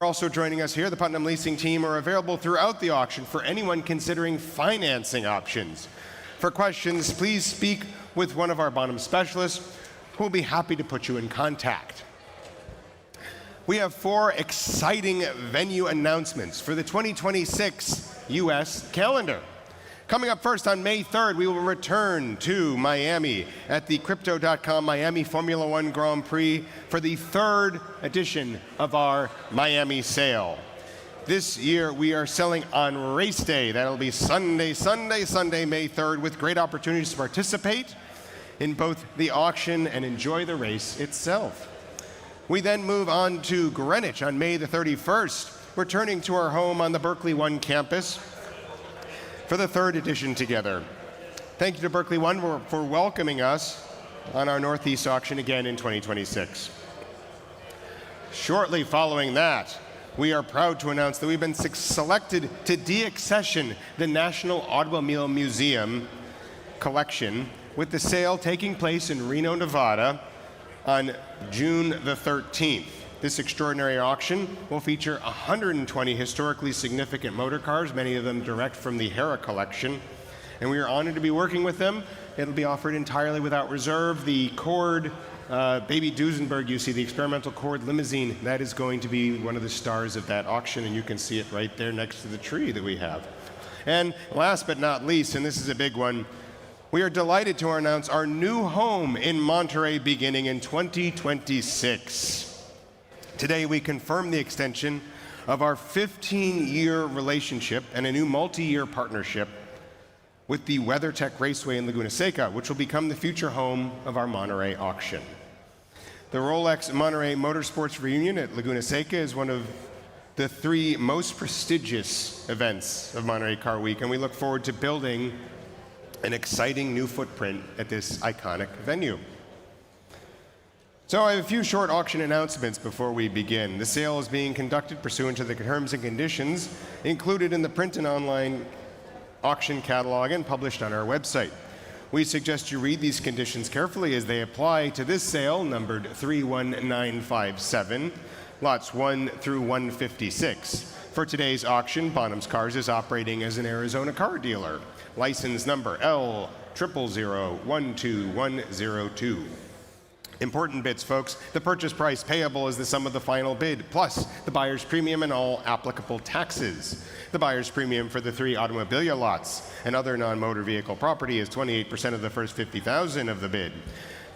Also joining us here, the Putnam Leasing team are available throughout the auction for anyone considering financing options. For questions, please speak with one of our Bonhams specialists who will be happy to put you in contact. We have 4 exciting venue announcements for the 2026 U.S. calendar. Coming up first on May 3rd, we will return to Miami at the Crypto.com Miami Formula One Grand Prix for the 3rd edition of our Miami sale. This year, we are selling on race day. That'll be Sunday, May 3rd, with great opportunities to participate in both the auction and enjoy the race itself. We then move on to Greenwich on May the 31st, returning to our home on the Berkeley One campus for the 3rd edition together. Thank you to Berkeley One for welcoming us on our Northeast auction again in 2026. Shortly following that, we are proud to announce that we've been selected to deaccession the National Automobile Museum collection, with the sale taking place in Reno, Nevada on June the 13th. This extraordinary auction will feature 120 historically significant motor cars, many of them direct from the Hera collection, and we are honored to be working with them. It'll be offered entirely without reserve. The Cord Baby Duesenberg, you see, the experimental Cord limousine, that is going to be one of the stars of that auction, and you can see it right there next to the tree that we have. And last but not least, and this is a big one, we are delighted to announce our new home in Monterey beginning in 2026. Today, we confirm the extension of our 15-year relationship and a new multi-year partnership with the WeatherTech Raceway in Laguna Seca, which will become the future home of our Monterey auction. The Rolex Monterey Motorsports Reunion at Laguna Seca is one of the 3 most prestigious events of Monterey Car Week, and we look forward to building an exciting new footprint at this iconic venue. So I have a few short auction announcements before we begin. The sale is being conducted pursuant to the terms and conditions included in the print and online auction catalog and published on our website. We suggest you read these conditions carefully as they apply to this sale, numbered 31957, lots 1 through 156. For today's auction, Bonhams Cars is operating as an Arizona car dealer. License number L000012102. Important bits, folks. The purchase price payable is the sum of the final bid, plus the buyer's premium and all applicable taxes. The buyer's premium for the 3 automobilia lots and other non-motor vehicle property is 28% of the first $50,000 of the bid,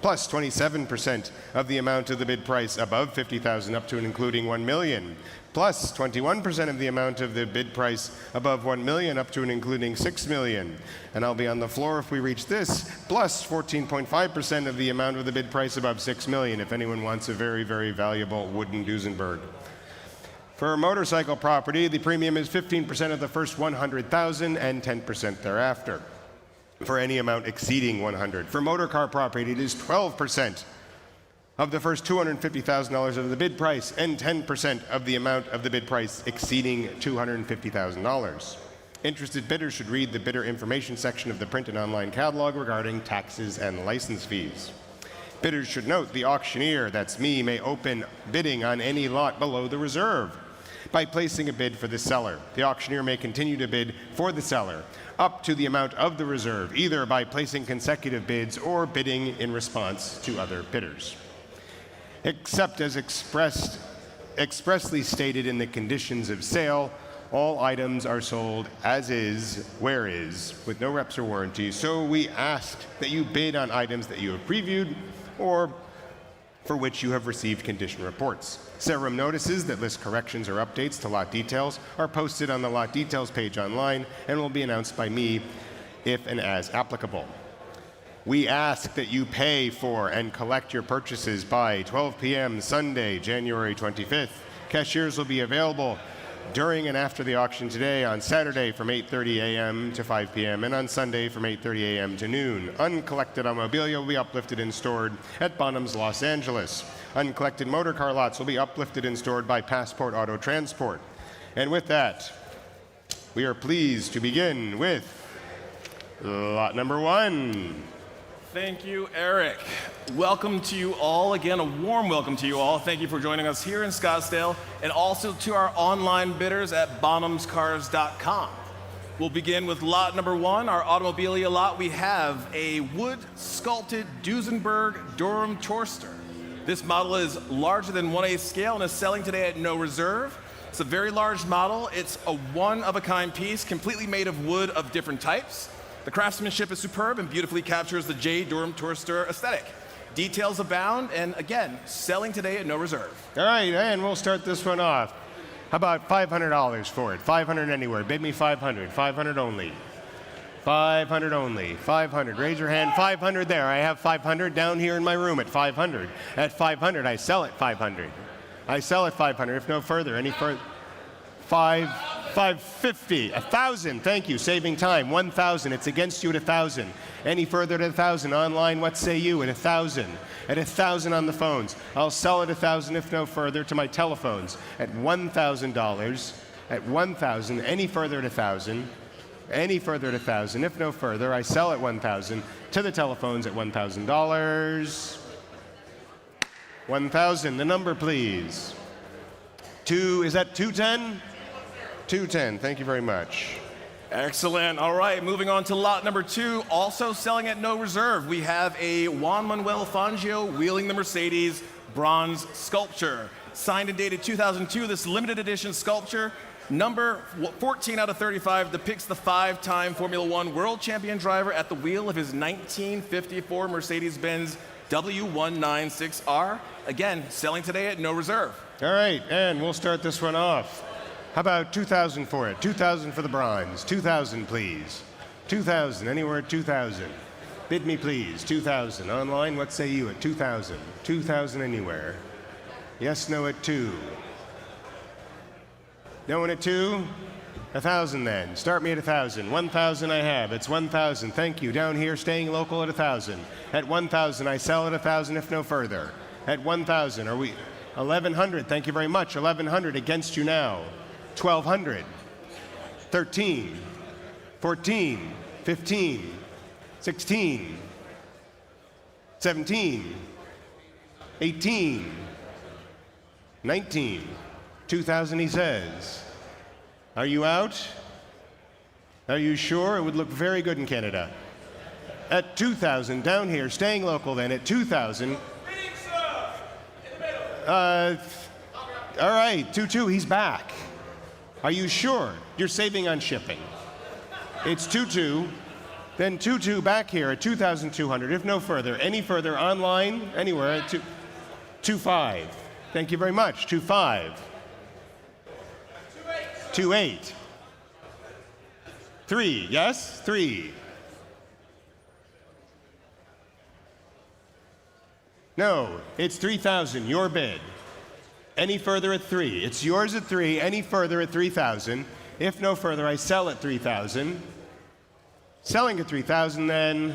plus 27% of the amount of the bid price above $50,000 up to and including $1 million, plus 21% of the amount of the bid price above $1 million up to and including $6 million. And I'll be on the floor if we reach this, plus 14.5% of the amount of the bid price above $6 million if anyone wants a very, very valuable wooden Duesenberg. For motorcycle property, the premium is 15% of the first $100,000 and 10% thereafter, for any amount exceeding $100,000. For motor car property, it is 12% of the first $250,000 of the bid price and 10% of the amount of the bid price exceeding $250,000. Interested bidders should read the bidder information section of the print and online catalog regarding taxes and license fees. Bidders should note the auctioneer, that's me, may open bidding on any lot below the reserve by placing a bid for the seller. The auctioneer may continue to bid for the seller up to the amount of the reserve, either by placing consecutive bids or bidding in response to other bidders. Except as expressly stated in the conditions of sale, all items are sold as is, where is, with no reps or warranties. So we ask that you bid on items that you have previewed or for which you have received condition reports. Serum notices that list corrections or updates to lot details are posted on the lot details page online and will be announced by me if and as applicable. We ask that you pay for and collect your purchases by 12 p.m. Sunday, January 25th. Cashiers will be available during and after the auction today, on Saturday from 8:30 a.m. to 5 p.m. and on Sunday from 8:30 a.m. to noon. Uncollected automobilia will be uplifted and stored at Bonhams, Los Angeles. Uncollected motor car lots will be uplifted and stored by Passport Auto Transport. And with that, we are pleased to begin with lot number 1. Thank you, Eric. Welcome to you all. Again, a warm welcome to you all. Thank you for joining us here in Scottsdale, and also to our online bidders at bonhamscars.com. We'll begin with lot number 1, our automobilia lot. We have a wood-sculpted Duesenberg Durham Tourster. This model is larger than 1/8 scale and is selling today at no reserve. It's a very large model. It's a one-of-a-kind piece, completely made of wood of different types. The craftsmanship is superb and beautifully captures the J. Durham Tourster aesthetic. Details abound, and again, selling today at no reserve. All right, and we'll start this one off. How about $500 for it? 500 anywhere. Bid me 500. 500 only. 500 only. 500. Raise your hand. 500 there. I have 500 down here in my room at 500. At 500, I sell at 500. I sell at 500. If no further, any further. 550. 1,000. Thank you. Saving time. 1,000. It's against you at 1,000. Any further at 1,000. Online, what say you at 1,000? At 1,000 on the phones. I'll sell at 1,000 if no further to my telephones at $1,000. At 1,000. Any further at 1,000. Any further at 1,000. If no further, I sell at 1,000 to the telephones at $1,000. 1,000. The number, please. Is that 210? 210. Thank you very much. Excellent. All right, moving on to lot number 2, also selling at no reserve. We have a Juan Manuel Fangio wheeling the Mercedes bronze sculpture. Signed and dated 2002, this limited edition sculpture, number 14 out of 35, depicts the 5-time Formula One world champion driver at the wheel of his 1954 Mercedes-Benz W196R. Again, selling today at no reserve. All right, and we'll start this one off. How about 2,000 for it? 2,000 for the bronze. 2,000, please. 2,000, anywhere at 2,000. Bid me, please. 2,000. Online, what say you at 2,000? 2,000 anywhere. Yes, no at 2. No one at 2? 1,000 then. Start me at 1,000. 1,000 I have. It's 1,000. Thank you. Down here, staying local at 1,000. At 1,000, I sell at 1,000 if no further. At 1,000, are we? 1,100. Thank you very much. 1,100 against you now. 1,200, 13, 14, 15, 16, 17, 18, 19, 2,000 he says. Are you out? Are you sure? It would look very good in Canada. At 2,000, down here, staying local then, at 2,000. All right, 2-2, he's back. Are you sure? You're saving on shipping. It's 2-2, then 2-2 back here at 2,200, if no further. Any further online, anywhere at 2.5. Thank you very much. 2.5. 2.8. 3, yes? 3. No, it's 3,000, your bid. Any further at 3. It's yours at 3. Any further at 3,000. If no further, I sell at 3,000. Selling at 3,000, then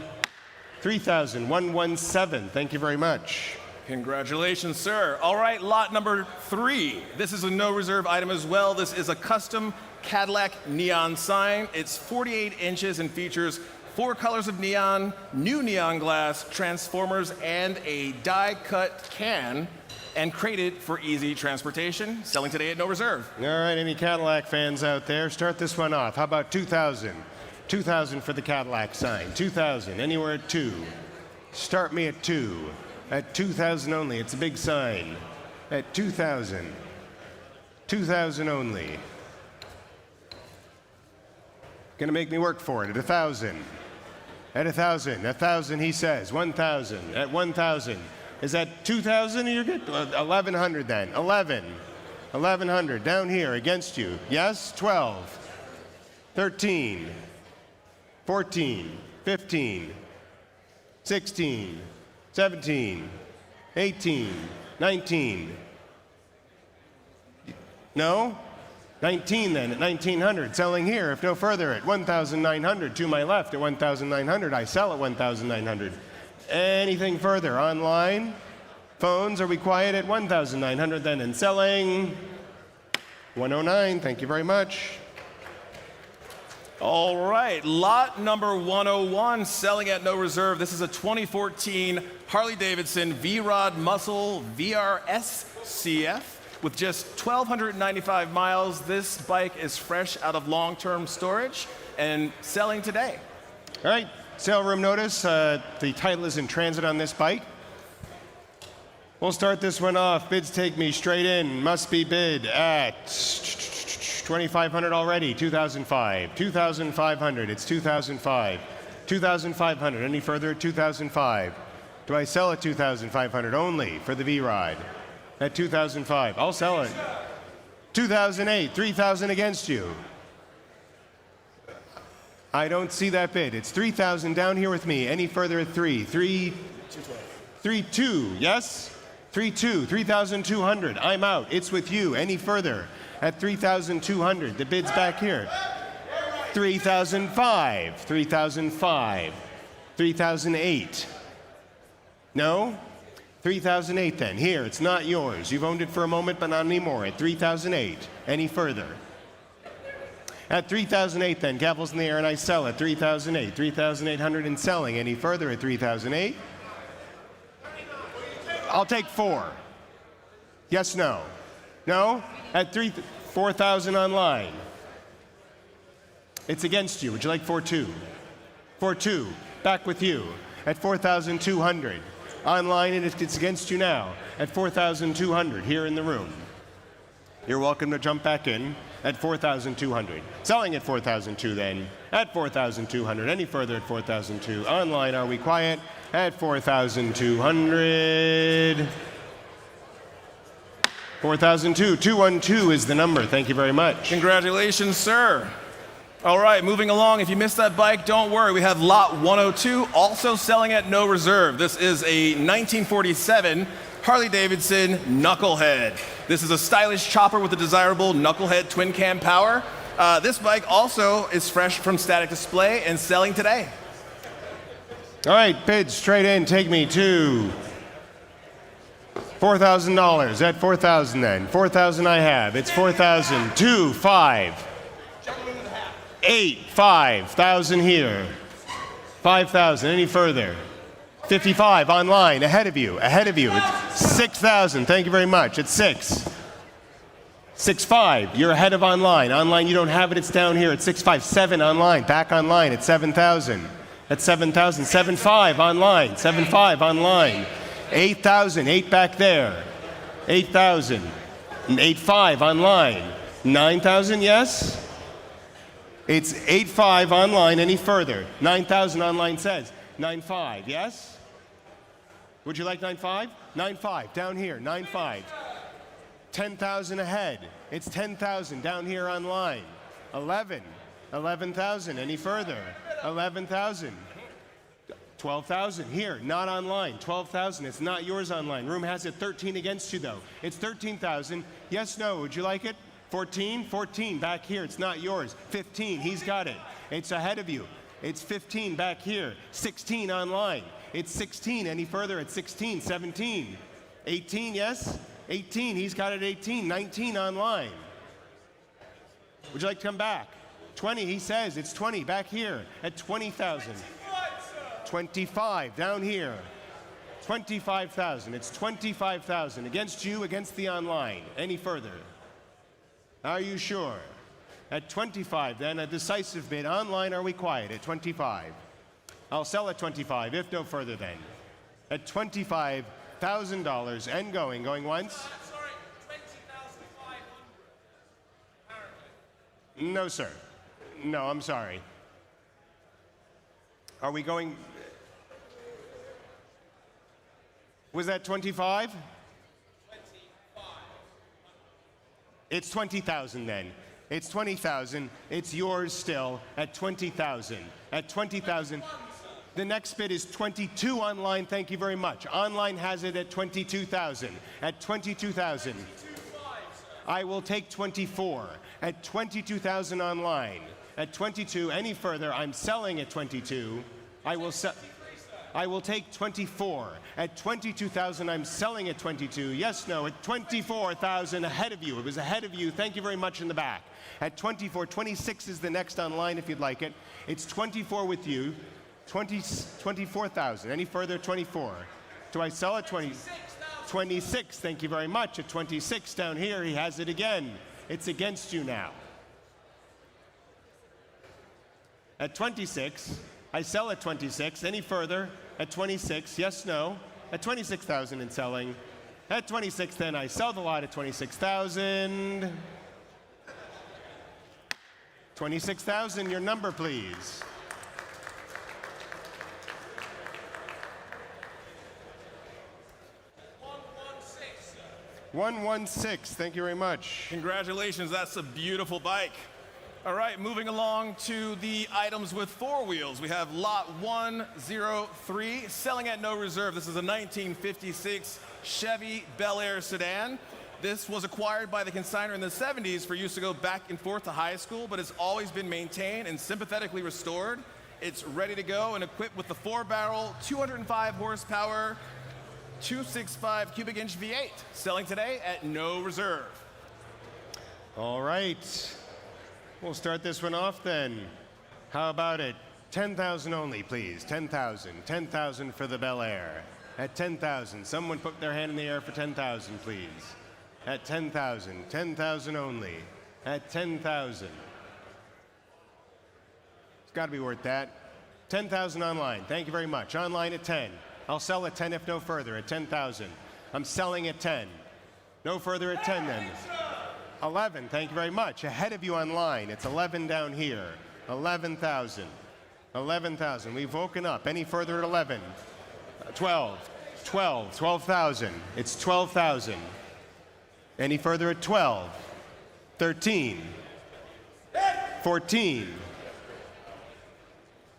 3,000. 117. Thank you very much. Congratulations, sir. All right, lot number 3. This is a no reserve item as well. This is a custom Cadillac neon sign. It's 48 inches and features 4 colors of neon, new neon glass, transformers, and a die-cut can, and crated for easy transportation. Selling today at no reserve. All right, any Cadillac fans out there, start this one off. How about 2,000? 2,000 for the Cadillac sign. 2,000, anywhere at 2. Start me at 2. At 2,000 only, it's a big sign. At 2,000. 2,000 only. Gonna make me work for it at 1,000. At 1,000. 1,000, he says. 1,000. At 1,000. Is that 2,000 or you're good? 1,100 then. 11. 1,100 down here against you. Yes? 12. 13. 14. 15. 16. 17. 18. 19. No? 19 then at 1,900. Selling here if no further at 1,900. To my left at 1,900. I sell at 1,900. Anything further? Online? Phones, are we quiet at 1,900 then? And selling 109. Thank you very much. All right, lot number 101, selling at no reserve. This is a 2014 Harley-Davidson V-Rod Muscle VRS CF with just 1,295 miles. This bike is fresh out of long-term storage and selling today. All right, sale room notice. The title is in transit on this bike. We'll start this one off. Bids take me straight in. Must be bid at 2,500 already. 2,005. 2,500. It's 2,005. 2,500. Any further? 2,005. Do I sell at 2,500 only for the V-Rod? At 2,005. I'll sell it. 2,008. 3,000 against you. I don't see that bid. It's 3,000 down here with me. Any further at 3? 3,2. Yes? 3,2. 3,200. I'm out. It's with you. Any further? At 3,200. The bid's back here. 3,005. 3,005. 3,008. No? 3,008 then. Here, it's not yours. You've owned it for a moment, but not anymore. At 3,008. Any further? At 3,008 then. Gavel's in the air and I sell at 3,008. 3,800 and selling. Any further at 3,008? I'll take 4. Yes, no? No? At 4,000 online. It's against you. Would you like 4,2? 4,2. Back with you. At 4,200. Online, it's against you now. At 4,200 here in the room. You're welcome to jump back in at 4,200. Selling at 4,200 then. At 4,200. Any further at 4,200. Online, are we quiet? At 4,200. 4,002. 212 is the number. Thank you very much. Congratulations, sir. All right, moving along. If you missed that bike, don't worry. We have lot 102, also selling at no reserve. This is a 1947 Harley-Davidson Knucklehead. This is a stylish chopper with a desirable Knucklehead twin cam power. This bike also is fresh from static display and selling today. All right, bid straight in. Take me to $4,000. At 4,000 then. 4,000 I have. It's 4,000. 2, 5. 8, 5,000 here. 5,000. Any further? 55 online. Ahead of you. Ahead of you. It's 6,000. Thank you very much. It's 6. 6.5. You're ahead of online. Online, you don't have it. It's down here. It's 6.5. 7 online. Back online at 7,000. At 7,000. 7.5 online. 7.5 online. 8,000. 8 back there. 8,000. 8.5 online. 9,000. Yes. It's 8.5 online. Any further? 9,000 online says. 9.5. Yes. Would you like 9.5? 9.5 down here. 9.5. 10,000 ahead. It's 10,000 down here online. 11. 11,000. Any further? 11,000. 12,000 here, not online. 12,000. It's not yours online. Room has it 13 against you though. It's 13,000. Yes, no. Would you like it? 14. 14 back here. It's not yours. 15. He's got it. It's ahead of you. It's 15 back here. 16 online. It's 16. Any further? It's 16. 17. 18. Yes. 18. He's got it. 18. 19 online. Would you like to come back? 20. He says it's 20 back here at 20,000. 25 down here. 25,000. It's 25,000 against you, against the online. Any further? Are you sure? At 25 then, a decisive bid. Online, are we quiet? At 25. I'll sell at 25, if no further then. At $25,000 and going. Going once? Sorry, 20,500. No, sir. No, I'm sorry. Are we going? Was that 25? 25. It's 20,000 then. It's 20,000. It's yours still at 20,000. At 20,000. The next bid is 22 online. Thank you very much. Online has it at 22,000. At 22,000. I will take 24. At 22,000 online. At 22. Any further? I'm selling at 22. I will sell. I will take 24. At 22,000, I'm selling at 22. Yes, no, at 24,000, ahead of you. It was ahead of you. Thank you very much in the back. At 24, 26 is the next online if you'd like it. It's 24 with you. 24,000. Any further? 24. Do I sell at 20? 26. Thank you very much. At 26 down here, he has it again. It's against you now. At 26, I sell at 26. Any further? At 26, yes, no. At 26,000 in selling. At 26, then I sell the lot at 26,000. 26,000, your number, please. $116, thank you very much. Congratulations, that's a beautiful bike. All right, moving along to the items with four wheels. We have lot 103, selling at no reserve. This is a 1956 Chevy Bel Air sedan. This was acquired by the consignor in the 70s for use to go back and forth to high school, but it's always been maintained and sympathetically restored. It's ready to go and equipped with the 4-barrel, 205 horsepower, 265 cubic inch V8, selling today at no reserve. All right. We'll start this one off then. How about it? 10,000 only, please. 10,000. 10,000 for the Bel Air. At 10,000. Someone put their hand in the air for 10,000, please. At 10,000. 10,000 only. At 10,000. It's got to be worth that. 10,000 online. Thank you very much. Online at 10. I'll sell at 10 if no further. At 10,000. I'm selling at 10. No further at 10 then. 11, thank you very much. Ahead of you online, it's 11 down here. 11,000. 11,000, we've woken up. Any further at 11? 12. 12, 12,000. It's 12,000. Any further at 12? 13. 14.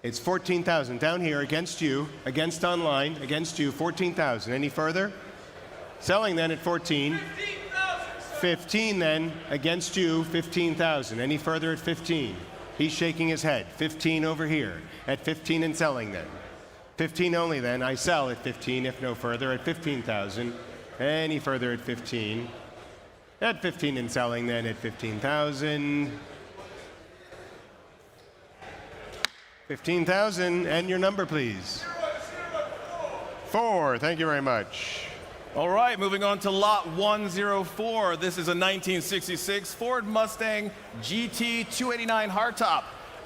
It's 14,000 down here against you, against online, against you, 14,000. Any further? Selling then at 14. 15 then, against you, 15,000. Any further at 15? He's shaking his head. 15 over here. At 15 and selling then. 15 only then. I sell at 15 if no further at 15,000. Any further at 15? At 15 and selling then at 15,000. 15,000 and your number please. 4, thank you very much. All right, moving on to lot 104. This is a 1966 Ford Mustang GT 289 hardtop.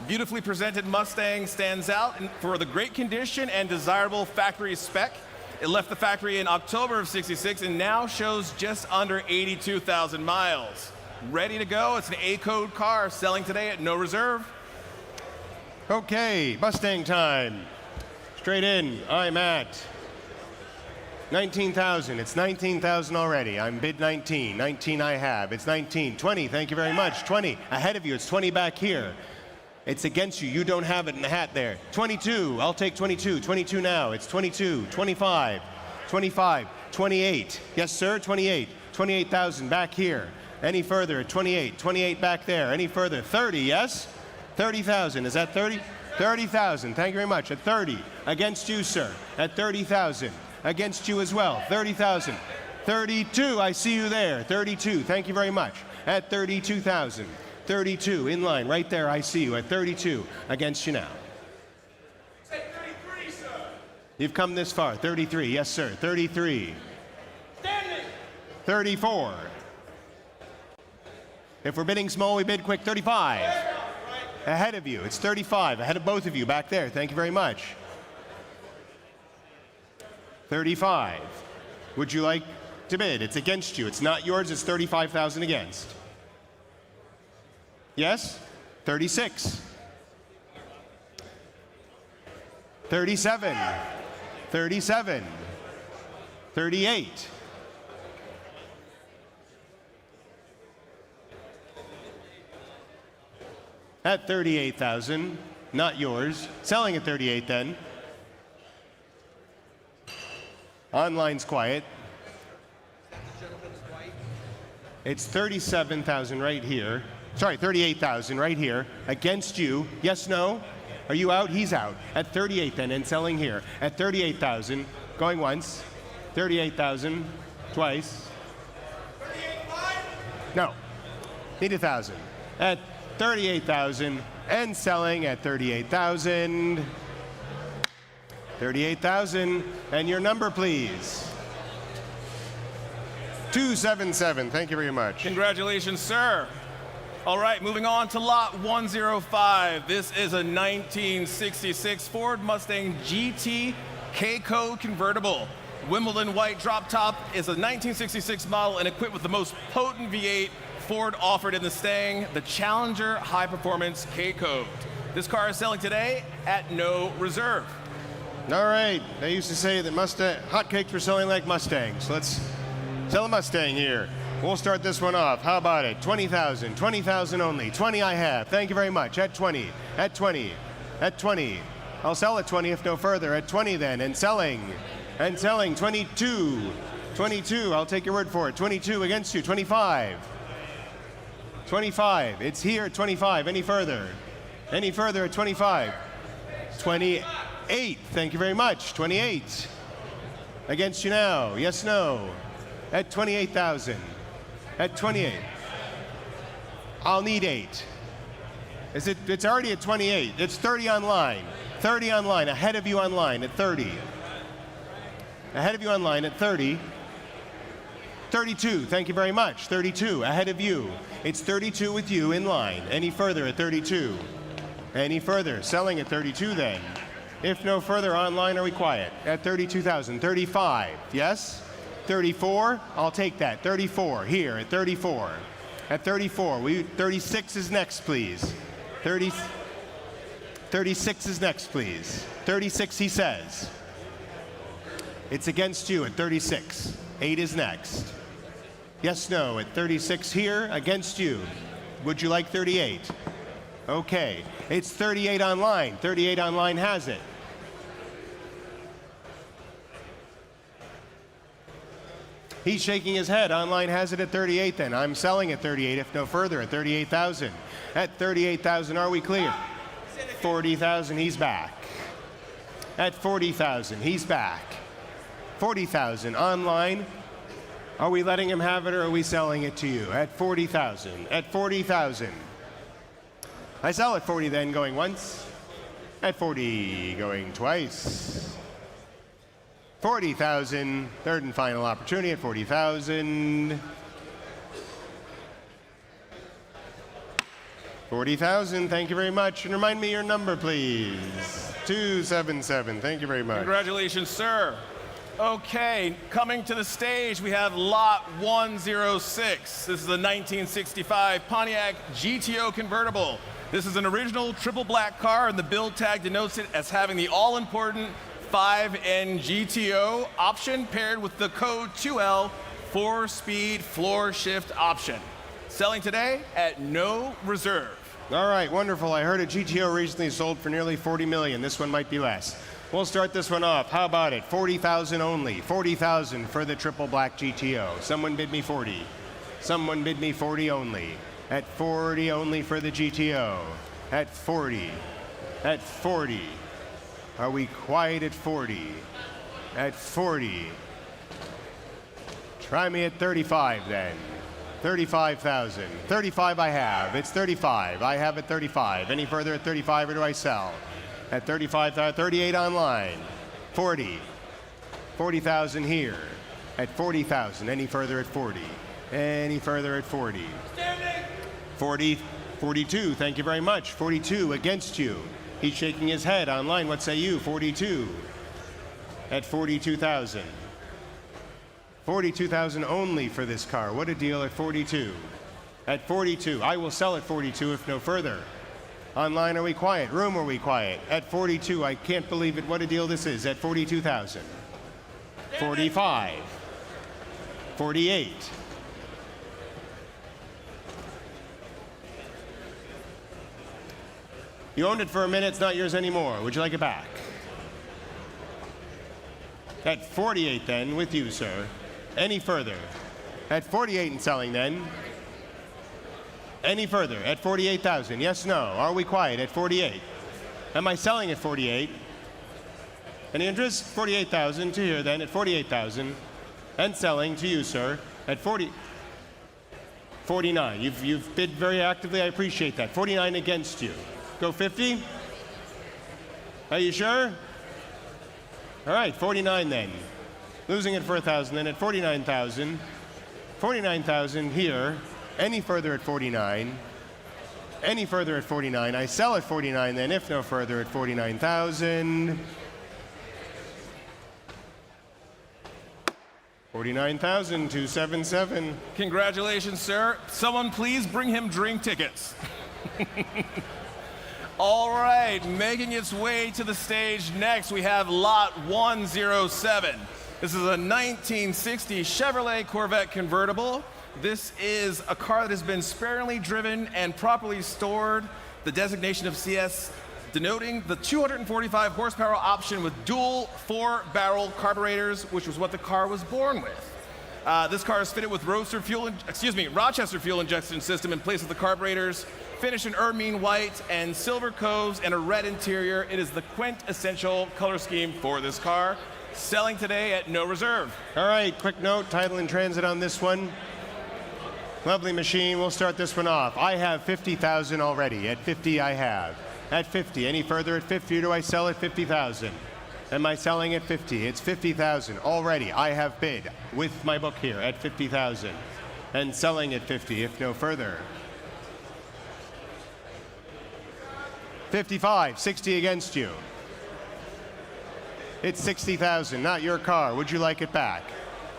Beautifully presented Mustang stands out for the great condition and desirable factory spec. It left the factory in October of '66 and now shows just under 82,000 miles. Ready to go. It's an A-code car selling today at no reserve. Okay, Mustang time. Straight in, I'm at 19,000. It's 19,000 already. I'm bid 19. 19 I have. It's 19. 20, thank you very much. 20, ahead of you. It's 20 back here. It's against you. You don't have it in the hat there. 22, I'll take 22. 22 now. It's 22. 25. 25. 28. Yes, sir, 28. 28,000 back here. Any further? 28. 28 back there. Any further? 30, yes? 30,000. Is that 30? 30,000. Thank you very much. At 30. Against you, sir. At 30,000. Against you as well. 30,000. 32. I see you there. 32. Thank you very much. At 32,000. 32. In line. Right there. I see you. At 32. Against you now. Say 33, sir. You've come this far. 33. Yes, sir. 33. Standing. 34. If we're bidding small, we bid quick. 35. Ahead of you. It's 35. Ahead of both of you. Back there. Thank you very much. 35. Would you like to bid? It's against you. It's not yours. It's 35,000 against. Yes? 36. 37. 37. 38. At 38,000, not yours. Selling at 38 then. Online's quiet. It's 37,000 right here. Sorry, 38,000 right here. Against you. Yes, no? Are you out? He's out. At 38 then, and selling here. At 38,000, going once. 38,000, twice. 38,500? No. Need 1,000. At 38,000, and selling at 38,000. 38,000, and your number, please. 277. Thank you very much. Congratulations, sir. All right, moving on to lot 105. This is a 1966 Ford Mustang GT K-Code convertible. Wimbledon white drop top is a 1966 model and equipped with the most potent V8 Ford offered in the Stang, the Challenger High Performance K-Code. This car is selling today at no reserve. All right, they used to say that hotcakes were selling like Mustangs. Let's sell a Mustang here. We'll start this one off. How about it? 20,000, 20,000 only. 20 I have. Thank you very much. At 20, at 20, at 20. I'll sell at 20 if no further. At 20 then, and selling, 22. 22, I'll take your word for it. 22 against you. 25. 25, it's here at 25. Any further? Any further at 25? 28, thank you very much. 28. Against you now. Yes, no. At 28,000. At 28. I'll need 8. It's already at 28. It's 30 online. 30 online. Ahead of you online at 30. Ahead of you online at 30. 32. Thank you very much. 32. Ahead of you. It's 32 with you in line. Any further at 32? Any further? Selling at 32 then. If no further online, are we quiet? At 32,000. 35. Yes? 34, I'll take that. 34, here at 34. At 34, 36 is next, please. 36 is next, please. 36, he says. It's against you at 36. 8 is next. Yes, no, at 36 here, against you. Would you like 38? Okay, it's 38 online. 38 online has it. He's shaking his head. Online has it at 38 then. I'm selling at 38 if no further at 38,000. At 38,000, are we clear? 40,000, he's back. At 40,000, he's back. 40,000 online. Are we letting him have it or are we selling it to you? At 40,000. At 40,000. I sell at 40 then, going once. At 40, going twice. 40,000, third and final opportunity at 40,000. 40,000, thank you very much. And remind me your number, please. 277, thank you very much. Congratulations, sir. Okay, coming to the stage, we have lot 106. This is a 1965 Pontiac GTO convertible. This is an original triple black car, and the build tag denotes it as having the all-important 5N GTO option paired with the code 2L 4-speed floor shift option. Selling today at no reserve. All right, wonderful. I heard a GTO recently sold for nearly 40 million. This one might be less. We'll start this one off. How about it? 40,000 only. 40,000 for the triple black GTO. Someone bid me 40. Someone bid me 40 only. At 40 only for the GTO. At 40. At 40. Are we quiet at 40? At 40. Try me at 35 then. 35,000. 35 I have. It's 35. I have at 35. Any further at 35 or do I sell? At 35, 38 online. 40. 40,000 here. At 40,000. Any further at 40? Any further at 40? 40, 42. Thank you very much. 42 against you. He's shaking his head online. What say you? 42. At 42,000. 42,000 only for this car. What a deal at 42. At 42. I will sell at 42 if no further. Online, are we quiet? Room, are we quiet? At 42, I can't believe it. What a deal this is. At 42,000. 45. 48. You owned it for a minute, it's not yours anymore. Would you like it back? At 48 then, with you, sir. Any further? At 48 and selling then. Any further? At 48,000, yes, no. Are we quiet? At 48. Am I selling at 48? Any interest? 48,000 to here then at 48,000. And selling to you, sir, at 49. You've bid very actively. I appreciate that. 49 against you. Go 50? Are you sure? All right, 49 then. Losing it for 1,000 then at 49,000. 49,000 here. Any further at 49. Any further at 49. I sell at 49 then, if no further, at 49,000. 49,277. Congratulations, sir. Someone please bring him drink tickets. All right, making its way to the stage next, we have lot 107. This is a 1960 Chevrolet Corvette convertible. This is a car that has been sparingly driven and properly stored. The designation of CS denoting the 245 horsepower option with dual 4-barrel carburetors, which was what the car was born with. This car is fitted with Rochester fuel injection system in place of the carburetors, finished in ermine white and silver coves and a red interior. It is the quintessential color scheme for this car. Selling today at no reserve. All right, quick note, title in transit on this one. Lovely machine, we'll start this one off. I have 50,000 already. At 50 I have. At 50, any further at 50, or do I sell at 50,000? Am I selling at 50? It's 50,000 already. I have bid with my book here at 50,000 and selling at 50, if no further. 55, 60 against you. It's 60,000, not your car. Would you like it back?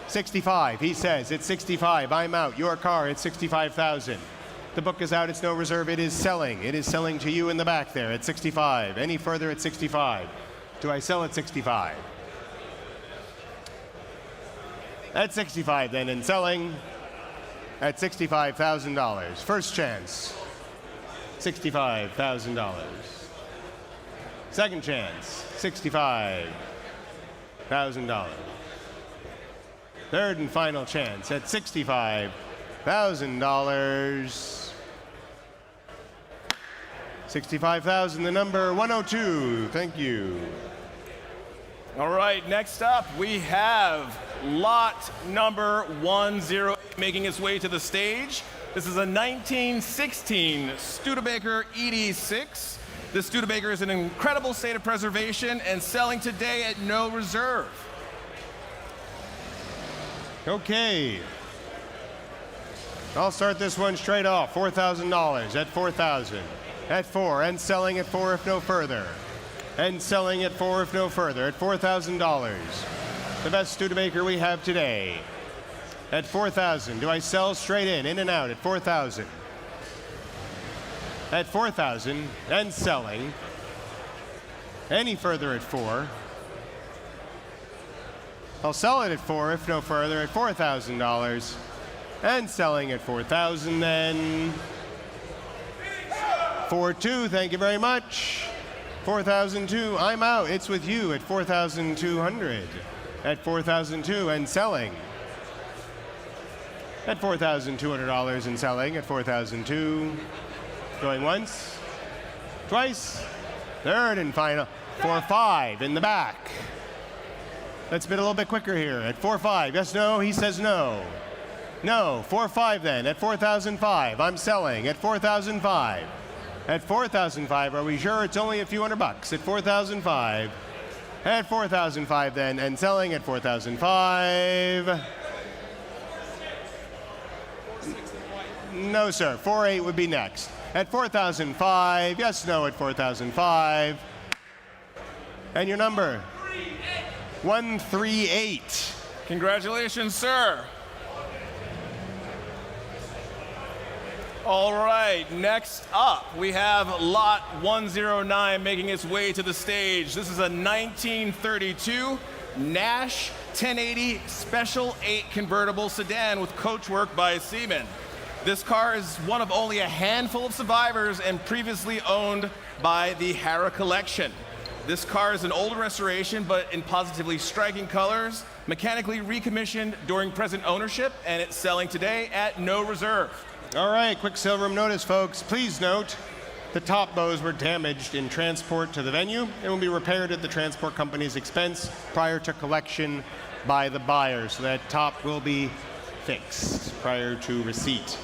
65, he says. It's 65. I'm out. Your car, it's 65,000. The book is out. It's no reserve. It is selling. It is selling to you in the back there at 65. Any further at 65? Do I sell at 65? At 65 then, and selling at $65,000. First chance, $65,000. Second chance, $65,000. Third and final chance at $65,000. 65,000, the number 102. Thank you. All right, next up we have lot number 10 making its way to the stage. This is a 1916 Studebaker ED6. This Studebaker is in an incredible state of preservation and selling today at no reserve. Okay. I'll start this one straight off. $4,000 at 4,000. At 4, and selling at 4 if no further. And selling at 4 if no further, at $4,000. The best Studebaker we have today. At 4,000. Do I sell straight in and out at 4,000? At 4,000, and selling. Any further at 4. I'll sell it at 4 if no further, at $4,000. And selling at 4,000 then. 4,200, thank you very much. 4,002, I'm out. It's with you at 4,200. At 4,002 and selling. At $4,200 and selling at 4,002. Going once, twice, third and final. 4,500 in the back. Let's bid a little bit quicker here. At 4,500, yes, no, he says no. No, 4,500 then, at 4,005. I'm selling at 4,005. At 4,005, are we sure it's only a few $100? At 4,005. At 4,005 then, and selling at 4,005. No, sir, 4,800 would be next. At 4,005, yes, no, at 4,005. And your number? 138. Congratulations, sir. All right, next up, we have lot 109 making its way to the stage. This is a 1932 Nash 1080 Special 8 convertible sedan with coachwork by Seaman. This car is one of only a handful of survivors and previously owned by the Harrah Collection. This car is an older restoration, but in positively striking colors, mechanically recommissioned during present ownership, and it's selling today at no reserve. All right, quick Silverum notice, folks. Please note The top bows were damaged in transport to the venue and will be repaired at the transport company's expense prior to collection by the buyer. So that top will be fixed prior to receipt.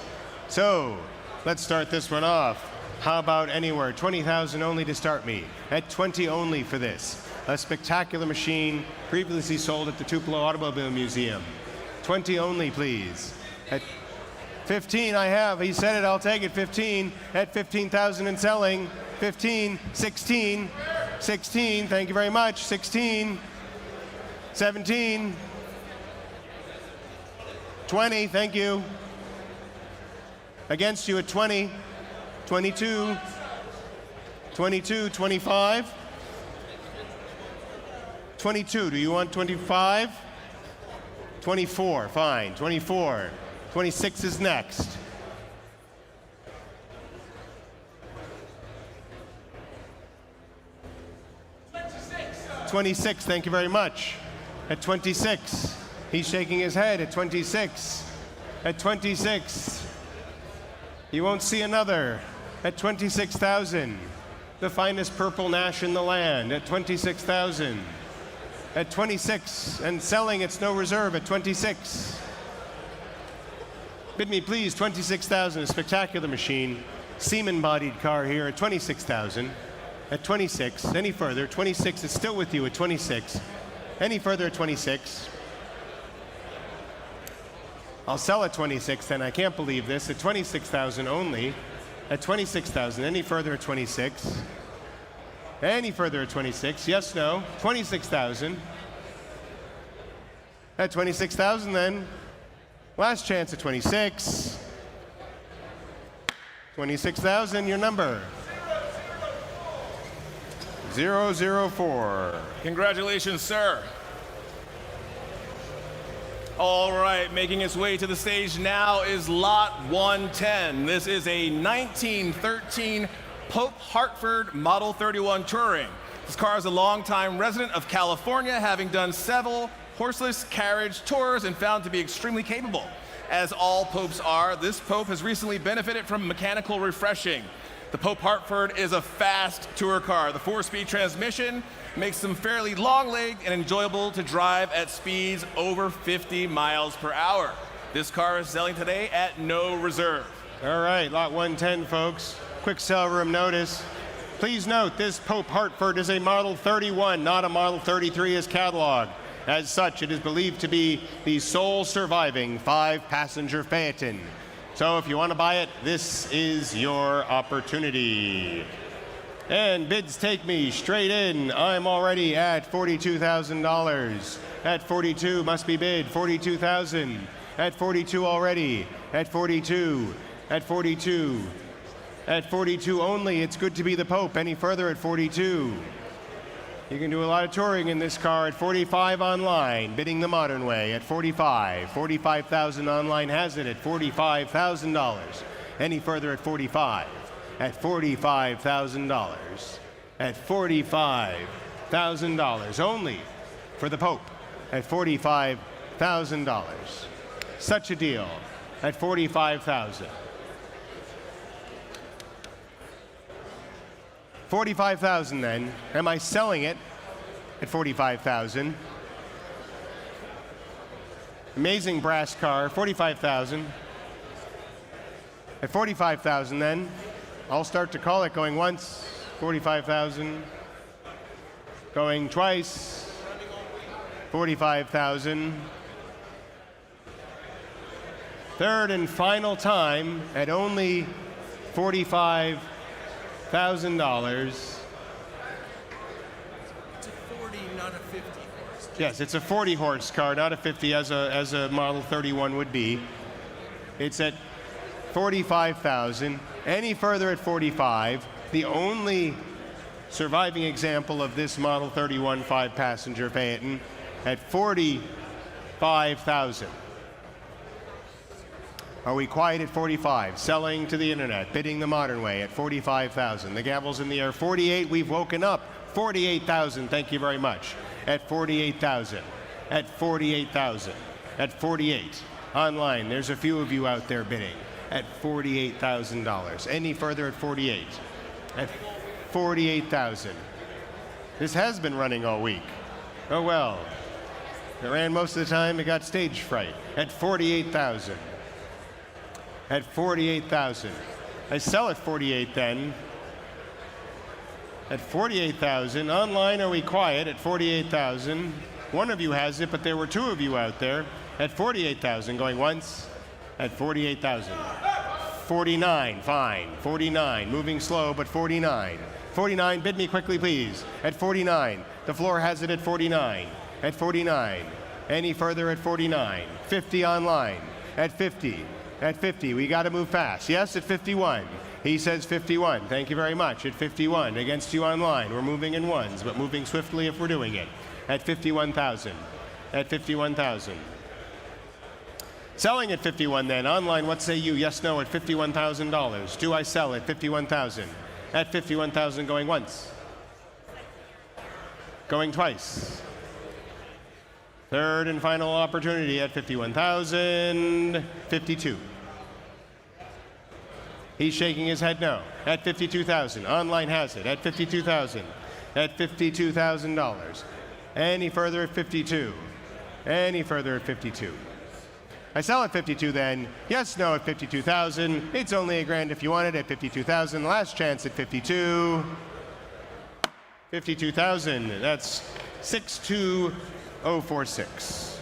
So let's start this one off. How about anywhere? 20,000 only to start me. At 20 only for this. A spectacular machine previously sold at the Tupelo Automobile Museum. 20 only, please. At 15 I have. He said it, I'll take it. 15 at 15,000 and selling. 15, 16, 16, thank you very much. 16, 17, 20, thank you. Against you at 20, 22, 22, 25, 22, do you want 25? 24, fine, 24. 26 is next. 26, thank you very much. At 26, he's shaking his head. At 26, at 26, you won't see another. At 26,000, the finest purple Nash in the land. At 26,000, at 26, and selling, it's no reserve. At 26. Bid me, please, 26,000, a spectacular machine. Seaman-bodied car here at 26,000. At 26, any further, 26 is still with you at 26. Any further at 26. I'll sell at 26, then I can't believe this. At 26,000 only. At 26,000, any further at 26. Any further at 26, yes, no, 26,000. At 26,000 then. Last chance at 26. 26,000, your number. 004. Congratulations, sir. All right, making its way to the stage now is lot 110. This is a 1913 Pope-Hartford Model 31 Touring. This car is a longtime resident of California, having done several horseless carriage tours and found to be extremely capable. As all Popes are, this Pope has recently benefited from mechanical refreshing. The Pope-Hartford is a fast tour car. The 4-speed transmission makes them fairly long-legged and enjoyable to drive at speeds over 50 miles per hour. This car is selling today at no reserve. All right, lot 110, folks. Quick sell room notice. Please note, this Pope-Hartford is a Model 31, not a Model 33 as catalog. As such, it is believed to be the sole surviving 5-passenger Phaeton. So if you want to buy it, this is your opportunity. And bids take me straight in. I'm already at $42,000. At 42 must be bid. 42,000. At 42 already. At 42. At 42. At 42 only. It's good to be the Pope. Any further at 42. You can do a lot of touring in this car. At 45 online, bidding the modern way. At 45, 45,000 online has it at $45,000. Any further at 45, at $45,000. At $45,000 only for the Pope. At $45,000. Such a deal at 45,000. 45,000 then. Am I selling it at 45,000? Amazing brass car, 45,000. At 45,000 then, I'll start to call it. Going once, 45,000. Going twice, 45,000. Third and final time at only $45,000. It's a 40, not a 50 horse. Yes, it's a 40 horse car, not a 50 as a Model 31 would be. It's at 45,000. Any further at 45. The only surviving example of this Model 31 5-passenger Phaeton at 45,000. Are we quiet at 45? Selling to the internet, bidding the modern way at 45,000. The gavel's in the air. 48, we've woken up. 48,000, thank you very much. At 48,000. At 48,000. At 48. Online, there's a few of you out there bidding at $48,000. Any further at 48? At 48,000. This has been running all week. Oh well. It ran most of the time, it got stage fright. At 48,000. At 48,000. I sell at 48 then. At 48,000. Online, are we quiet at 48,000? One of you has it, but there were two of you out there. At 48,000, going once. At 48,000. 49, fine. 49, moving slow, but 49. 49, bid me quickly, please. At 49. The floor has it at 49. At 49. Any further at 49. 50 online. At 50. At 50. We got to move fast. Yes, at 51. He says 51. Thank you very much. At 51. Against you online. We're moving in ones, but moving swiftly if we're doing it. At 51,000. At 51,000. Selling at 51 then. Online, what say you? Yes, no, at $51,000. Do I sell at 51,000? At 51,000 going once. Going twice. Third and final opportunity at 51,000. 52. He's shaking his head no. At 52,000. Online has it. At 52,000. At $52,000. Any further at 52. Any further at 52. I sell at 52 then. Yes, no at 52,000. It's only a grand if you want it at 52,000. Last chance at 52. 52,000. That's 62046.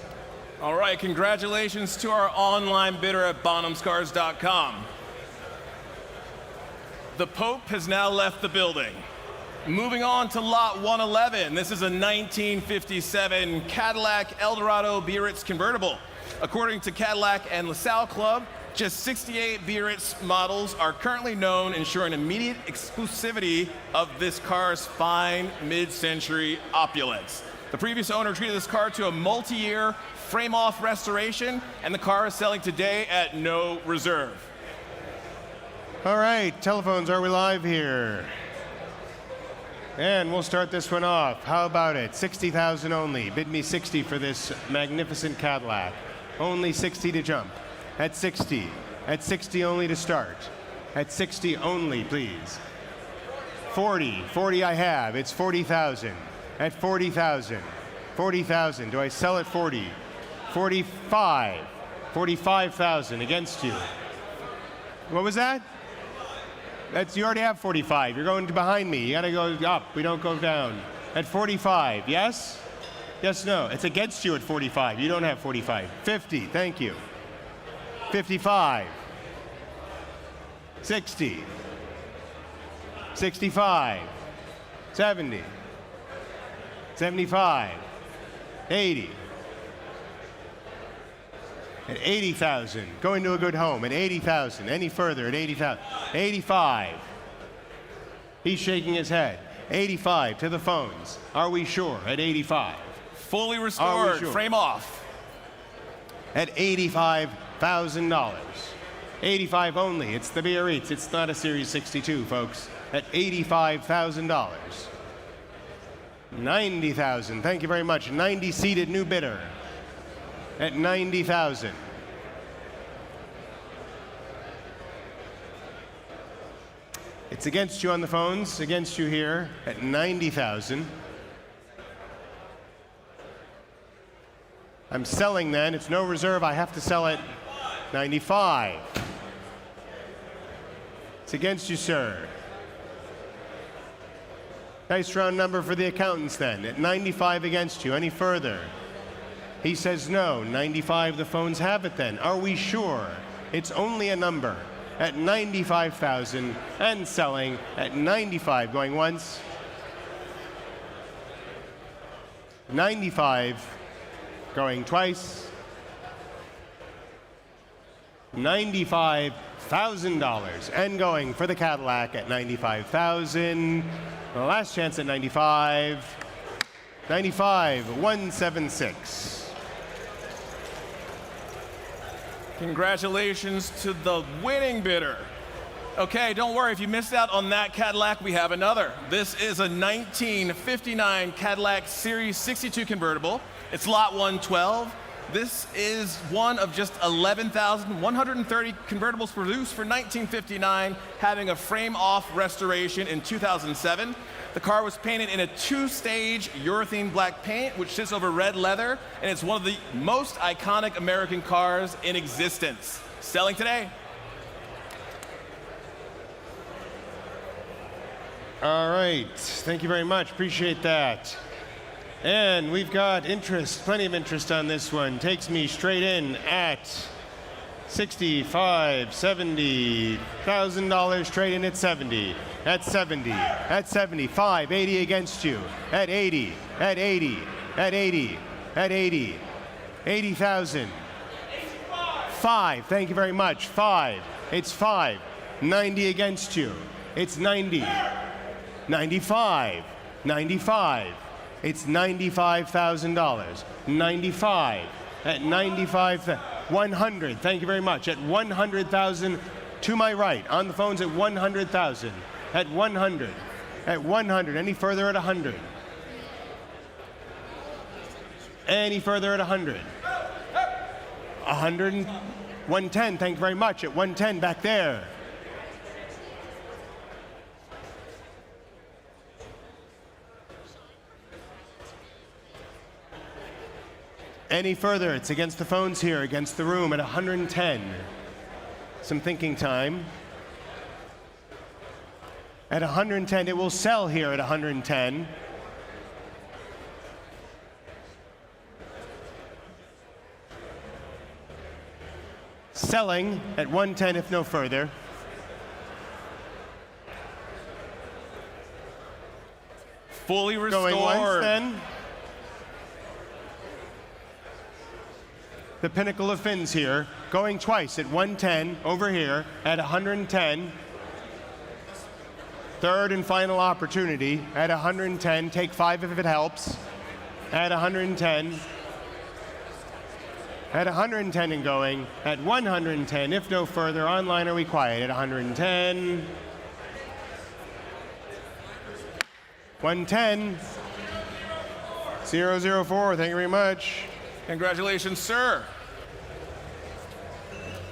All right, congratulations to our online bidder at bonhamscars.com. The Pope has now left the building. Moving on to lot 111. This is a 1957 Cadillac Eldorado Biarritz convertible. According to Cadillac and LaSalle Club, just 68 Biarritz models are currently known, ensuring immediate exclusivity of this car's fine mid-century opulence. The previous owner treated this car to a multi-year frame-off restoration, and the car is selling today at no reserve. All right, telephones, are we live here? And we'll start this one off. How about it? 60,000 only. Bid me 60 for this magnificent Cadillac. Only 60 to jump. At 60. At 60 only to start. At 60 only, please. 40. 40 I have. It's 40,000. At 40,000. 40,000. Do I sell at 40? 45. 45,000 against you. What was that? You already have 45. You're going behind me. You gotta go up. We don't go down. At 45, yes? Yes, no. It's against you at 45. You don't have 45. 50, thank you. 55. 60. 65. 70. 75. 80. At 80,000, going to a good home. At 80,000, any further at 80,000. 85. He's shaking his head. 85 to the phones. Are we sure? At 85. Fully restored, Sure? frame off. At $85,000. 85 only. It's the Biarritz. It's not a Series 62, folks. At $85,000. 90,000. Thank you very much. 90 seated new bidder. At 90,000. It's against you on the phones, against you here at 90,000. I'm selling then. It's no reserve. I have to sell at 95. It's against you, sir. Nice round number for the accountants then. At 95 against you. Any further? He says no. 95, the phones have it then. Are we sure? It's only a number. At 95,000 and selling at 95. Going once. 95. Going twice. $95,000 and going for the Cadillac at 95,000. The last chance at 95. 95,176. Congratulations to the winning bidder. Okay, don't worry, if you missed out on that Cadillac, we have another. This is a 1959 Cadillac Series 62 convertible. It's lot 112. This is one of just 11,130 convertibles produced for 1959, having a frame-off restoration in 2007. The car was painted in a 2-stage urethane black paint, which sits over red leather, and it's one of the most iconic American cars in existence. Selling today. All right, thank you very much, appreciate that. And we've got interest, plenty of interest on this one. Takes me straight in at $65,000, $70,000, straight in at 70, at 70, at 75, 80 against you, at 80, at 80, at 80, at 80, 80,000. 5, thank you very much, 5, it's 5, 90 against you, it's 90, 95, 95, it's $95,000, 95, at 95, 100, thank you very much, at 100,000, to my right, on the phones at 100,000, at 100, at 100, any further at 100, any further at 100, 100, 110, thank you very much, at 110, back there. Any further, it's against the phones here, against the room at 110. Some thinking time. At 110, it will sell here at 110. Selling at 110 if no further. Fully restored. Going once then. The pinnacle of fins here, going twice at 110, over here at 110. Third and final opportunity at 110, take 5 if it helps, at 110. At 110 and going, at 110, if no further, online are we quiet, at 110. 110. 004, thank you very much. Congratulations, sir.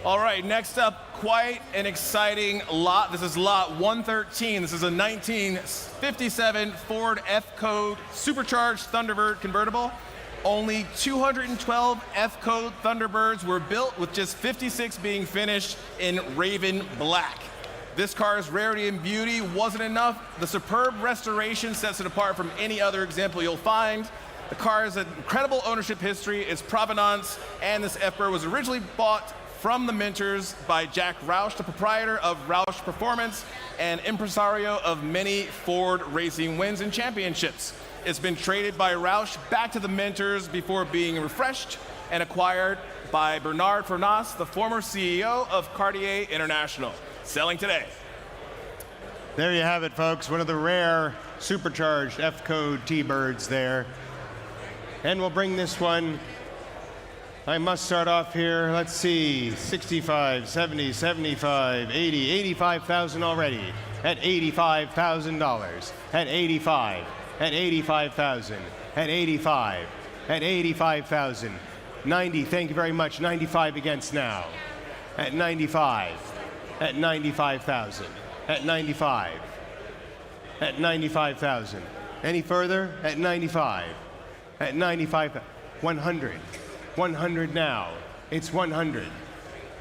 All right, next up, quite an exciting lot. This is lot 113. This is a 1957 Ford F-Code supercharged Thunderbird convertible. Only 212 F-Code Thunderbirds were built, with just 56 being finished in Raven Black. This car's rarity and beauty wasn't enough. The superb restoration sets it apart from any other example you'll find. The car has an incredible ownership history, its provenance, and this F-Bird was originally bought from the Minters by Jack Roush, the proprietor of Roush Performance and impresario of many Ford racing wins and championships. It's been traded by Roush back to the Minters before being refreshed and acquired by Bernard Furness, the former CEO of Cartier International. Selling today. There you have it, folks. One of the rare supercharged F-Code T-Birds there. And we'll bring this one. I must start off here. Let's see, 65, 70, 75, 80, 85,000 already. At $85,000. At 85. At 85,000. At 85. At 85,000. 90, thank you very much. 95 against now. At 95. At 95,000. At 95. At 95,000. Any further? At 95. At 95, 100. 100 now. It's 100.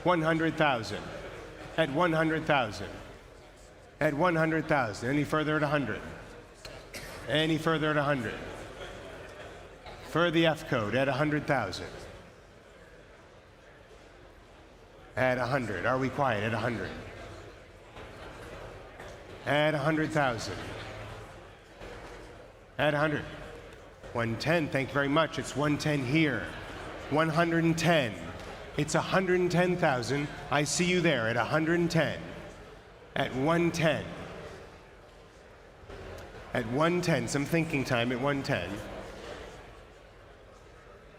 100,000. At 100,000. At 100,000. Any further at 100. Any further at 100. For the F-Code at 100,000. At 100. Are we quiet? At 100. At 100,000. At 100. 110, thank you very much. It's 110 here. 110. It's 110,000. I see you there at 110. At 110. At 110, some thinking time at 110.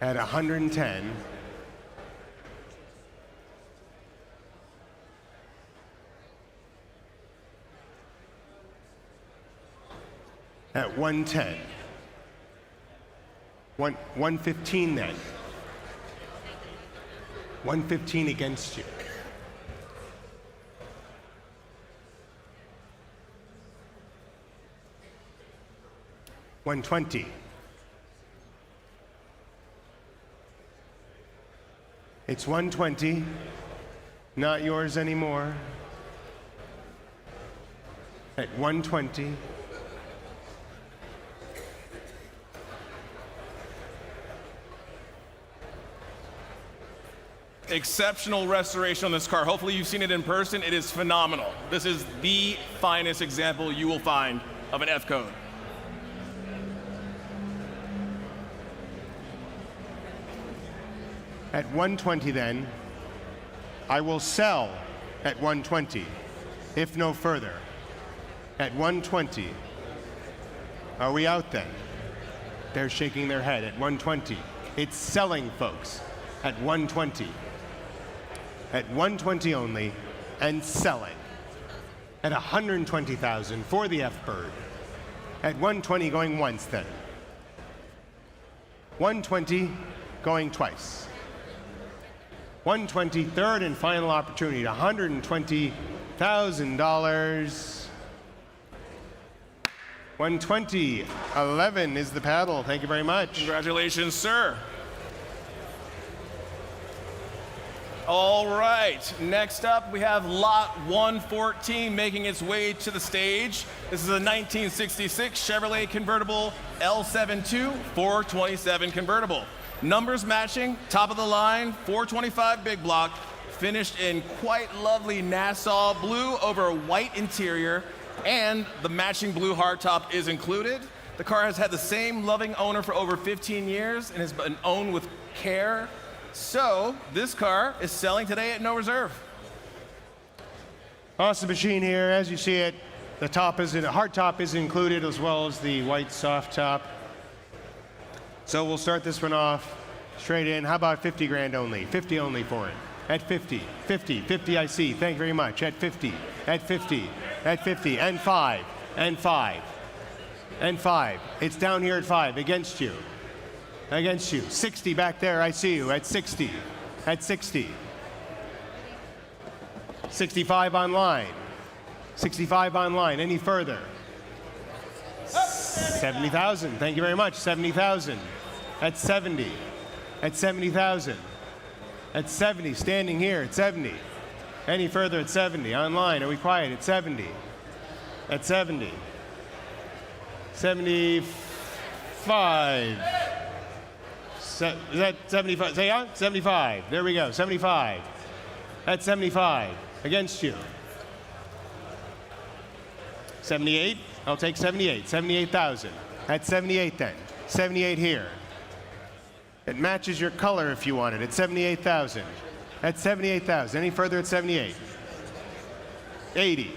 At 110. At 110. 115 then. 115 against you. $120. It's $120. Not yours anymore. At $120. Exceptional restoration on this car. Hopefully you've seen it in person. It is phenomenal. This is the finest example you will find of an F-Code. At 120 then, I will sell at 120, if no further. At 120. Are we out then? They're shaking their head at 120. It's selling, folks, at 120. At 120 only, and selling. At 120,000 for the F-Bird. At 120 going once then. 120 going twice. 120, third and final opportunity, $120,000. 120, 11 is the paddle. Thank you very much. Congratulations, sir. All right, next up we have lot 114 making its way to the stage. This is a 1966 Chevrolet convertible L72 427 convertible. Numbers matching, top of the line, 425 big block, finished in quite lovely Nassau blue over a white interior, and the matching blue hardtop is included. The car has had the same loving owner for over 15 years and has been owned with care. So this car is selling today at no reserve. Awesome machine here. As you see it, the hard top is included as well as the white soft top. So we'll start this one off straight in. How about 50 grand only? 50 only for it. At 50, 50, 50 I see. Thank you very much. At 50, at 50, at 50, and 5, and 5, and 5. It's down here at 5 against you. Against you. 60 back there, I see you. At 60, at 60. 65 online. 65 online. Any further? 70,000. Thank you very much. 70,000. At 70. At 70,000. At 70. Standing here at 70. Any further at 70. Online. Are we quiet? At 70. At 70. 75. Is that 75? Say on? 75. There we go. 75. At 75. Against you. 78. I'll take 78. 78,000. At 78 then. 78 here. It matches your color if you want it. At 78,000. At 78,000. Any further at 78? 80.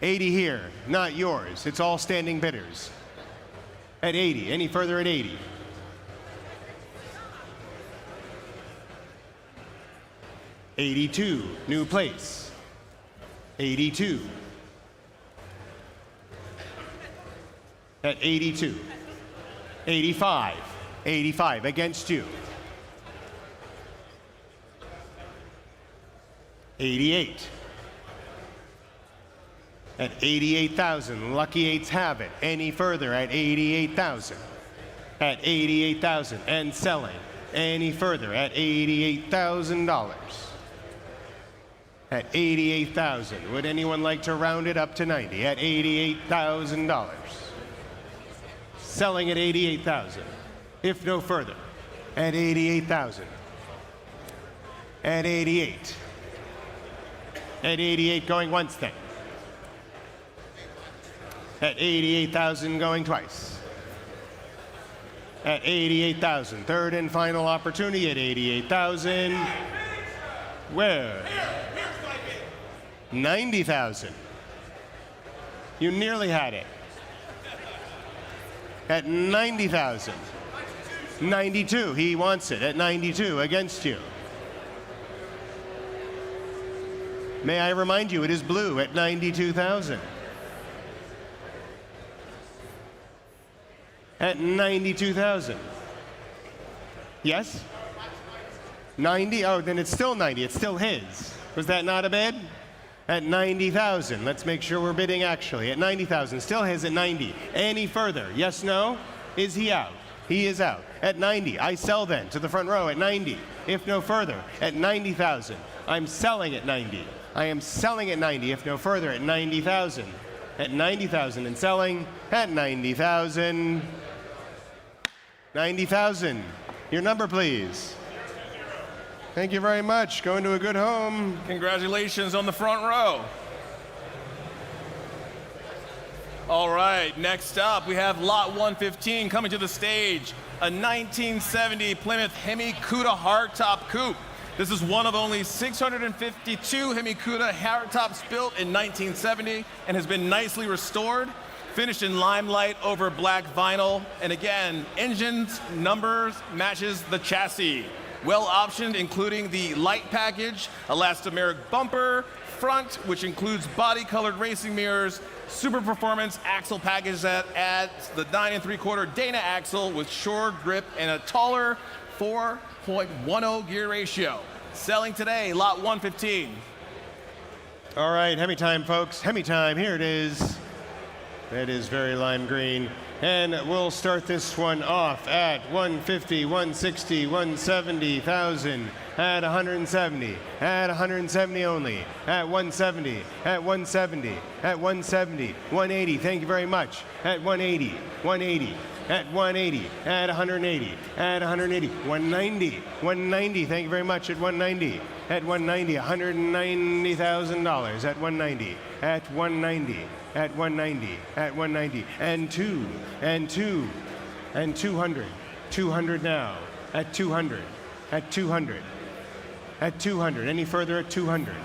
80 here. Not yours. It's all standing bidders. At 80. Any further at 80? 82. New place. 82. At 82. 85. 85 against you. 88. At 88,000. Lucky eights have it. Any further at 88,000. At 88,000 and selling. Any further at $88,000. At 88,000. Would anyone like to round it up to 90? At $88,000. Selling at 88,000. If no further. At 88,000. At 88. At 88 going once then. At 88,000 going twice. At 88,000. Third and final opportunity at 88,000. Where? 90,000. You nearly had it. At 90,000. 92. He wants it at 92 against you. May I remind you, it is blue at 92,000. At 92,000. Yes? 90? Oh, then it's still 90. It's still his. Was that not a bid? At 90,000. Let's make sure we're bidding actually. At 90,000. Still his at 90. Any further? Yes, no? Is he out? He is out. At 90. I sell then to the front row at 90. If no further, at 90,000. I'm selling at 90. I am selling at 90. If no further, at 90,000. At 90,000 and selling at 90,000. 90,000. Your number, please. Thank you very much. Going to a good home. Congratulations on the front row. All right, next up, we have lot 115 coming to the stage, a 1970 Plymouth Hemi Cuda hardtop coupe. This is one of only 652 Hemi Cuda hardtops built in 1970 and has been nicely restored, finished in limelight over black vinyl, and again, engines, numbers, matches the chassis. Well optioned, including the light package, elastomeric bumper, front, which includes body-colored racing mirrors, super performance axle package that adds the 9 3/4 Dana axle with shore grip and a taller 4.10 gear ratio. Selling today, lot 115. All right, Hemi time, folks. Hemi time, here it is. That is very lime green. And we'll start this one off at 150, 160, 170,000, at 170, at 170 only, at 170, at 170, at 170, 180, thank you very much, at 180, 180, at 180, at 180, at 180, 190, 190, thank you very much, at 190, at 190, $190,000, at 190, at 190, at 190, at 190, and 2, and 2, and 200, 200 now, at 200, at 200, at 200, any further at 200,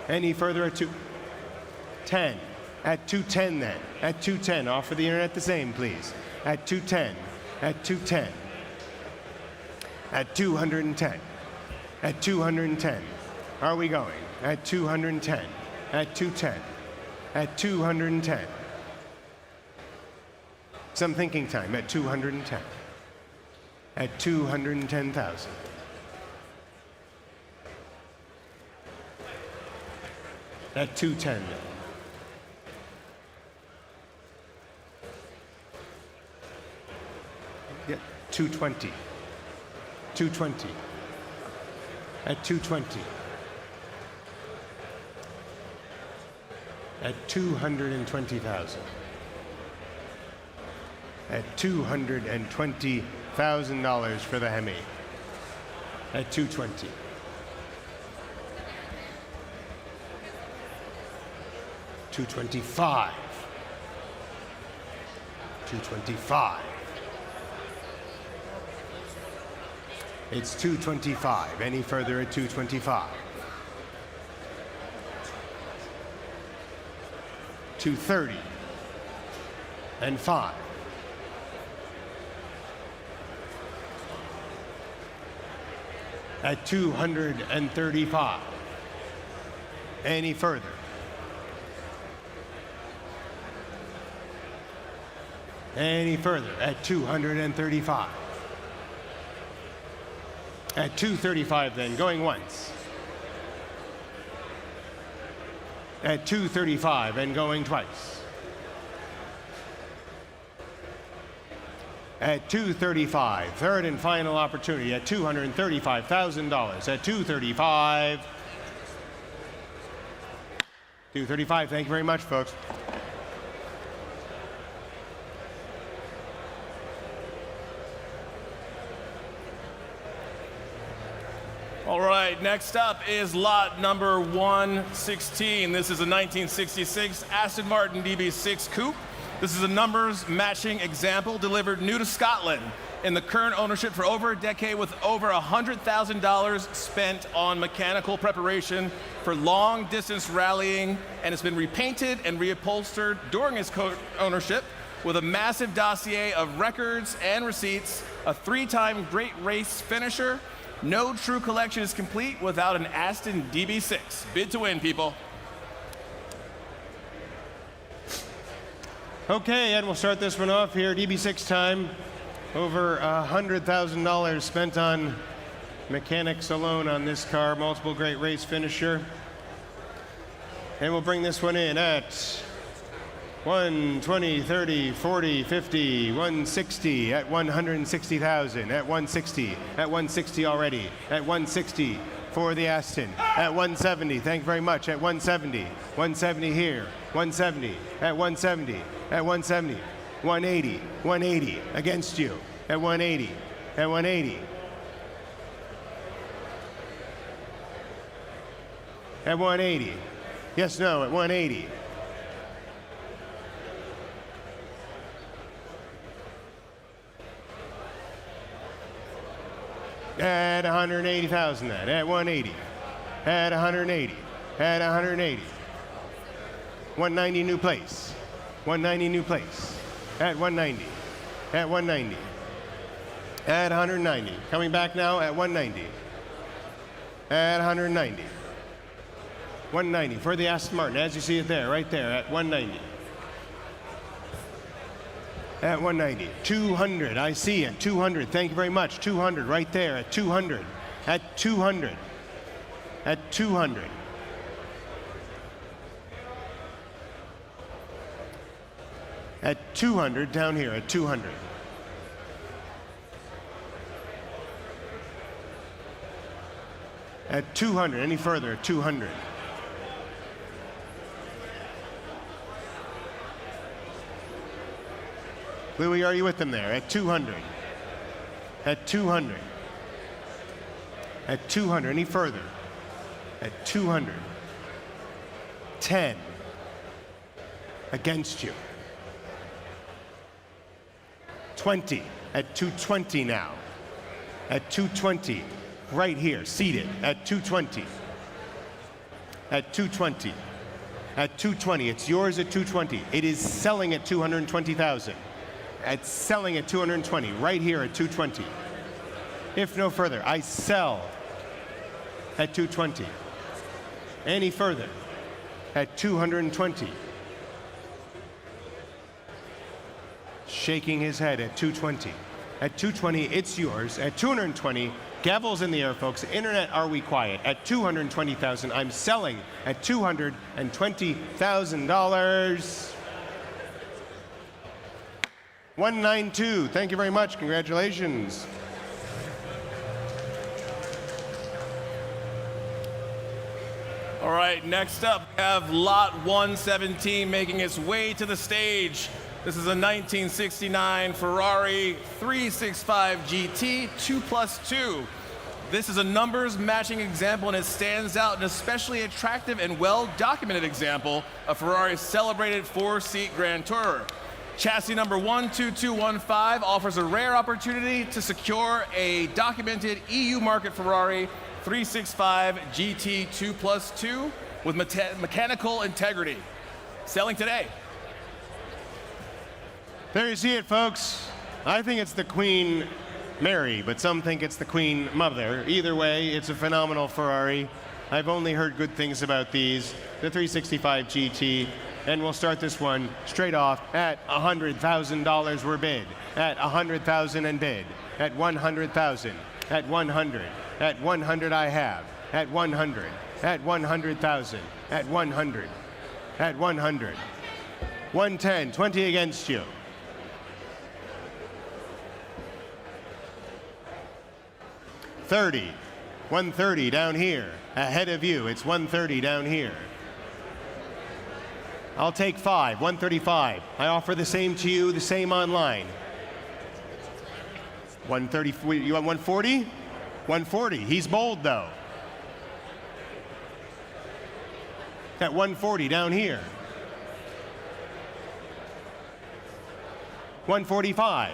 any further at 210, at 210 then, at 210, offer the internet the same please, at 210, at 210, at 210, at 210, are we going, at 210, at 210, at 210. Some thinking time at 210. At 210,000. At 210. Yeah, 220. 220. At 220. At 220,000. At $220,000 for the Hemi. At 220. $225. $225. It's $225. Any further at $225. $230 and 5. At $235. Any further? Any further? At $235. At $235 then, going once. At $235 and going twice. At $235, third and final opportunity at $235,000. At $235. $235, thank you very much, folks. All right, next up is lot number 116. This is a 1966 Aston Martin DB6 coupe. This is a numbers matching example delivered new to Scotland in the current ownership for over a decade with over $100,000 spent on mechanical preparation for long distance rallying, and it's been repainted and reupholstered during its ownership with a massive dossier of records and receipts, a 3-time great race finisher. No true collection is complete without an Aston DB6. Bid to win, people. Okay, and we'll start this one off here. DB6 time. Over $100,000 spent on mechanics alone on this car, multiple great race finisher. And we'll bring this one in at 120, 30, 40, 50, 160, at 160,000, at 160, at 160 already, at 160 for the Aston, at 170, thank you very much, at 170, 170 here, 170, at 170, at 170, 180, 180 against you, at 180, at 180. At 180. Yes, no, at 180. At 180,000 then, at 180. At 180. At 180. 190 new place. 190 new place. At 190. At 190. At 190. Coming back now at 190. At 190. 190 for the Aston Martin, as you see it there, right there, at 190. At 190. 200, I see it, 200, thank you very much. 200, right there, at 200. At 200. At 200. At 200, down here, at 200. At 200, any further, at 200. Louis, are you with them there? At 200. At 200. At 200. Any further? At 200. 10. Against you. 20. At 220 now. At 220. Right here, seated. At 220. At 220. At 220. It's yours at 220. It is selling at 220,000. At selling at 220, right here at 220. If no further, I sell at 220. Any further, at 220. Shaking his head at 220. At 220, it's yours. At 220, gavels in the air, folks. Internet, are we quiet? At 220,000, I'm selling at $220,000. 192, thank you very much, congratulations. All right, next up, we have lot 117 making its way to the stage. This is a 1969 Ferrari 365 GT 2+2. This is a numbers matching example, and it stands out an especially attractive and well-documented example of Ferrari's celebrated four-seat Grand Tourer. Chassis number 12215 offers a rare opportunity to secure a documented EU market Ferrari 365 GT 2+2 with mechanical integrity. Selling today. There you see it, folks. I think it's the Queen Mary, but some think it's the Queen Mother. Either way, it's a phenomenal Ferrari. I've only heard good things about these. The 365 GT. And we'll start this one straight off at $100,000 we're bid. At $100,000 and bid. At $100,000. At 100. At 100 I have. At 100. At 100,000. At 100. At 100. 110. 20 against you. $30. 130 down here. Ahead of you. It's 130 down here. I'll take 5, 135. I offer the same to you, the same online. 130, you want 140? 140, he's bold though. At 140 down here. 145.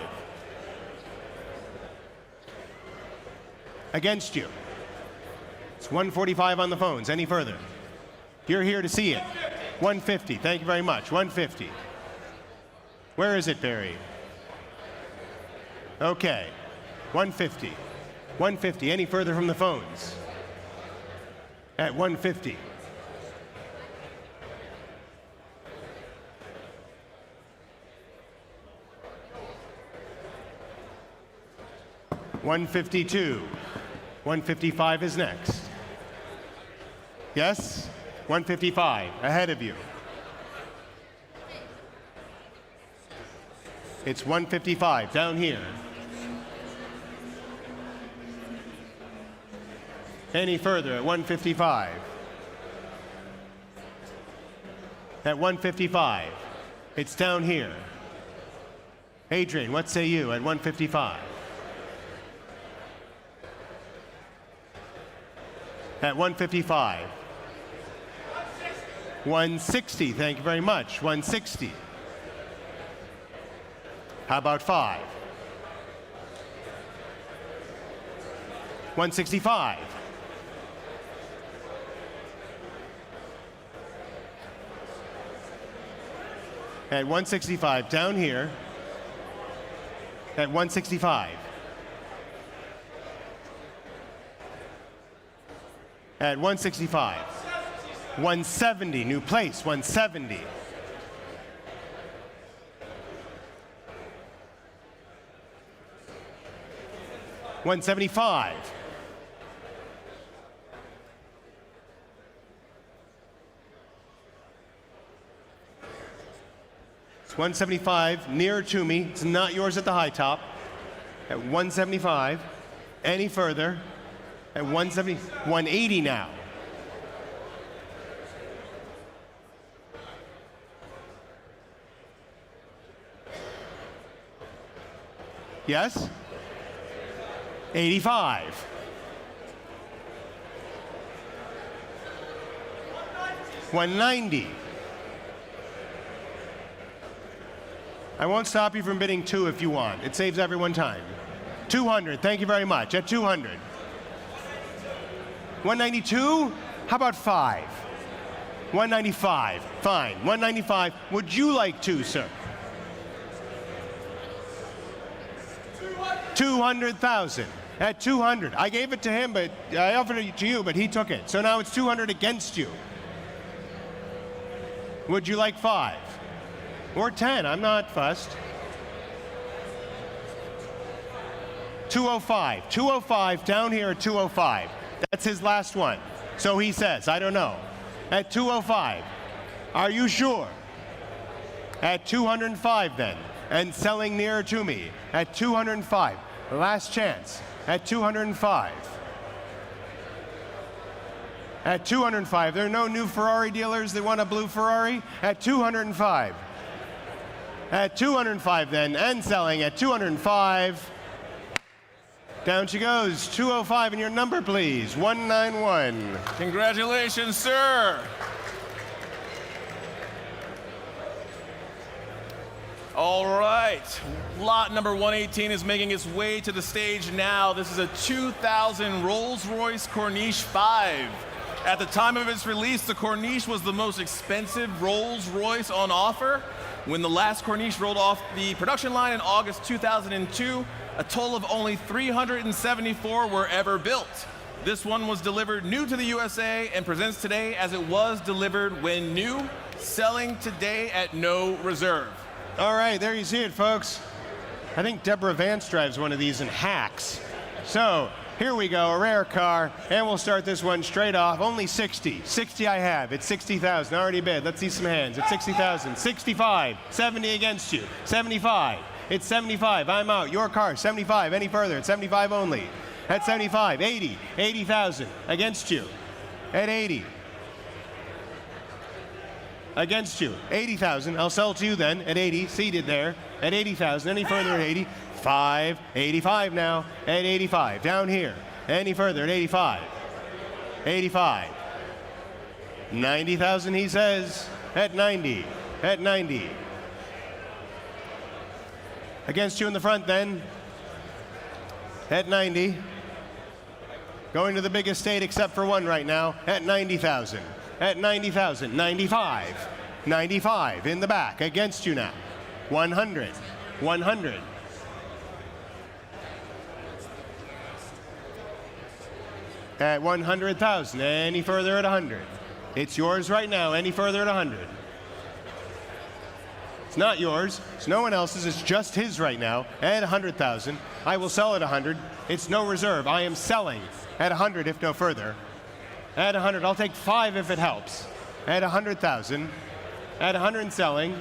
Against you. It's 145 on the phones, any further? You're here to see it. 150, thank you very much, 150. Where is it, Barry? Okay, 150. 150, any further from the phones? At 150. 152. 155 is next. Yes? 155, ahead of you. It's 155, down here. Any further at 155. At 155, it's down here. Adrian, what say you at 155? At 155. 160, thank you very much. 160. How about 5? 165. At 165, down here. At 165. At 165. 170, new place, 170. $175. It's 175, nearer to me. It's not yours at the high top. At 175. Any further? At 170, 180 now. Yes? 85. 190. I won't stop you from bidding 2 if you want. It saves everyone time. 200, thank you very much. At 200. 192? How about 5? 195, fine. 195, would you like 2, sir? 200,000. At 200. I gave it to him, but I offered it to you, but he took it. So now it's 200 against you. Would you like 5? Or 10? I'm not fussed. 205. 205 down here at 205. That's his last one. So he says, I don't know. At 205. Are you sure? At 205 then. And selling nearer to me at 205. Last chance at 205. At 205. There are no new Ferrari dealers that want a blue Ferrari? At 205. At 205 then, and selling at 205. Down she goes, 205, and your number please, 191. Congratulations, sir. All right, lot number 118 is making its way to the stage now. This is a 2000 Rolls-Royce Corniche V. At the time of its release, the Corniche was the most expensive Rolls-Royce on offer. When the last Corniche rolled off the production line in August 2002, a total of only 374 were ever built. This one was delivered new to the USA and presents today as it was delivered when new, selling today at no reserve. All right, there you see it, folks. I think Deborah Vance drives one of these in hacks. So here we go, a rare car, and we'll start this one straight off. Only 60. 60 I have. It's 60,000. Already bid. Let's see some hands. It's 60,000. 65. 70 against you. 75. It's 75. I'm out. Your car. 75. Any further? It's 75 only. At 75. 80. 80,000 against you. At 80. Against you. 80,000. I'll sell to you then at 80. Seated there. At 80,000. Any further at 80. 5. 85 now. At 85. Down here. Any further at 85. 85. 90,000 he says. At 90. At 90. Against you in the front then. At 90. Going to the biggest state except for one right now. At 90,000. At 90,000. 95. 95 in the back. Against you now. 100. 100. At 100,000. Any further at 100. It's yours right now. Any further at 100. It's not yours. It's no one else's. It's just his right now at 100,000. I will sell at 100. It's no reserve. I am selling at 100 if no further. At 100, I'll take 5 if it helps. At 100,000. At 100 and selling.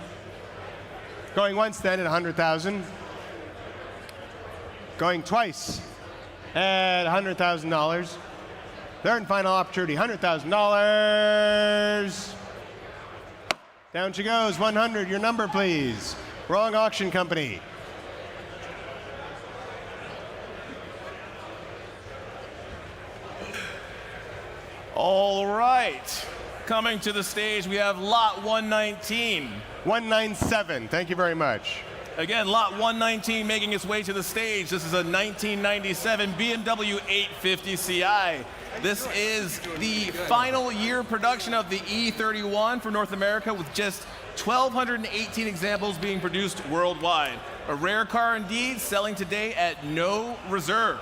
Going once then at 100,000. Going twice at $100,000. Third and final opportunity, $100,000. Down she goes, 100, your number please. Wrong auction company. All right. Coming to the stage, we have lot 119. 197, thank you very much. Again, lot 119 making its way to the stage. This is a 1997 BMW 850 Ci. This is the final year production of the E31 for North America, with just 1,218 examples being produced worldwide. A rare car indeed, selling today at no reserve.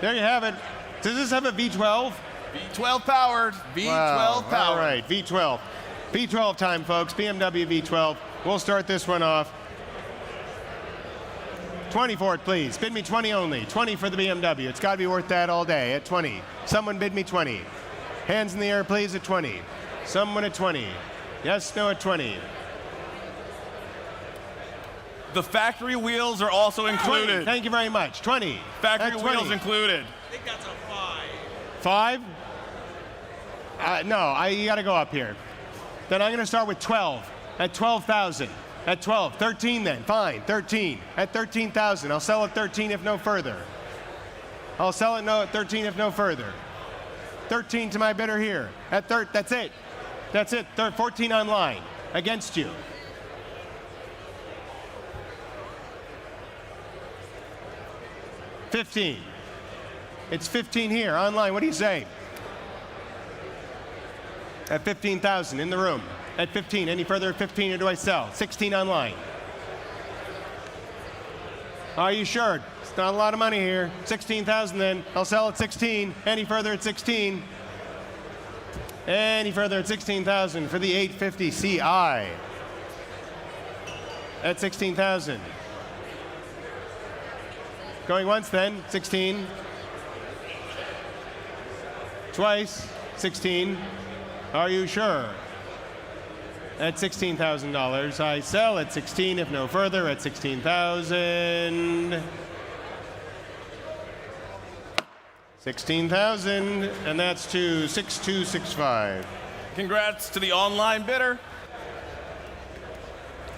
There you have it. Does this have a V12? V12 powered, V12 Wow. powered. All right, V12. V12 time, folks. BMW V12. We'll start this one off. 20 for it, please. Bid me 20 only. 20 for the BMW. It's got to be worth that all day at 20. Someone bid me 20. Hands in the air, please, at 20. Someone at 20. Yes, no at 20. The factory wheels are also 20. included. Thank you very much. 20. Factory At 20. wheels included. I think that's a 5. 5? No, you got to go up here. Then I'm going to start with 12 at 12,000. At 12, 13 then, fine, 13. At 13,000, I'll sell at 13 if no further. I'll sell it at 13 if no further. 13 to my bidder here. At that's it. That's it. 14 online. Against you. $15. It's 15 here, online. What do you say? At 15,000 in the room. At 15, any further at 15 or do I sell? 16 online. Are you sure? It's not a lot of money here. 16,000 then. I'll sell at 16. Any further at 16? Any further at 16,000 for the 850 Ci. At 16,000. Going once then, 16. Twice, 16. Are you sure? At $16,000. I sell at 16 if no further at 16,000. 16,000, and that's to 6265. Congrats to the online bidder.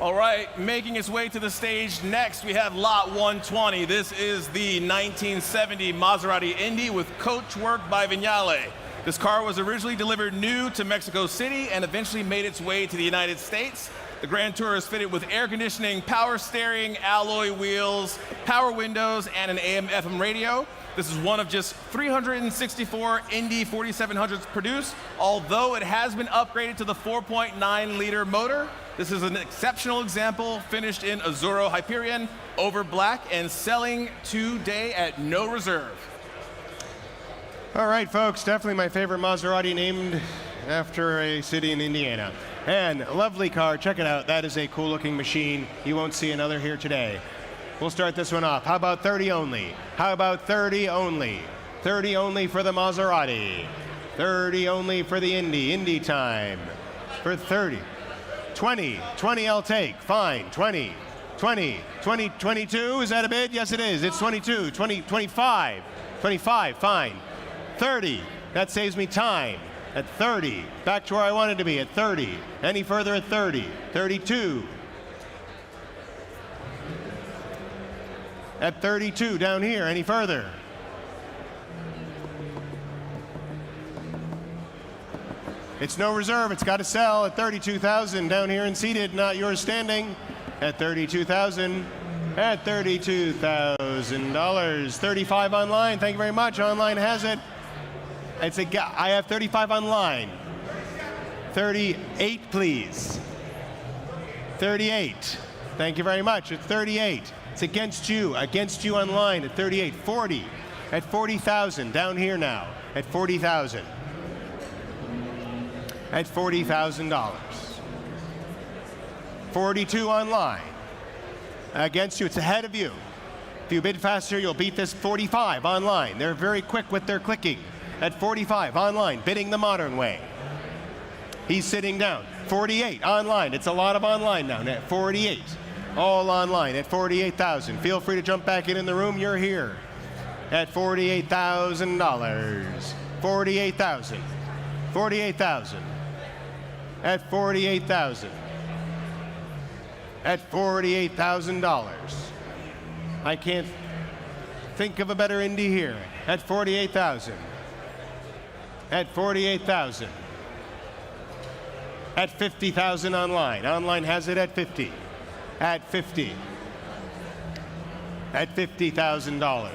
All right, making its way to the stage next, we have lot 120. This is the 1970 Maserati Indy with coach work by Vignale. This car was originally delivered new to Mexico City and eventually made its way to the United States. The Grand Tour is fitted with air conditioning, power steering, alloy wheels, power windows, and an AM/FM radio. This is one of just 364 Indy 4700s produced, although it has been upgraded to the 4.9-liter motor. This is an exceptional example, finished in Azzurro Hyperion over black and selling today at no reserve. All right, folks, definitely my favorite Maserati, named after a city in Indiana. And lovely car, check it out. That is a cool looking machine. You won't see another here today. We'll start this one off. How about 30 only? How about 30 only? 30 only for the Maserati. 30 only for the Indy. Indy time. For 30. 20. 20 I'll take. Fine. 20. 20. 20. 22. Is that a bid? Yes, it is. It's 22. 20. 25. 25. Fine. 30. That saves me time. At 30. Back to where I wanted to be. At 30. Any further at 30. 32. At 32. Down here. Any further? It's no reserve. It's got to sell at 32,000 down here and seated, not yours standing. At 32,000. At $32,000. 35 online. Thank you very much. Online has it. I have 35 online. 38, please. 38. Thank you very much. At 38. It's against you online at 38. 40. At 40,000. Down here now. At 40,000. At $40,000. 42 online. Against you, it's ahead of you. If you bid faster, you'll beat this. 45 online. They're very quick with their clicking. At 45 online, bidding the modern way. He's sitting down. 48 online. It's a lot of online now. At 48, all online at 48,000. Feel free to jump back in the room. You're here at $48,000. 48,000. 48,000. At 48,000. At $48,000. I can't think of a better Indy here. At 48,000. At 48,000. At 50,000 online. Online has it at 50. At 50. At $50,000.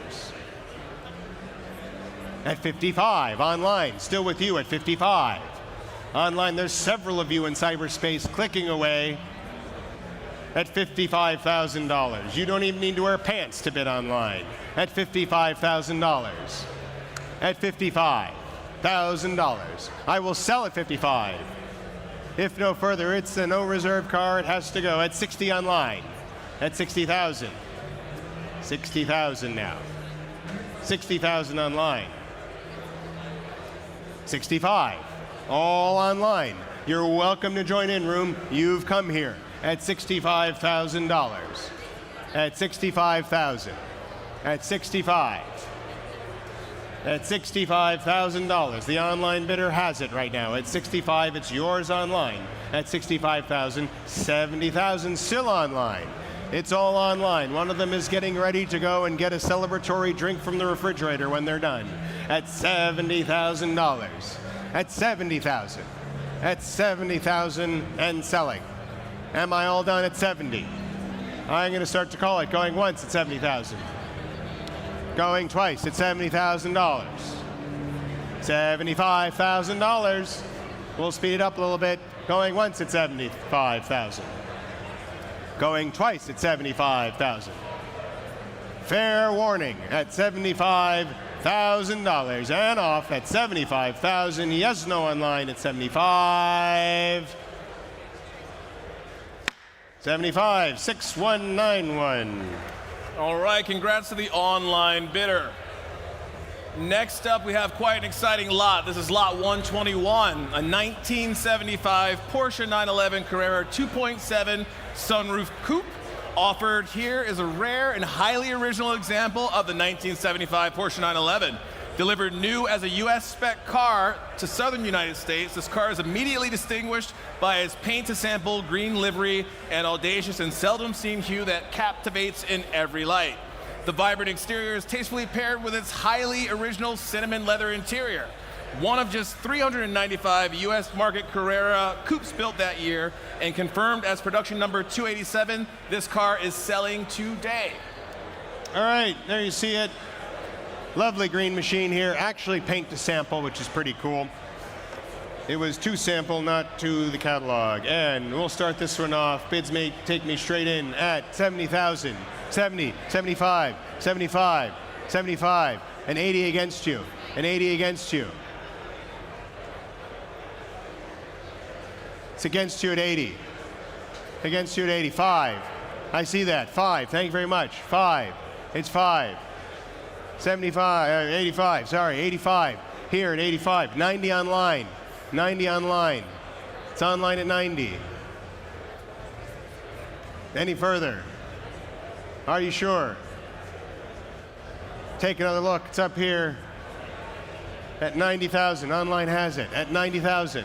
At 55 online. Still with you at 55. Online, there's several of you in cyberspace clicking away at $55,000. You don't even need to wear pants to bid online. At $55,000. At $55,000. I will sell at 55. If no further, it's a no reserve car. It has to go at 60 online. At 60,000. 60,000 now. 60,000 online. 65. All online. You're welcome to join in, room. You've come here at $65,000. At 65,000. At 65. At $65,000. The online bidder has it right now. At 65, it's yours online. At 65,000, 70,000 still online. It's all online. One of them is getting ready to go and get a celebratory drink from the refrigerator when they're done. At $70,000. At 70,000. At 70,000 and selling. Am I all done at 70? I'm going to start to call it. Going once at 70,000. Going twice at $70,000. $75,000. We'll speed it up a little bit. Going once at 75,000. Going twice at 75,000. Fair warning at $75,000 and off at 75,000. Yes, no online at 75. 75, 6191. All right, congrats to the online bidder. Next up, we have quite an exciting lot. This is lot 121, a 1975 Porsche 911 Carrera 2.7 sunroof coupe. Offered here is a rare and highly original example of the 1975 Porsche 911. Delivered new as a U.S. spec car to southern United States, this car is immediately distinguished by its paint-to-sample green livery and audacious and seldom seen hue that captivates in every light. The vibrant exterior is tastefully paired with its highly original cinnamon leather interior. One of just 395 U.S. market Carrera coupes built that year and confirmed as production number 287, this car is selling today. All right, there you see it. Lovely green machine here. Actually paint to sample, which is pretty cool. It was to sample, not to the catalog. And we'll start this one off. Bids may take me straight in at 70,000. 70, 75, 75, 75. An 80 against you. An 80 against you. It's against you at 80. Against you at 85. I see that. 5. Thank you very much. 5. It's 5. 75, 85, sorry, 85. Here at 85. 90 online. 90 online. It's online at 90. Any further? Are you sure? Take another look. It's up here at 90,000. Online has it at 90,000.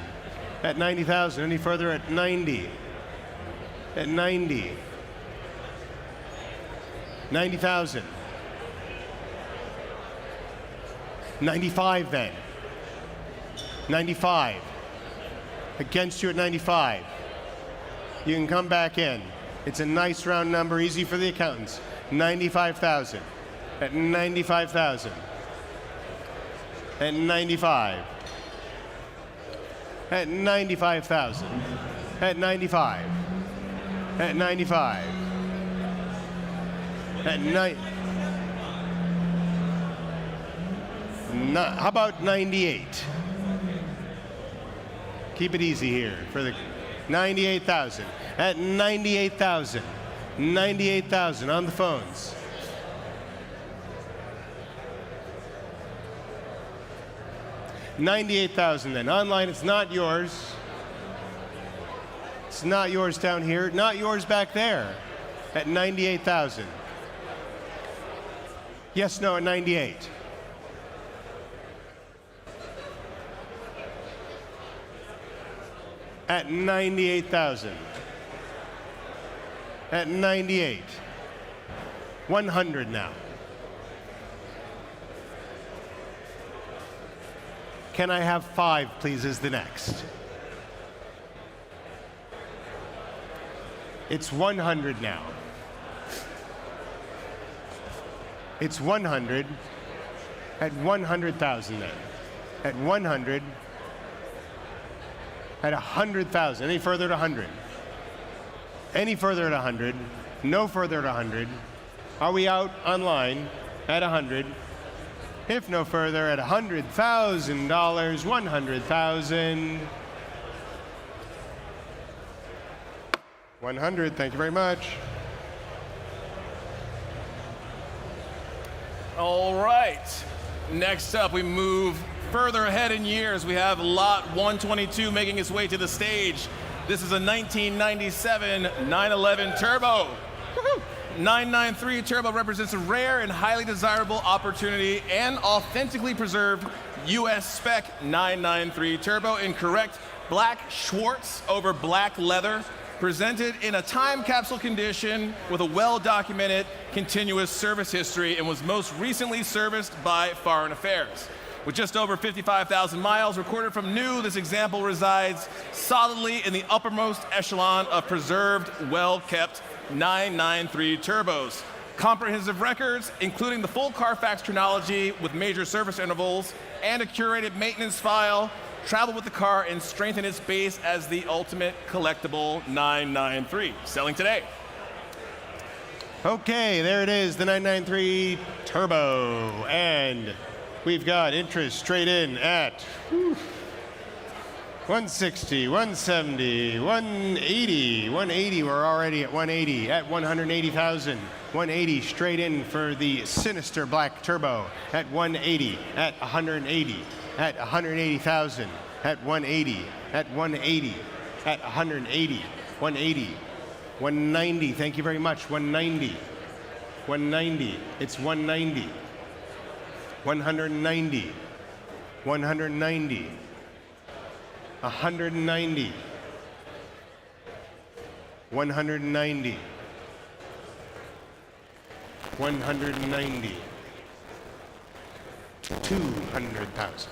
At 90,000. Any further at 90. At 90. 90,000. 95 then. 95. Against you at 95. You can come back in. It's a nice round number, easy for the accountants. 95,000. At 95,000. At 95. At 95,000. At 95. At 95. At 90. How about 98? Keep it easy here for the 98,000. At 98,000. 98,000 on the phones. $98,000 then. Online, it's not yours. It's not yours down here. Not yours back there. At 98,000. Yes, no, at 98. At 98,000. At 98. 100 now. Can I have 5, please, is the next. It's 100 now. It's 100 at 100,000 then. At 100, at 100,000. Any further to 100? Any further at 100? No further at 100. Are we out online at 100? If no further, at $100,000, 100,000. 100, thank you very much. All right. Next up, we move further ahead in years. We have lot 122 making its way to the stage. This is a 1997 911 Turbo. 993 Turbo represents a rare and highly desirable opportunity and authentically preserved US spec 993 Turbo in correct black Schwartz over black leather, presented in a time capsule condition with a well-documented continuous service history, and was most recently serviced by Foreign Affairs. With just over 55,000 miles recorded from new, this example resides solidly in the uppermost echelon of preserved, well-kept 993 turbos. Comprehensive records, including the full Carfax chronology with major service intervals and a curated maintenance file, travel with the car and strengthen its base as the ultimate collectible 993. Selling today. Okay, there it is, the 993 Turbo. And we've got interest straight in at 160, 170, 180, 180. We're already at 180, at 180,000. 180 straight in for the sinister black Turbo at 180, at 180, at 180,000, at 180, at 180, at 180, 180, 190. Thank you very much. 190, 190. It's 190. 190, 190, 190, 190, 190, 200,000,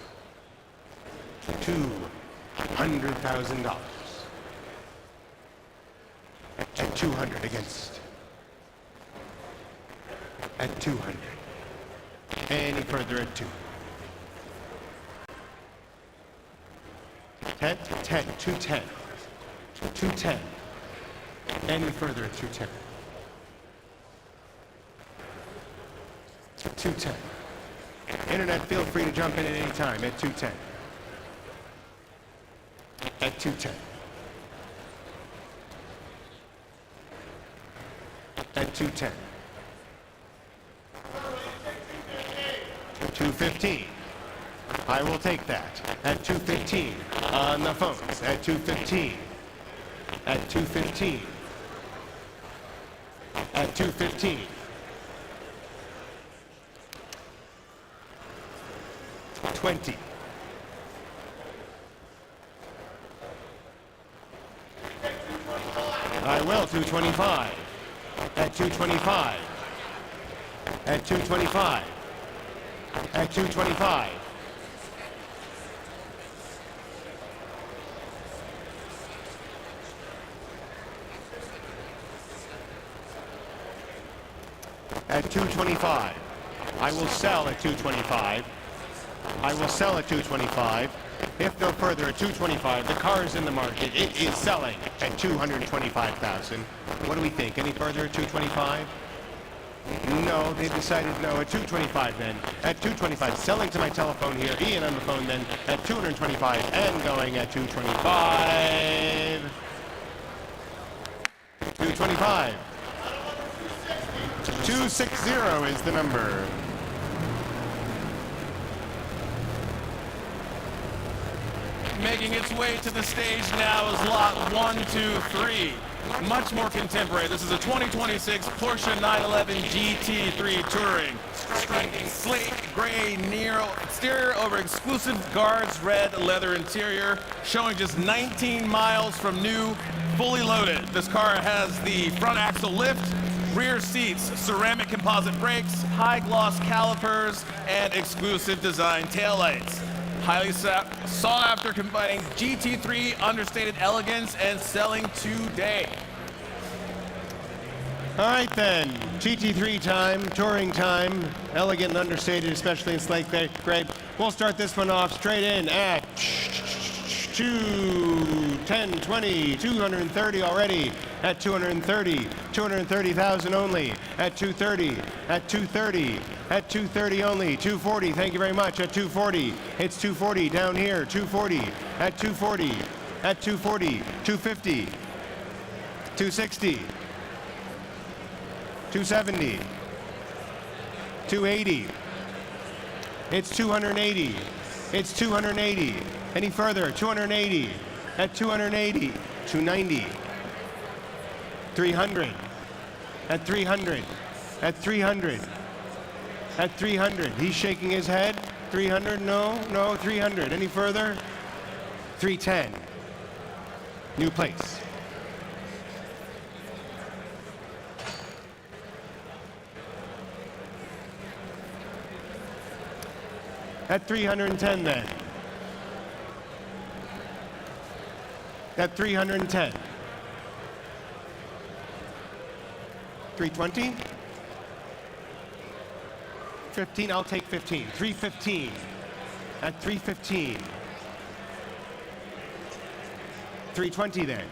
$200,000 at 200 against, at 200. Any further at 2. 10, 10, 210. 210. Any further at 210. 210. Internet, feel free to jump in at any time at 210. At 210. At 210. 215. I will take that. At 215. On the phones. At 215. At 215. At 215. $20. I will. 225. At 225. At 225. At 225. At 225. I will sell at 225. I will sell at 225. If no further, at 225, the car is in the market. It is selling at 225,000. What do we think? Any further at 225? No, they decided no. At 225 then. At 225, selling to my telephone here. Ian on the phone then at 225 and going at 225. 225. 260 is the number. Making its way to the stage now is lot 123. Much more contemporary. This is a 2026 Porsche 911 GT3 Touring. Striking slate gray Nero exterior over exclusive guards red leather interior, showing just 19 miles from new, fully loaded. This car has the front axle lift, rear seats, ceramic composite brakes, high gloss calipers, and exclusive design taillights. Highly sought after, combining GT3 understated elegance and selling today. All right then, GT3 time, touring time, elegant and understated, especially in slate gray. We'll start this one off straight in at 210, 20, 230 already, at 230, 230,000 only, at 230, at 230, at 230 only, 240, thank you very much, at 240, it's 240 down here, 240, at 240, at 240, 250, 260, 270, 280, it's 280, it's 280, any further, 280, at 280, 290, 300, at 300, at 300, at 300, he's shaking his head, 300, no, 300, any further, 310, new place. At 310 then. At 310. 320? 15, I'll take 15. 315. At 315. 320 then.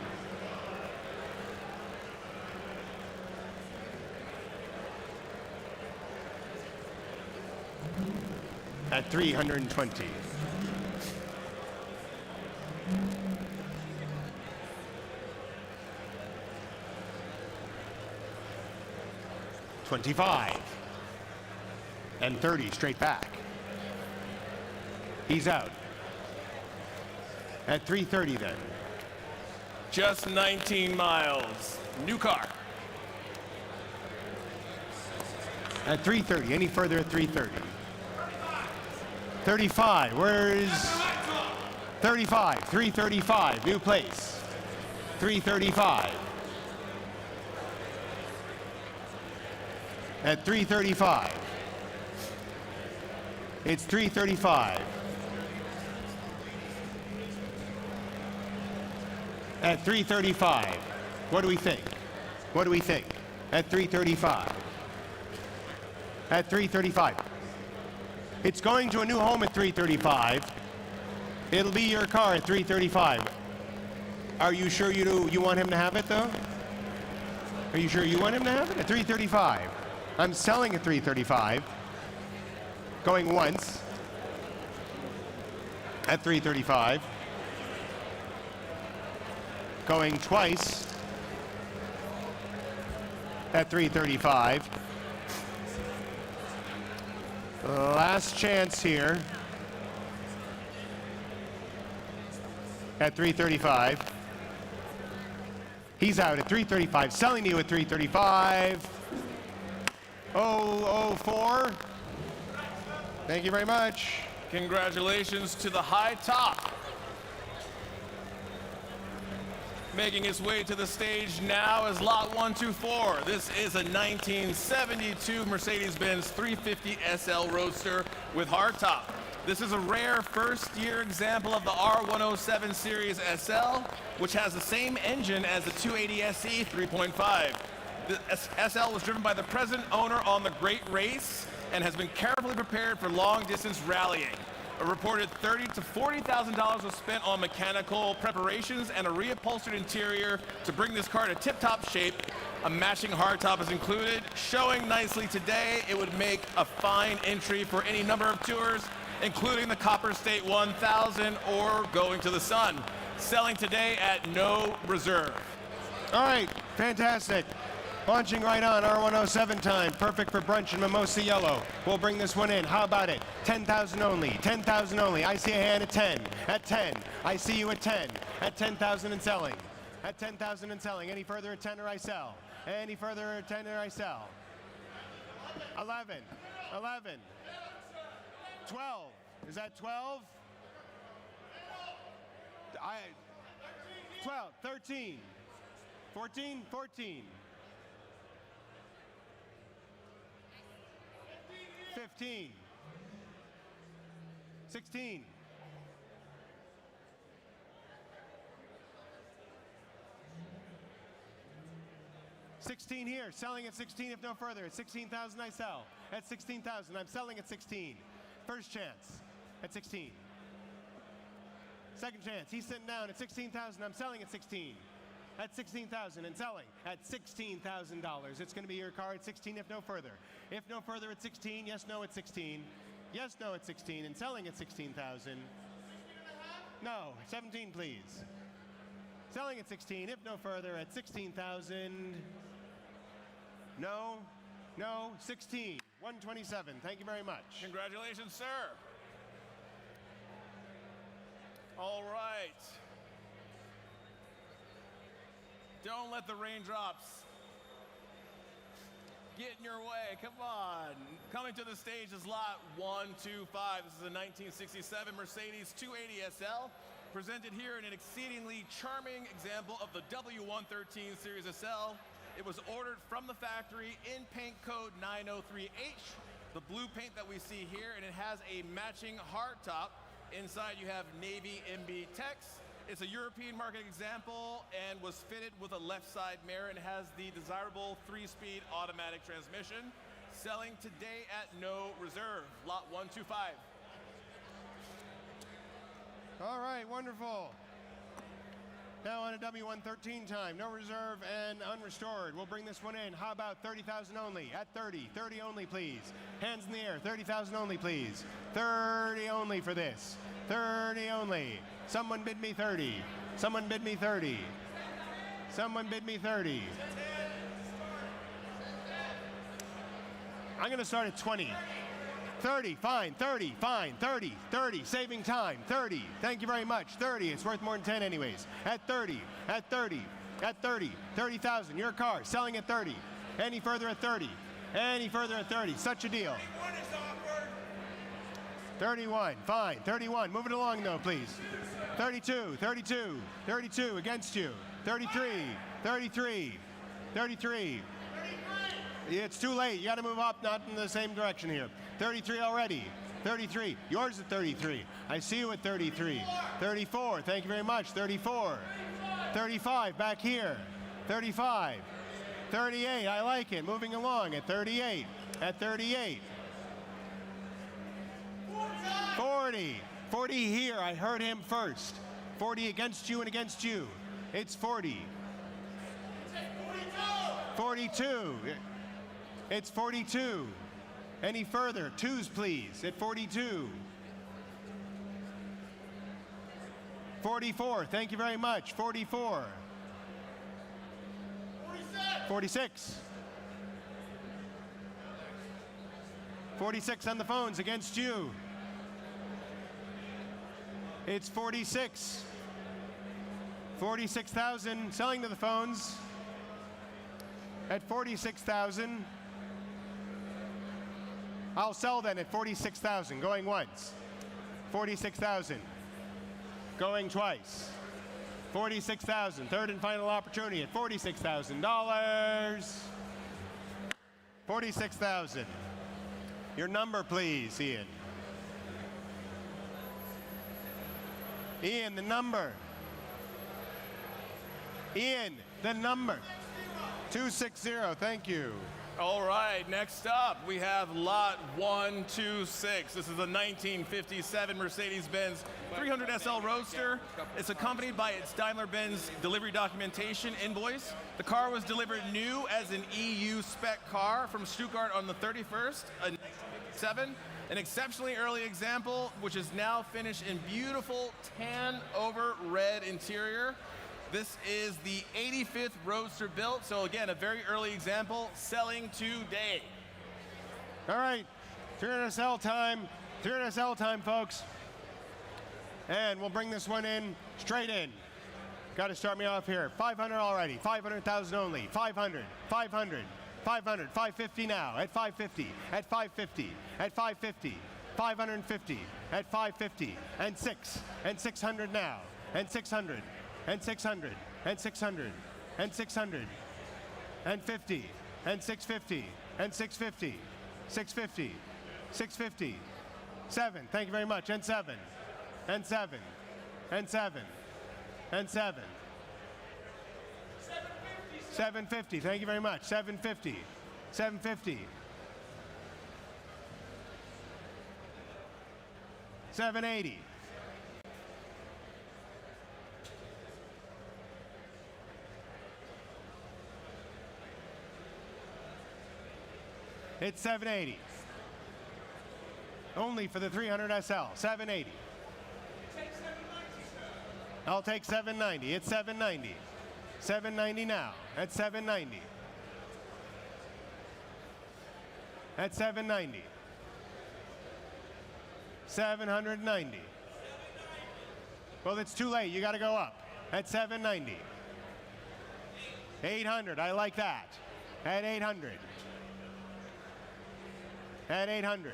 At 320. $25 and 30 straight back. He's out. At 330 then. Just 19 miles. New car. At 330. Any further at 330? 35. Where's 35? 335. New place. 335. At 335. It's 335. At 335. What do we think? What do we think? At 335. At 335. It's going to a new home at 335. It'll be your car at 335. Are you sure you want him to have it though? Are you sure you want him to have it? At 335. I'm selling at 335. Going once. At 335. Going twice. At 335. Last chance here. At 335. He's out at 335. Selling to you at 335. 004. Thank you very much. Congratulations to the high top. Making its way to the stage now is lot 124. This is a 1972 Mercedes-Benz 350 SL Roadster with hardtop. This is a rare first-year example of the R107 series SL, which has the same engine as the 280 SE 3.5. The SL was driven by the present owner on the Great Race and has been carefully prepared for long-distance rallying. A reported $30,000 to $40,000 was spent on mechanical preparations and a reupholstered interior to bring this car to tip-top shape. A matching hardtop is included. Showing nicely today, it would make a fine entry for any number of tours, including the Copper State 1000 or Going to the Sun. Selling today at no reserve. All right, Fantastic. Launching right on, R107 time. Perfect for brunch and mimosa yellow. We'll bring this one in. How about it? 10,000 only. 10,000 only. I see a hand at 10. At 10. I see you at 10. At 10,000 and selling. At 10,000 and selling. Any further at 10 or I sell. Any further at 10 or I sell. 11. 11. 12. Is that 12? 12. 13. 14. 14. 15. 16. 16 here, selling at 16 if no further. At 16,000 I sell. At 16,000 I'm selling at 16. First chance at 16. Second chance, he's sitting down at 16,000. I'm selling at 16. At 16,000 and selling at $16,000. It's going to be your car at 16 if no further. If no further at 16, yes, no at 16. Yes, no at 16 and selling at 16,000. No, 17 please. Selling at 16 if no further at 16,000. No, no, 16. 127. Thank you very much. Congratulations, sir. All right. Don't let the raindrops get in your way. Come on. Coming to the stage is lot 125. This is a 1967 Mercedes 280 SL, presented here in an exceedingly charming example of the W113 Series SL. It was ordered from the factory in paint code 903H, the blue paint that we see here, and it has a matching hardtop. Inside you have navy MB text. It's a European market example and was fitted with a left side mirror and has the desirable 3-speed automatic transmission. Selling today at no reserve. Lot 125. All right, wonderful. Now on a W113 time, no reserve and unrestored. We'll bring this one in. How about 30,000 only? At 30. 30 only, please. Hands in the air. 30,000 only, please. 30 only for this. 30 only. Someone bid me 30. Someone bid me 30. Someone bid me 30. I'm going to start at 20. 30, fine, 30, fine, 30, 30, saving time, 30. Thank you very much, 30. It's worth more than 10 anyways. At 30, at 30, at 30, 30,000. Your car, selling at 30. Any further at 30. Any further at 30. Such a deal. 31, fine, 31. Move it along though, please. 32, 32, 32 against you. 33, 33, 33. It's too late. You got to move up, not in the same direction here. 33 already. 33. Yours at 33. I see you at 33. 34. Thank you very much. 34. 35. Back here. 35. 38. I like it. Moving along at 38. At 38. 40. 40 here. I heard him first. 40 against you and against you. It's 40. 42. It's 42. Any further? Twos, please, at 42. 44. Thank you very much. 44. 46. 46 on the phones against you. It's 46. 46,000 selling to the phones at 46,000. I'll sell then at 46,000, going once. 46,000, going twice. 46,000, third and final opportunity at $46,000. 46,000. Your number, please, Ian. Ian, the number. Ian, the number. 260, thank you. All right, next up, we have lot 126. This is a 1957 Mercedes-Benz 300 SL Roadster. It's accompanied by its Daimler-Benz delivery documentation invoice. The car was delivered new as an EU spec car from Stuttgart on the 31st, 1957. An exceptionally early example, which is now finished in beautiful tan over red interior. This is the 85th Roadster built, so again, a very early example, selling today. All right, 300 SL time, 300 SL time, folks. And we'll bring this one in, straight in. Got to start me off here. 500 already, 500,000 only, 500, 500, 500, 550 now, at 550, at 550, at 550, 550, at 550, and 600 now, and 600, and 600, and 600, and 600, and 50, and 650, and 650, 650, 650, 7, thank you very much, and 7, and 7, and 7, and 7. 750, thank you very much. 750, 750. 780. It's 780. Only for the 300 SL, 780. I'll take 790, it's 790. 790 now, at 790. At 790. 790. Well, it's too late, you gotta go up. At 790. 800, I like that. At 800. At 800.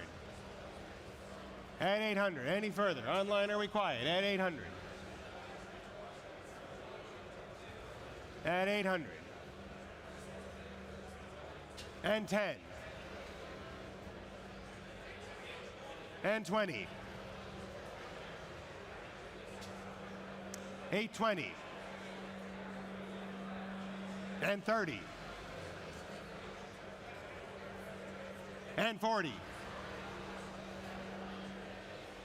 At 800, any further? Online, are we quiet? At 800. At 800. And 10. And 20. 820. And 30. And 40.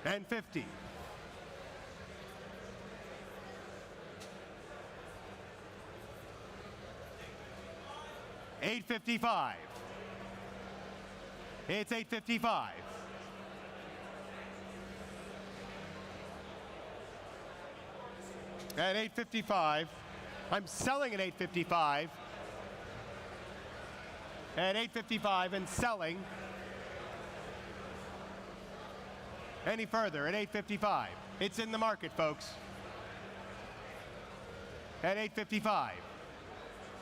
And 50. $855. It's $855. At $855, I'm selling at $855. At $855 and selling. Any further at $855. It's in the market, folks. At $855.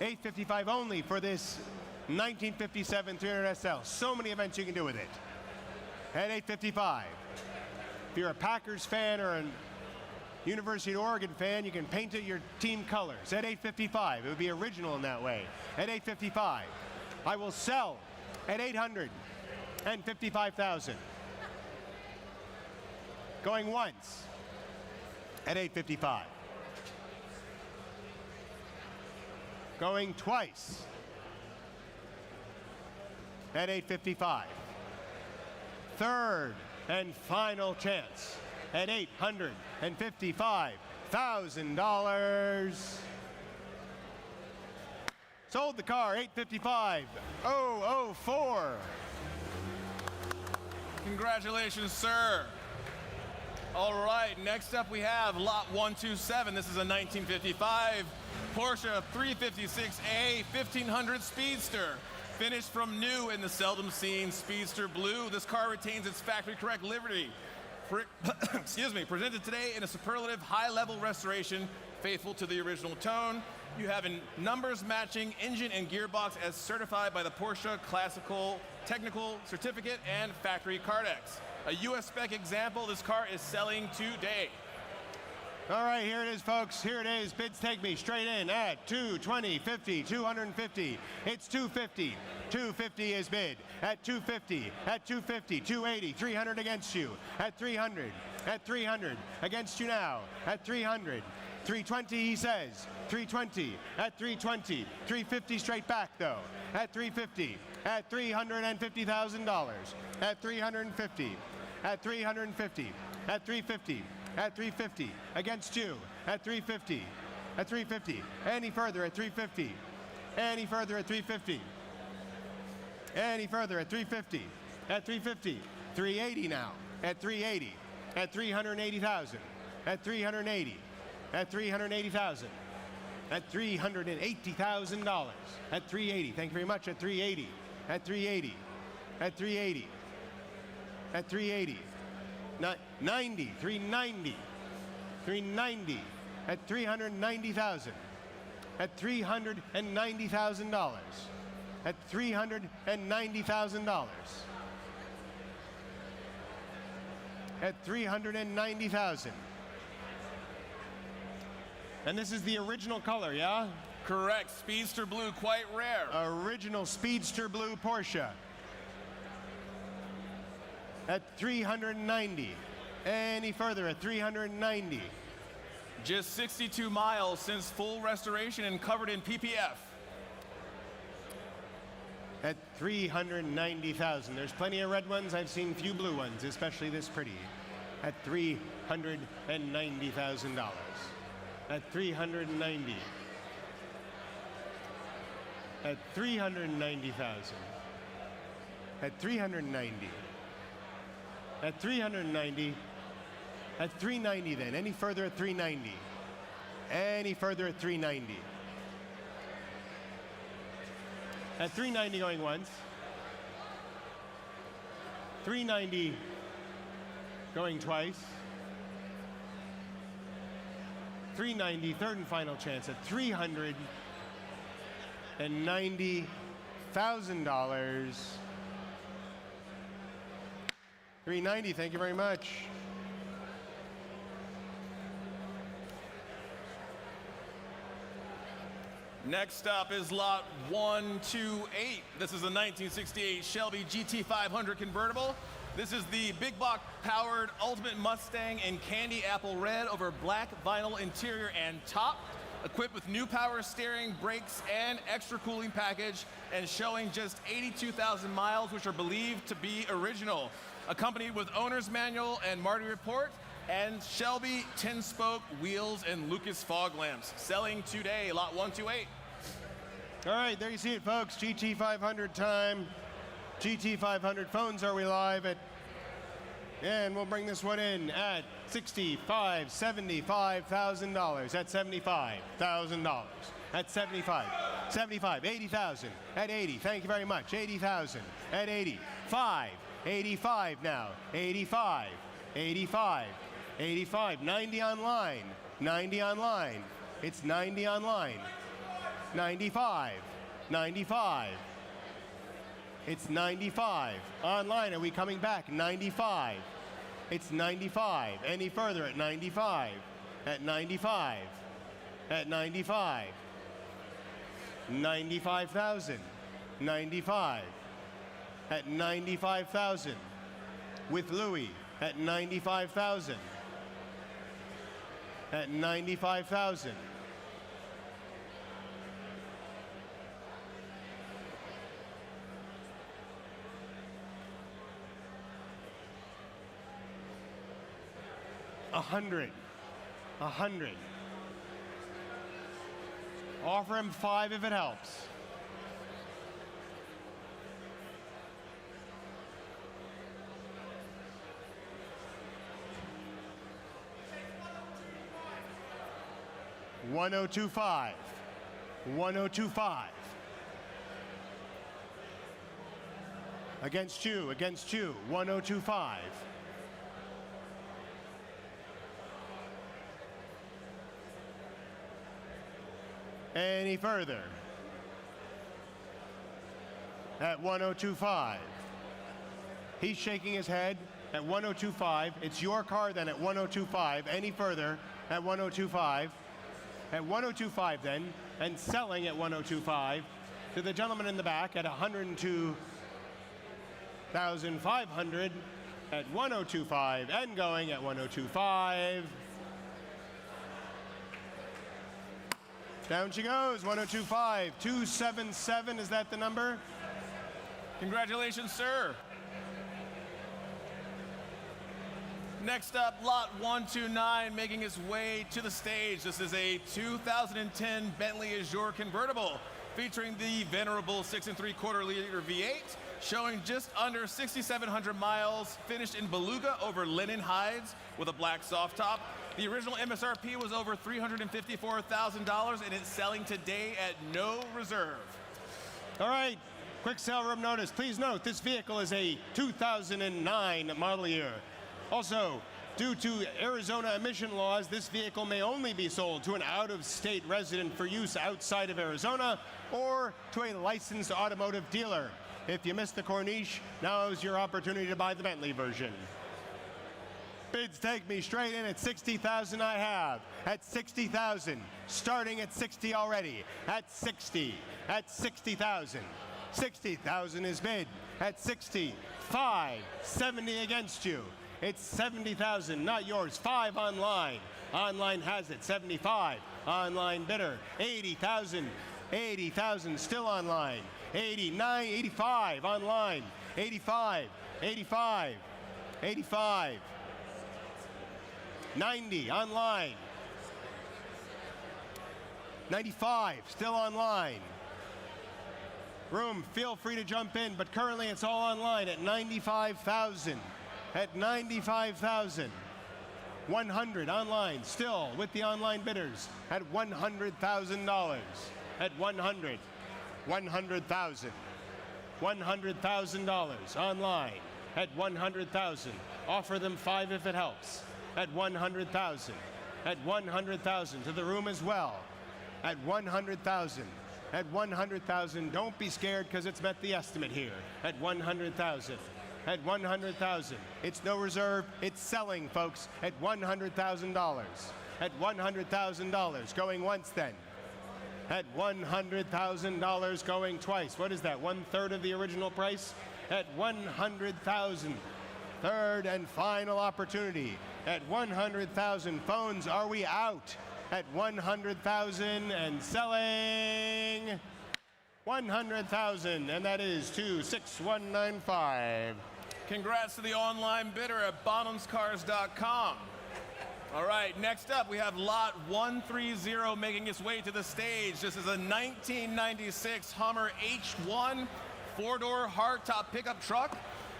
$855 only for this 1957 300 SL. So many events you can do with it. At $855. If you're a Packers fan or a University of Oregon fan, you can paint it your team colors. At $855. It would be original in that way. At $855. I will sell at $855,000. Going once at $855. Going twice at $855. Third and final chance at $855,000. Sold the car, $855,004. Congratulations, sir. All right, next up we have lot 127. This is a 1955 Porsche 356A 1500 Speedster. Finished from new in the seldom seen Speedster Blue. This car retains its factory correct livery. Excuse me, presented today in a superlative high-level restoration, faithful to the original tone. You have a numbers matching engine and gearbox as certified by the Porsche Classical Technical Certificate and Factory Cardex. A US spec example, this car is selling today. All right, here it is, folks. Here it is. Bids take me straight in at 220, 50, 250. It's 250. 250 is bid. At 250, at 250, 280, 300 against you. At 300, at 300 against you now. At 300, 320 he says. 320, at 320, 350 straight back though. At 350, at $350,000. At 350, at 350, at 350. At 350 against you. At 350. At 350. Any further at 350. Any further at 350. Any further at 350. At 350. 380 now. At 380. At 380,000. At 380. At 380,000. at $380,000. At 380, thank you very much, at 380, at 380, at 380, at 380, 90, 390, 390, at $390,000, at $390,000, at $390,000, at $390,000. And this is the original color, yeah? Correct. Speedster blue, quite rare. Original Speedster blue Porsche. At 390. Any further at 390. Just 62 miles since full restoration and covered in PPF. At 390,000. There's plenty of red ones. I've seen few blue ones, especially this pretty. At $390,000. At 390. At 390,000. At 390. At 390. At 390 then. Any further at 390. Any further at 390. At 390 going once. 390 going twice. 390, third and final chance at $390,000. 390, thank you very much. Next up is lot 128. This is a 1968 Shelby GT500 convertible. This is the big block powered Ultimate Mustang in candy apple red over black vinyl interior and top, equipped with new power steering, brakes, and extra cooling package, and showing just 82,000 miles, which are believed to be original. Accompanied with owner's manual and Marty report, and Shelby 10-spoke wheels and Lucas fog lamps. Selling today, lot 128. All right, there you see it, folks. GT500 time. GT500 phones, are we live at? And we'll bring this one in at $75,000. At $75,000. At 75, 75, 80,000. At 80, thank you very much. 80,000. At 85, 85 now. 85, 85, 85. 90 online. 90 online. It's 90 online. 95, 95. It's 95. Online, are we coming back? 95. It's 95. Any further at 95. At 95. At 95. 95,000. 95. At 95,000. With Louis at 95,000. At 95,000. $100. Offer him 5 if it helps. $102.5. $102.5. Against you. 102.5. Any further? At 102.5. He's shaking his head at 102.5. It's your car then at 102.5. Any further at 102.5. At 102.5 then, and selling at 102.5 to the gentleman in the back at 102,500 at 102.5 and going at 102.5. Down she goes, 102.5, 277, is that the number? Congratulations, sir. Next up, lot 129, making its way to the stage. This is a 2010 Bentley Azure convertible featuring the venerable 6 3/4 liter V8, showing just under 6,700 miles, finished in beluga over linen hides with a black soft top. The original MSRP was over $354,000, and it's selling today at no reserve. All right, quick sale room notice. Please note, this vehicle is a 2009 model year. Also, due to Arizona emission laws, this vehicle may only be sold to an out-of-state resident for use outside of Arizona or to a licensed automotive dealer. If you missed the Corniche, now is your opportunity to buy the Bentley version. Bids take me straight in at 60,000. I have at 60,000, starting at 60 already. At 60, at 60,000. 60,000 is bid at 60. 5, 70 against you. It's 70,000, not yours. 5 online. Online has it. 75. Online bidder. 80,000. 80,000 still online. 89, 85 online. 85, 85, 85. 90 online. 95 still online. Room, feel free to jump in, but currently it's all online at 95,000. At 95,000. 100 online, still with the online bidders at $100,000. At 100. 100,000. $100,000 online at 100,000. Offer them 5 if it helps. At 100,000. At 100,000 to the room as well. At 100,000. At 100,000. Don't be scared because it's met the estimate here. At 100,000. At 100,000. It's no reserve. It's selling, folks. At $100,000. At $100,000. Going once then. At $100,000 going twice. What is that? 1/3 of the original price? At 100,000. Third and final opportunity. At 100,000. Phones, are we out? At 100,000 and selling 100,000, and that is 26195. Congrats to the online bidder at bonhamscars.com. All right, next up we have lot 130 making its way to the stage. This is a 1996 Hummer H1 4-door hardtop pickup truck.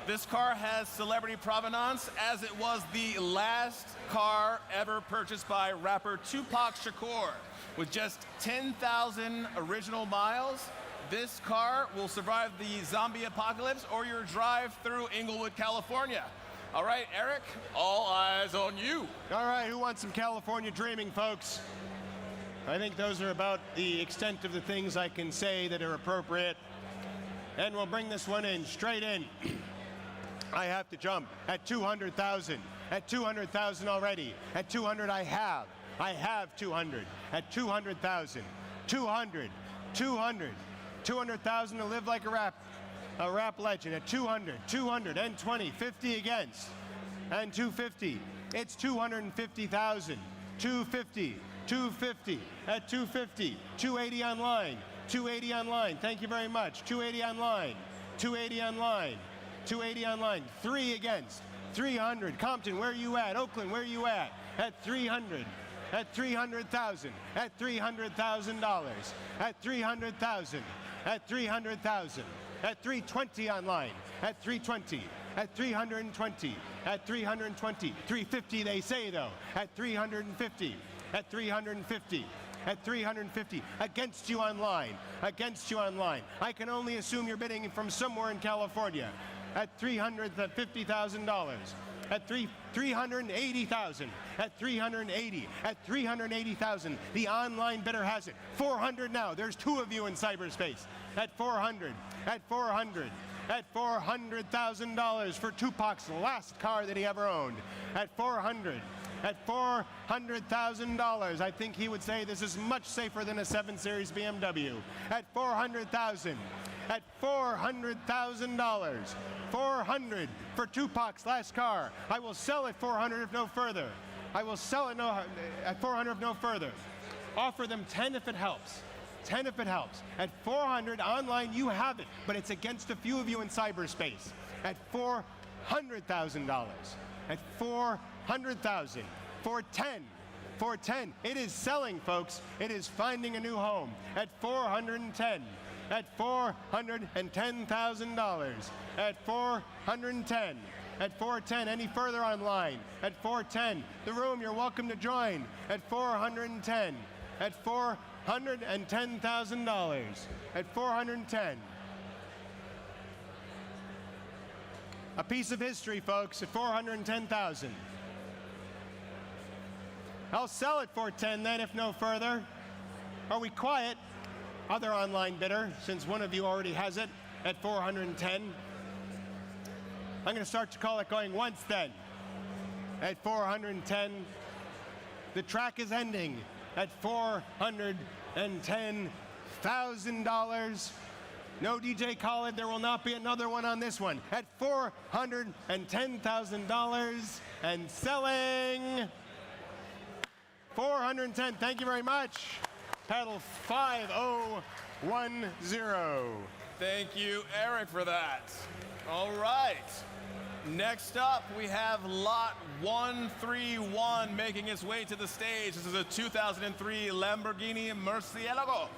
This car has celebrity provenance as it was the last car ever purchased by rapper Tupac Shakur. With just 10,000 original miles, this car will survive the zombie apocalypse or your drive through Inglewood, California. All right, Eric, all eyes on you. All right, who wants some California dreaming, folks? I think those are about the extent of the things I can say that are appropriate. And we'll bring this one in, straight in. I have to jump at 200,000. At 200,000 already. At 200 I have 200. At 200,000. 200. 200. 200,000 to live like a rap legend. At 200. 220. 50 against. And 250. It's 250,000. 250. 250. At 250. 280 online. 280 online. Thank you very much. 280 online. 280 online. 280 online. 3 against. 300. Compton, where are you at? Oakland, where are you at? At 300. At 300,000. At $300,000. At 300,000. At 300,000. At 320 online. At 320. At 320. At 320. 350 they say though. At 350. At 350. At 350. Against you online. Against you online. I can only assume you're bidding from somewhere in California. At $350,000. At 380,000. At 380. At 380,000. The online bidder has it. 400 now. There's 2 of you in cyberspace. At 400. At 400. At $400,000 for Tupac's last car that he ever owned. At 400. At $400,000, I think he would say this is much safer than a 7 Series BMW. At 400,000. At $400,000. 400 for Tupac's last car. I will sell at 400 if no further. I will sell it at 400 if no further. Offer them 10 if it helps. 10 if it helps. At 400 online, you have it, but it's against a few of you in cyberspace. At $400,000. At 400,000. 410. 410. It is selling, folks. It is finding a new home. At 410. At $410,000. At 410. At 410, any further online? At 410, the room, you're welcome to join. At 410, at $410,000. At 410. A piece of history, folks, at 410,000. I'll sell at 410 then, if no further. Are we quiet? Other online bidder, since one of you already has it, at 410. I'm going to start to call it going once then. At 410. The track is ending at $410,000. No DJ Khaled, there will not be another one on this one. At $410,000 and selling 410. Thank you very much. Pedal 5010. Thank you, Eric, for that. All right. Next up, we have lot 131 making its way to the stage. This is a 2003 Lamborghini Murcielago.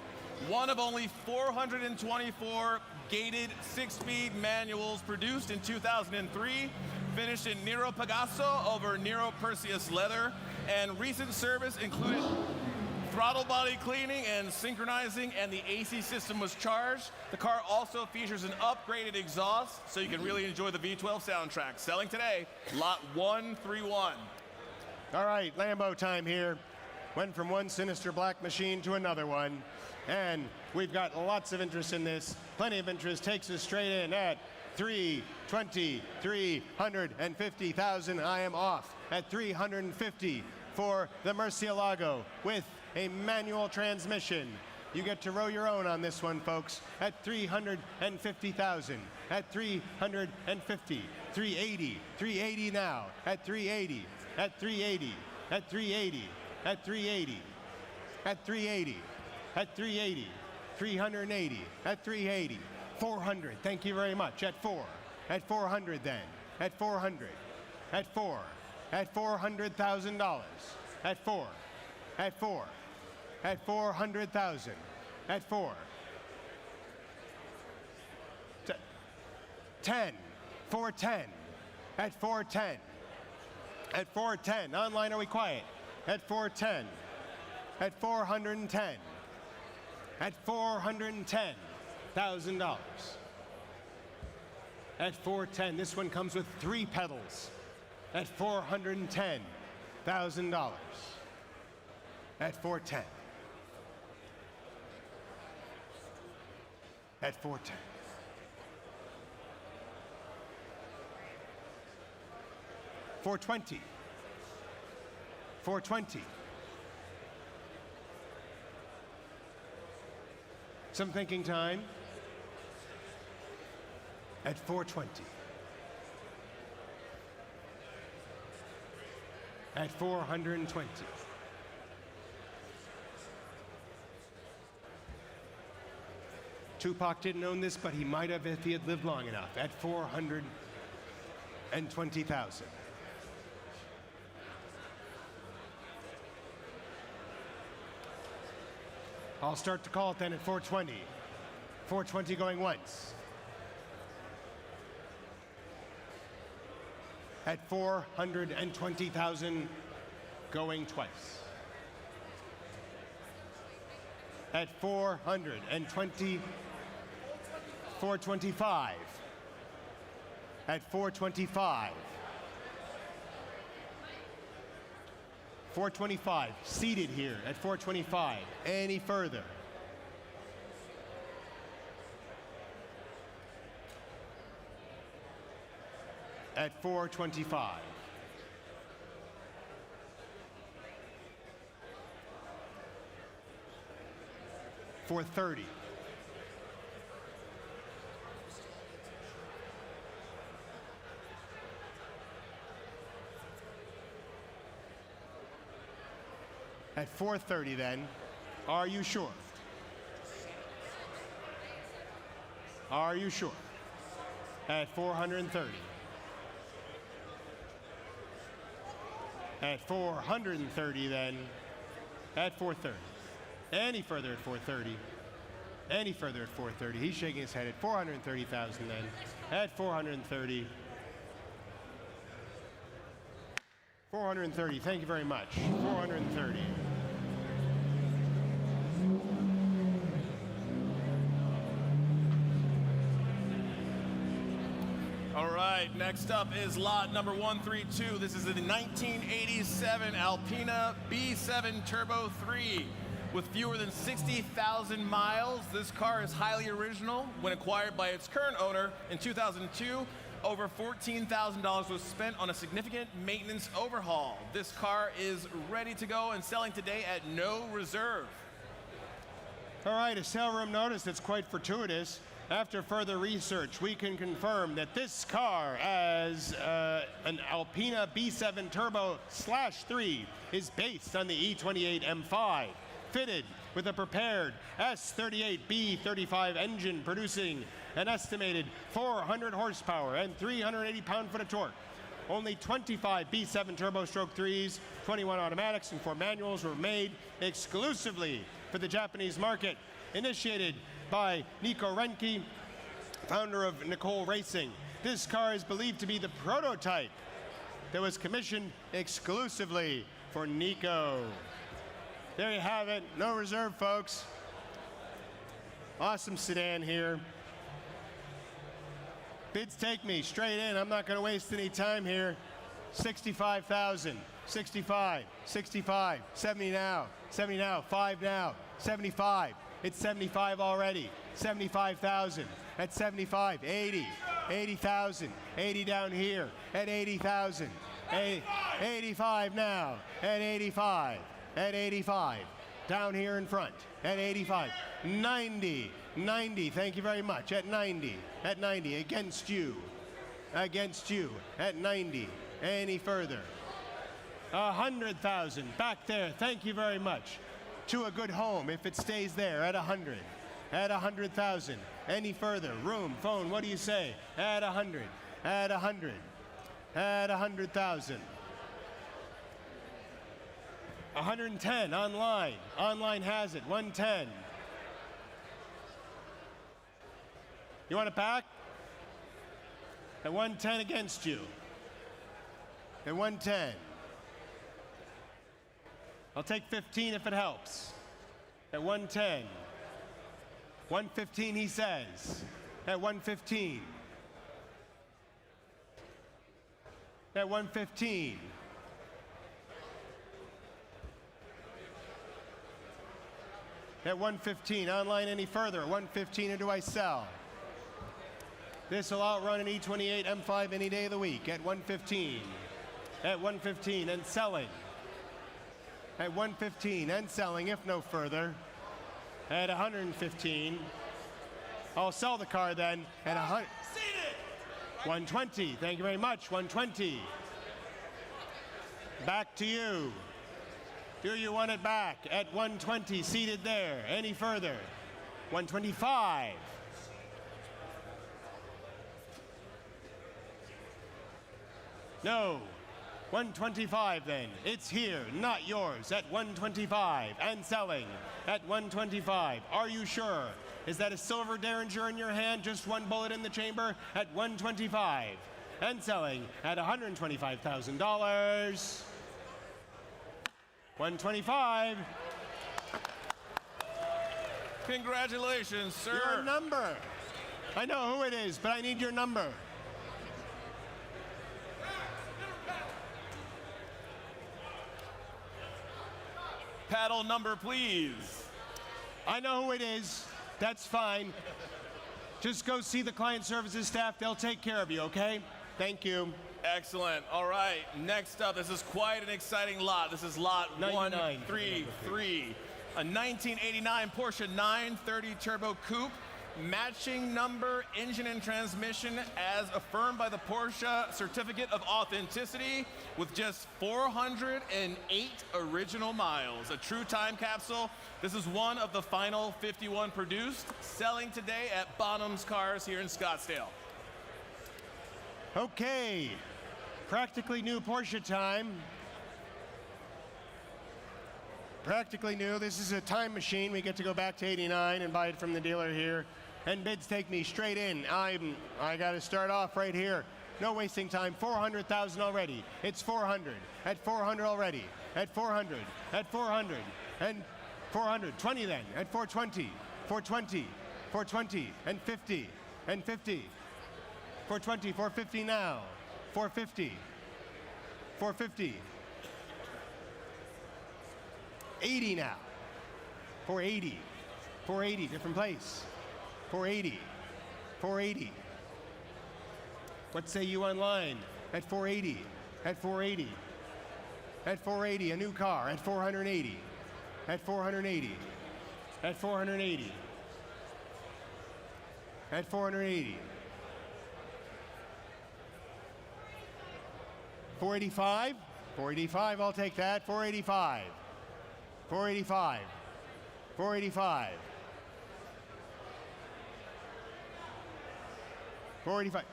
One of only 424 gated 6-speed manuals produced in 2003, finished in Nero Pegaso over Nero Perseus leather, and recent service included throttle body cleaning and synchronizing, and the AC system was charged. The car also features an upgraded exhaust, so you can really enjoy the V12 soundtrack. Selling today, lot 131. All right, Lambo time here. Went from one sinister black machine to another one. And we've got lots of interest in this. Plenty of interest. Takes us straight in at 350,000. I am off at 350 for the Murcielago with a manual transmission. You get to row your own on this one, folks, at 350,000. At 350, 380, 380 now. At 380, at 380, at 380, at 380, at 380. At 380, 380, at 380, 400, thank you very much, at 4, at 400 then, at 400, at 4, at $400,000, at 4, at 4, at 400,000, at 4, 10, 410, at 410, at 410, online are we quiet? At 410, at 410. At $410,000. At 410, this one comes with 3 pedals. At $410,000. At 410. At 410. $420. $420. Some thinking time. At 420. At 420. Tupac didn't own this, but he might have if he had lived long enough. At 420,000. I'll start to call it then at 420. 420 going once. At 420,000 going twice. At 420, 425. At 425. 425, seated here at 425. Any further? At 425. $430. At 430 then, are you sure? Are you sure? At 430. At 430 then, at 430. Any further at 430. Any further at 430. He's shaking his head at 430,000 then. At 430. 430, thank you very much. 430. All right, next up is lot number 132. This is a 1987 Alpina B7 Turbo 3. With fewer than 60,000 miles, this car is highly original. When acquired by its current owner in 2002, over $14,000 was spent on a significant maintenance overhaul. This car is ready to go and selling today at no reserve. All right, a sale room notice that's quite fortuitous. After further research, we can confirm that this car, as an Alpina B7 Turbo /3, is based on the E28 M5, fitted with a prepared S38 B35 engine producing an estimated 400 horsepower and 380 pound-foot of torque. Only 25 B7 Turbo Stroke 3s, 21 automatics, and 4 manuals were made exclusively for the Japanese market. Initiated by Nico Renke, founder of Nicole Racing. This car is believed to be the prototype that was commissioned exclusively for Nico. There you have it, no reserve, folks. Awesome sedan here. Bids take me straight in. I'm not going to waste any time here. 65,000, 65, 65, 70 now, 70 now, 5 now, 75. It's 75 already. 75,000 at 75, 80, 80,000, 80 down here at 80,000, 85 now at 85, at 85, down here in front at 85, 90, 90, thank you very much, at 90, against you at 90, any further, 100,000 back there, thank you very much. To a good home if it stays there at 100, at 100,000. Any further? Room, phone, what do you say? At 100, at 100, at 100,000. 110 online. Online has it. 110. You want it back? At 110 against you. At 110. I'll take 15 if it helps. At 110. 115 he says. At 115. At 115. At 115. Online any further? At 115 or do I sell? This will outrun an E28 M5 any day of the week. At 115. At 115 and selling. At 115 and selling, if no further. At 115. I'll sell the car then at 120. Thank you very much. 120. Back to you. Do you want it back at 120, seated there? Any further? 125. No. 125 then. It's here, not yours, at 125 and selling at 125. Are you sure? Is that a silver Derringer in your hand, just one bullet in the chamber at 125 and selling at $125,000. 125. Congratulations, sir. Your number. I know who it is, but I need your number. Paddle number, please. I know who it is. That's fine. Just go see the client services staff. They'll take care of you, okay? Thank you. Excellent. All right. Next up, this is quite an exciting lot. This is lot 133. A 1989 Porsche 930 Turbo Coupe. Matching number, engine, and transmission as affirmed by the Porsche Certificate of Authenticity with just 408 original miles. A true time capsule. This is one of the final 51 produced, selling today at Bonhams Cars here in Scottsdale. Okay, practically new Porsche time. Practically new. This is a time machine. We get to go back to 89 and buy it from the dealer here. And bids take me straight in. I got to start off right here. No wasting time. 400,000 already. It's 400. At 400 already. At 400. At 400. And 400. 20 then. At 420. 420. 420. And 50. And 50. 420. 450 now. 450. 450. 80 now. 480. 480. Different place. 480. 480. What say you online? At 480. At 480. At 480. A new car. At 480. At 480. At 480. At 480. 485. 485. I'll take that. 485. 485. 485. 485.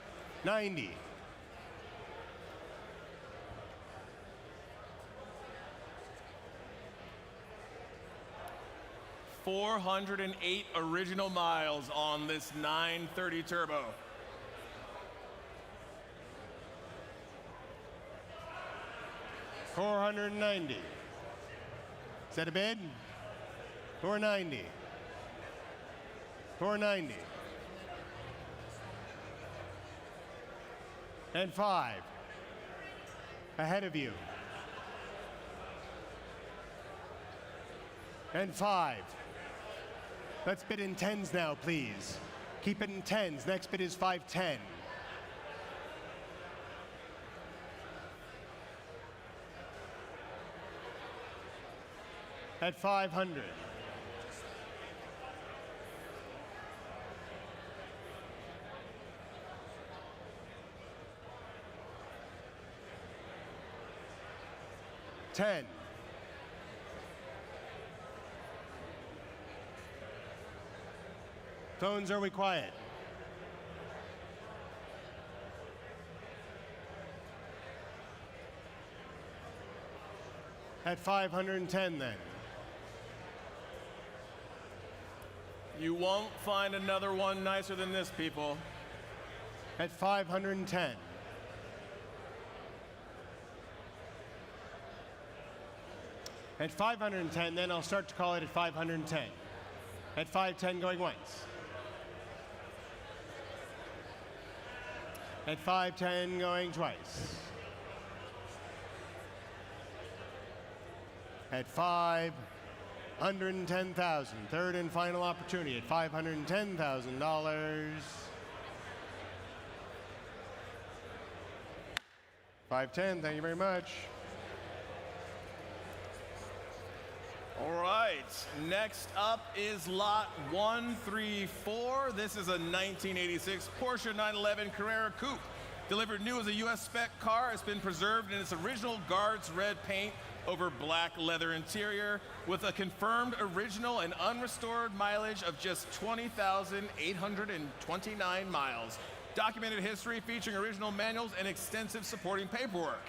90. 408 original miles on this 930 Turbo. $490. Is that a bid? 490. 490. And 5. Ahead of you. And 5. Let's bid in tens now, please. Keep it in tens. Next bid is 510. At 500. $10. Phones, are we quiet? At 510 then. You won't find another one nicer than this, people. At 510. At 510, then I'll start to call it at 510. At 510 going once. At 510 going twice. At 510,000, third and final opportunity at $510,000. 510, thank you very much. All right, next up is lot 134. This is a 1986 Porsche 911 Carrera Coupe. Delivered new as a US spec car, it's been preserved in its original Guards red paint over black leather interior with a confirmed original and unrestored mileage of just 20,829 miles. Documented history featuring original manuals and extensive supporting paperwork.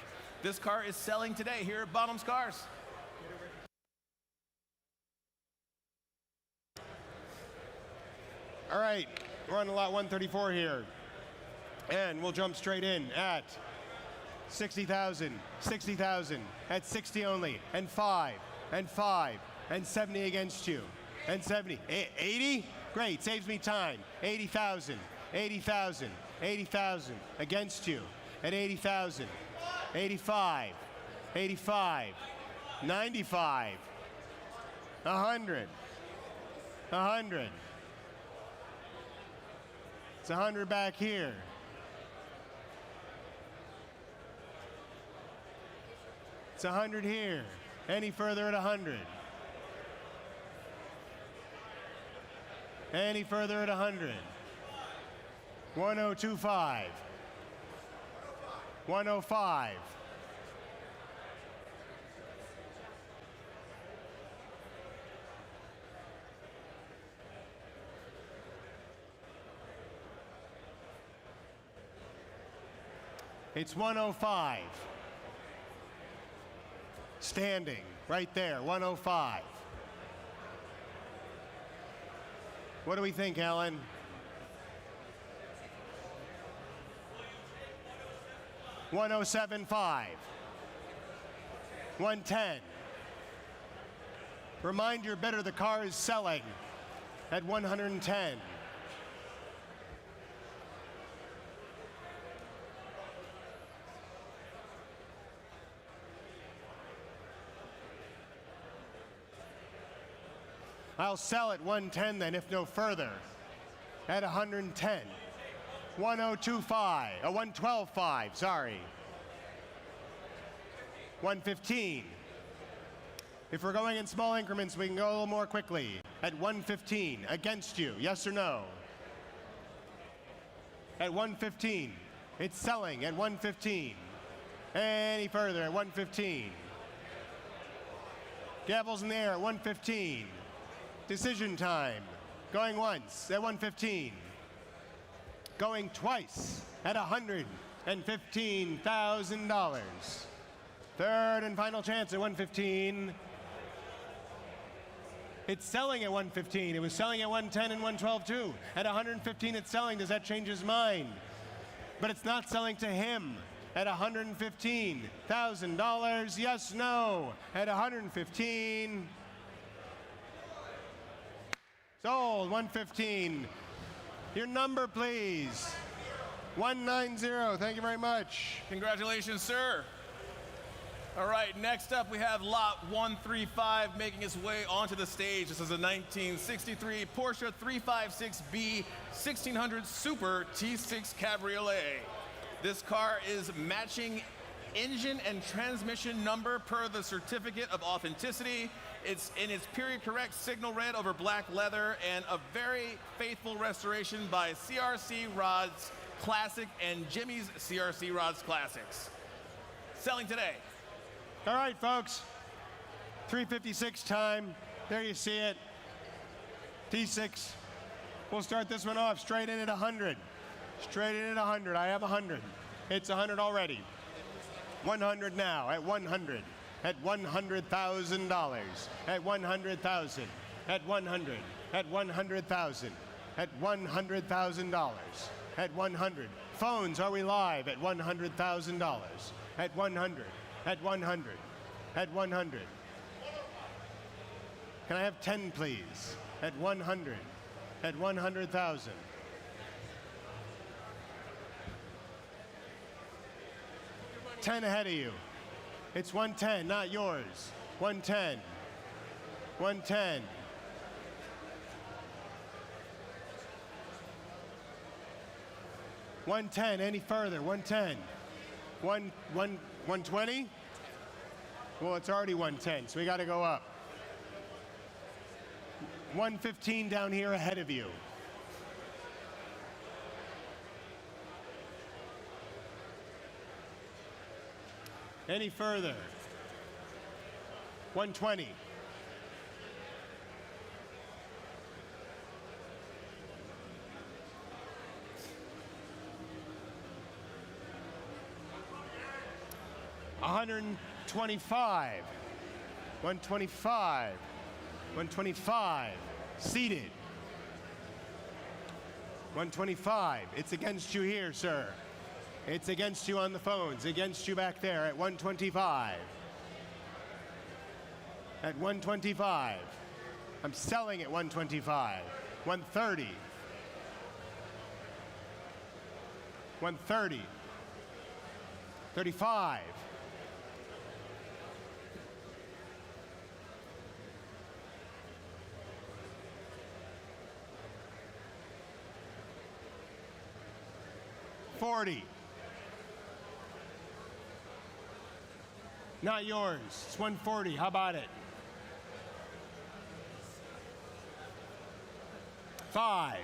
This car is selling today here at Bonhams Cars. All right, we're on lot 134 here. And we'll jump straight in at 60,000, 60,000, at 60 only, and 5, and 5, and 70 against you, and 70, 80? Great, saves me time. 80,000, 80,000, 80,000 against you, at 80,000, 85, 85, 95, 100, 100. It's 100 back here. It's 100 here. Any further at 100? Any further at 100? 1025. 105. It's 105. Standing right there, 105. What do we think, Alan? 107.5. 110. Remind your bidder the car is selling at 110. I'll sell at 110 then, if no further, at 110. 102.5, 112.5, sorry. 115. If we're going in small increments, we can go a little more quickly. At 115, against you, yes or no? At 115, it's selling at 115. Any further at 115. Gavels in the air at 115. Decision time. Going once at 115. Going twice at $115,000. Third and final chance at 115. It's selling at 115. It was selling at 110 and 112 too. At 115 it's selling. Does that change his mind? But it's not selling to him at $115,000. Yes, no. At 115. Sold, 115. Your number, please. 190. Thank you very much. Congratulations, sir. All right, next up we have lot 135 making its way onto the stage. This is a 1963 Porsche 356B 1600 Super T6 Cabriolet. This car is matching engine and transmission number per the certificate of authenticity. It's in its period correct signal red over black leather and a very faithful restoration by CRC Rods Classic and Jimmy's CRC Rods Classics. Selling today. All right, folks. 356 time. There you see it. T6. We'll start this one off straight in at 100. Straight in at 100. I have 100. It's 100 already. 100 now at 100. At $100,000. At 100,000. At 100. At 100,000. At $100,000. At 100. Phones, are we live? At $100,000. At 100. At 100. At 100. Can I have 10, please? At 100. At 100,000. $10 ahead of you. It's 110, not yours. 110. 110. 110. Any further? 110. 120? Well, it's already 110, so we got to go up. 115 down here ahead of you. Any further? 120. $125. 125. 125. Seated. 125. It's against you here, sir. It's against you on the phones, against you back there at 125. At 125. I'm selling at 125. 130. 130. 35. 40. Not yours. It's 140. How about it? 5.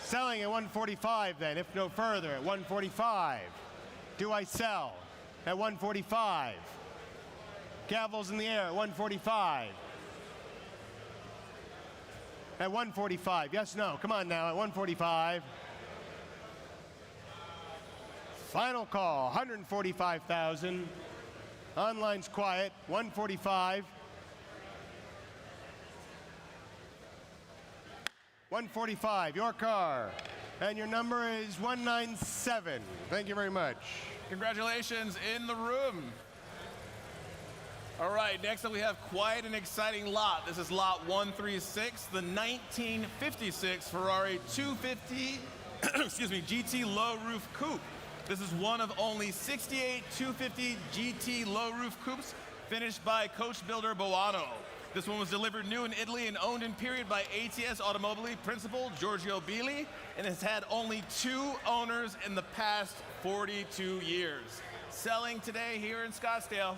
Selling at 145 then, if no further, at 145. Do I sell at 145? Gavels in the air at 145. At 145, yes, no, come on now, at 145. Final call, 145,000. Online's quiet, 145. 145, your car. And your number is 197. Thank you very much. Congratulations in the room. All right, next up we have quite an exciting lot. This is lot 136, the 1956 Ferrari 250, excuse me, GT low roof coupe. This is one of only 68 250 GT low roof coupes finished by coach builder Boano. This one was delivered new in Italy and owned in period by ATS Automobili principal Giorgio Bili, and has had only 2 owners in the past 42 years. Selling today here in Scottsdale.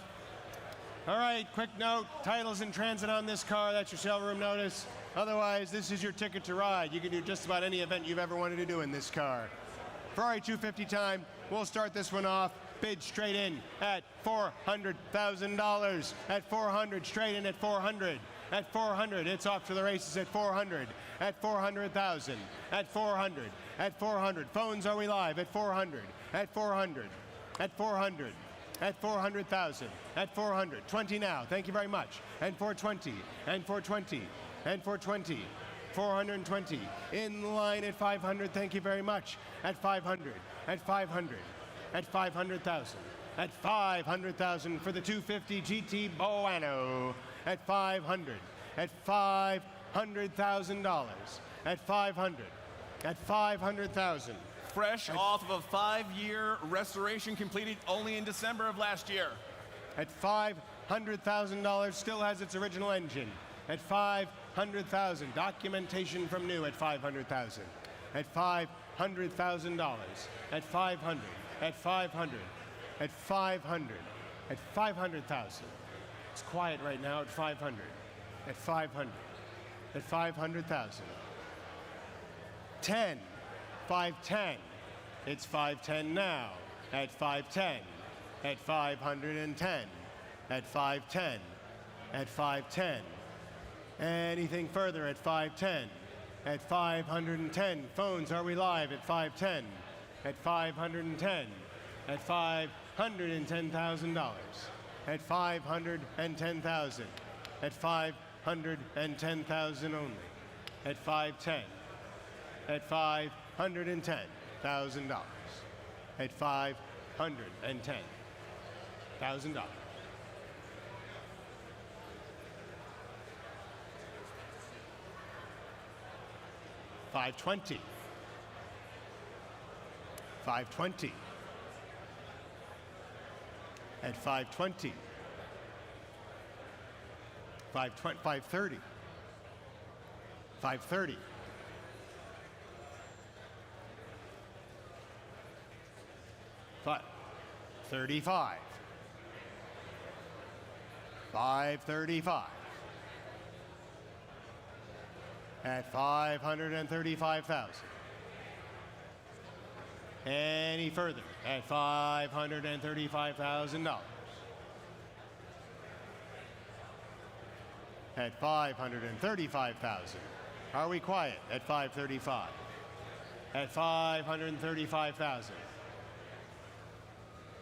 All right, quick note, title's in transit on this car. That's your sale room notice. Otherwise, this is your ticket to ride. You can do just about any event you've ever wanted to do in this car. Ferrari 250 time. We'll start this one off. Bid straight in at $400,000. At 400, straight in at 400. At 400, it's off to the races at 400. At 400,000. At 400. At 400. Phones, are we live? At 400. At 400. At 400. At 400,000. At 400. 20 now. Thank you very much. And 420. And 420. And 420. 420. In line at 500. Thank you very much. At 500. At 500. At 500,000. At 500,000 for the 250 GT Boano. At 500. At $500,000. At 500. At 500,000. Fresh off of a 5-year restoration completed only in December of last year. At $500,000, still has its original engine. At 500,000, documentation from new at 500,000. At $500,000. At 500. At 500. At 500. At 500,000. It's quiet right now at 500. At 500. At 500,000. 10. 510. It's 510 now. At 510. At 510. At 510. At 510. Anything further at 510. At 510. Phones, are we live at 510? At 510. At $510,000. At 510,000. At 510,000 only. At 510. At $510,000. At $510,000. $520. $520. At $520. $530. $530. $535. $535. At $535,000. Any further at $535,000. At $535,000. Are we quiet at 535? At 535,000.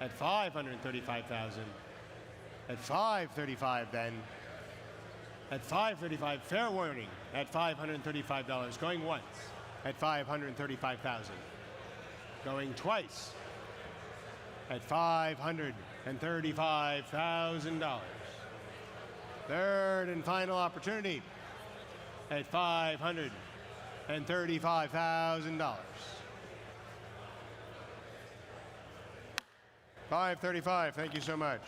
At 535,000. At 535 then. At 535, fair warning, at $535, going once, at 535,000. Going twice, at $535,000. Third and final opportunity, at $535,000. 535, thank you so much.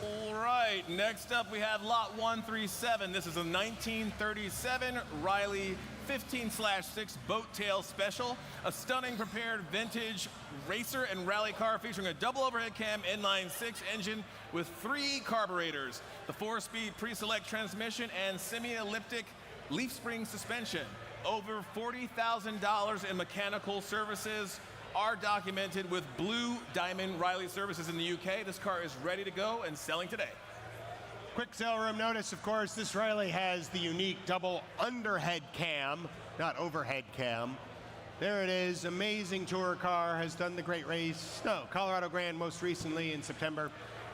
All right, next up we have lot 137. This is a 1937 Riley 15/6 boat tail special, a stunning prepared vintage racer and rally car featuring a double overhead cam inline 6 engine with 3 carburetors, the 4-speed pre-select transmission and semi-elliptic leaf spring suspension. Over $40,000 in mechanical services are documented with Blue Diamond Riley Services in the UK. This car is ready to go and selling today. Quick sale room notice, of course, this Riley has the unique double underhead cam, not overhead cam. There it is. Amazing tour car. Has done the great race. No, Colorado Grand most recently in September.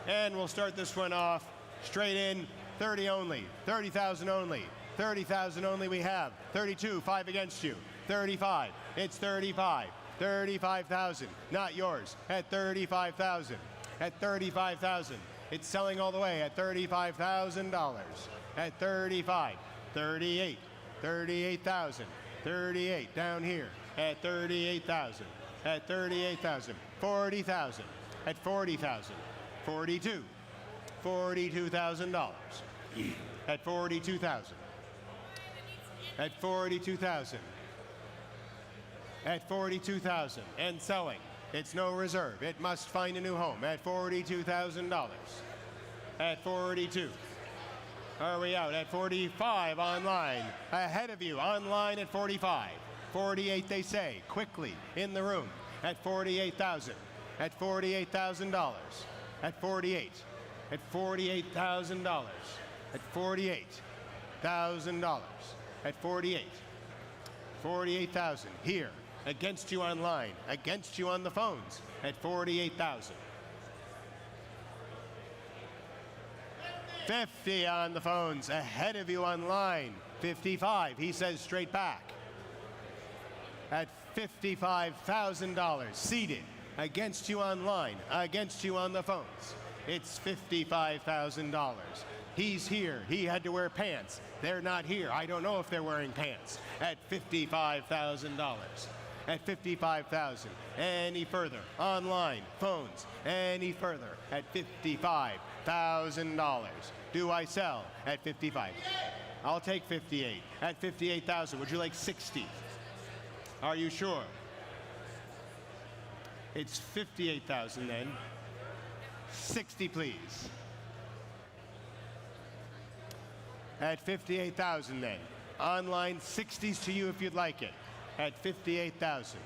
And we'll start this one off straight in. 30 only. 30,000 only. 30,000 only we have. 32, 5 against you. 35. It's 35. 35,000. Not yours. At 35,000. At 35,000. It's selling all the way at $35,000. At 35. 38. 38,000. 38 down here at 38,000. At 38,000. 40,000. At 40,000. 42. $42,000. At 42,000. At 42,000. At 42,000 and selling. It's no reserve. It must find a new home at $42,000. At 42. Are we out? At 45 online. Ahead of you online at 45. 48 they say. Quickly in the room at 48,000. At $48,000. At 48. At $48,000. At $48,000. At 48. 48,000 here. Against you online. Against you on the phones at 48,000. 50 on the phones. Ahead of you online. 55. He says straight back. At $55,000. Seated. Against you online. Against you on the phones. It's $55,000. He's here. He had to wear pants. They're not here. I don't know if they're wearing pants. At $55,000. At $55,000. Any further? Online. Phones. Any further? At $55,000. Do I sell? At 55. I'll take 58. At 58,000. Would you like 60? Are you sure? It's 58,000 then. 60, please. At 58,000 then. Online 60s to you if you'd like it. At 58,000.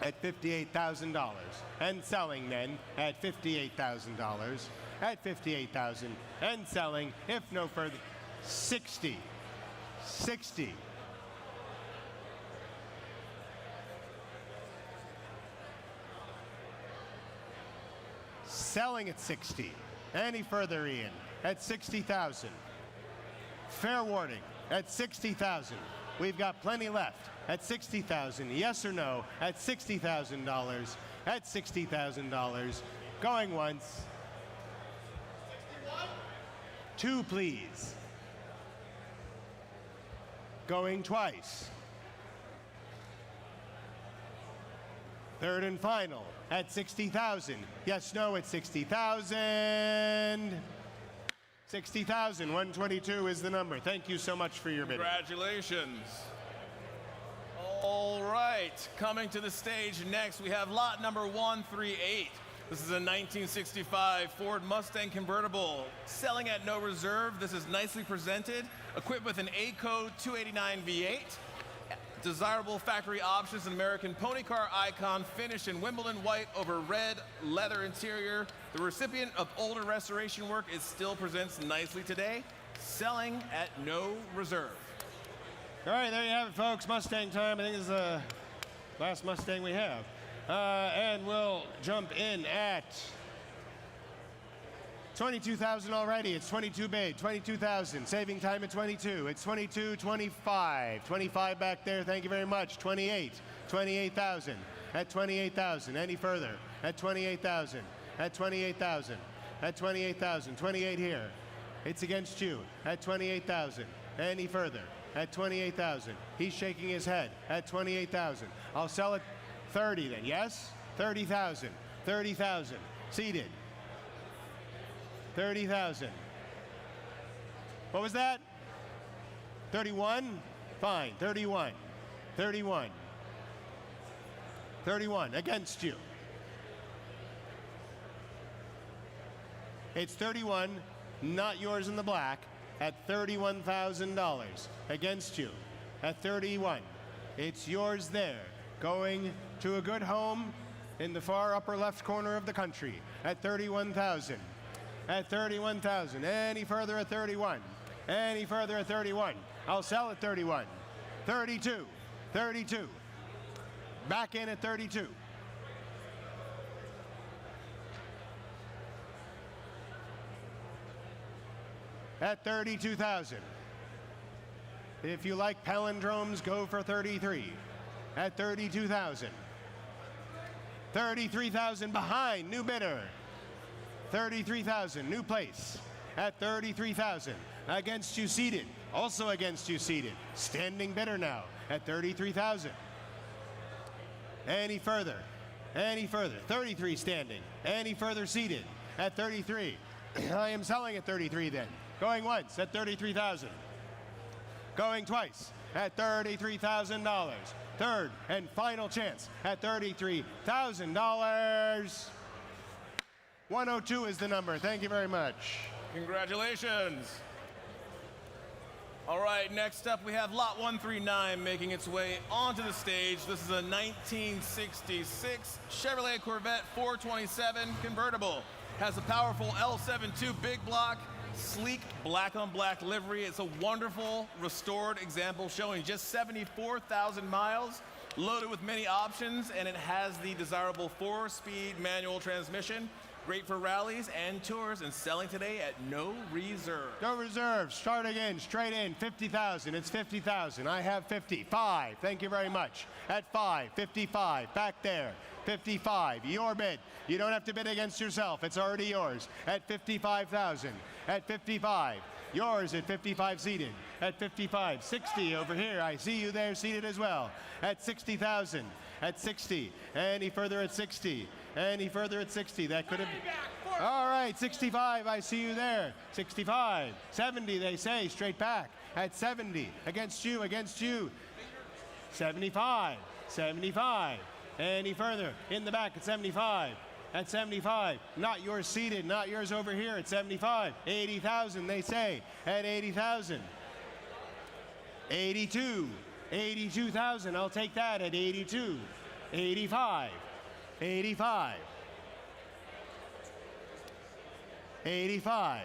At $58,000. And selling then at $58,000. At 58,000 and selling if no further. 60. 60. Selling at 60. Any further, Ian? At 60,000. Fair warning. At 60,000. We've got plenty left. At 60,000. Yes or no? At $60,000. At $60,000. Going once. 2, please. Going twice. Third and final at 60,000. Yes, no, at 60,000. 60,000. 122 is the number. Thank you so much for your bidding. Congratulations. All right, coming to the stage next, we have lot number 138. This is a 1965 Ford Mustang convertible, selling at no reserve. This is nicely presented, equipped with an A-Code 289 V8. Desirable factory options, an American pony car icon, finished in Wimbledon white over red leather interior. The recipient of older restoration work, it still presents nicely today, selling at no reserve. All right, there you have it, folks. Mustang time. I think this is the last Mustang we have. And we'll jump in at 22,000 already. It's 22 bid, 22,000. Saving time at 22. It's 22, 25. 25 back there. Thank you very much. 28, 28,000. At 28,000. Any further? At 28,000. At 28,000. At 28,000. 28 here. It's against you. At 28,000. Any further? At 28,000. He's shaking his head. At 28,000. I'll sell it 30 then. Yes? 30,000. 30,000. Seated. 30,000. What was that? 31? Fine. 31. 31. 31. Against you. It's 31, not yours in the black, at $31,000. Against you. At 31. It's yours there. Going to a good home in the far upper left corner of the country. At 31,000. At 31,000. Any further at 31. Any further at 31. I'll sell at 31. 32. 32. Back in at 32. At 32,000. If you like palindromes, go for 33. At 32,000. 33,000 behind, new bidder. 33,000, new place. At 33,000. Against you seated. Also against you seated. Standing bidder now at 33,000. Any further? Any further? 33 standing. Any further seated at 33. I am selling at 33 then. Going once at 33,000. Going twice at $33,000. Third and final chance at $33,000. 102 is the number. Thank you very much. Congratulations. All right, next up we have lot 139 making its way onto the stage. This is a 1966 Chevrolet Corvette 427 convertible. Has a powerful L72 big block, sleek black on black livery. It's a wonderful restored example showing just 74,000 miles, loaded with many options, and it has the desirable 4-speed manual transmission. Great for rallies and tours, and selling today at no reserve. No reserve. Start again. Straight in. 50,000. It's 50,000. I have 55. Thank you very much. At 5. 55. Back there. 55. Your bid. You don't have to bid against yourself. It's already yours. At 55,000. At 55. Yours at 55 seated. At 55. 60 over here. I see you there seated as well. At 60,000. At 60. Any further at 60. Any further at 60. That could have been. All right, 65. I see you there. 65. 70, they say, straight back. At 70. Against you, against you. 75. 75. Any further. In the back at 75. At 75. Not yours seated, not yours over here at 75. 80,000, they say. At 80,000. 82. 82,000. I'll take that at 82. 85. 85. 85.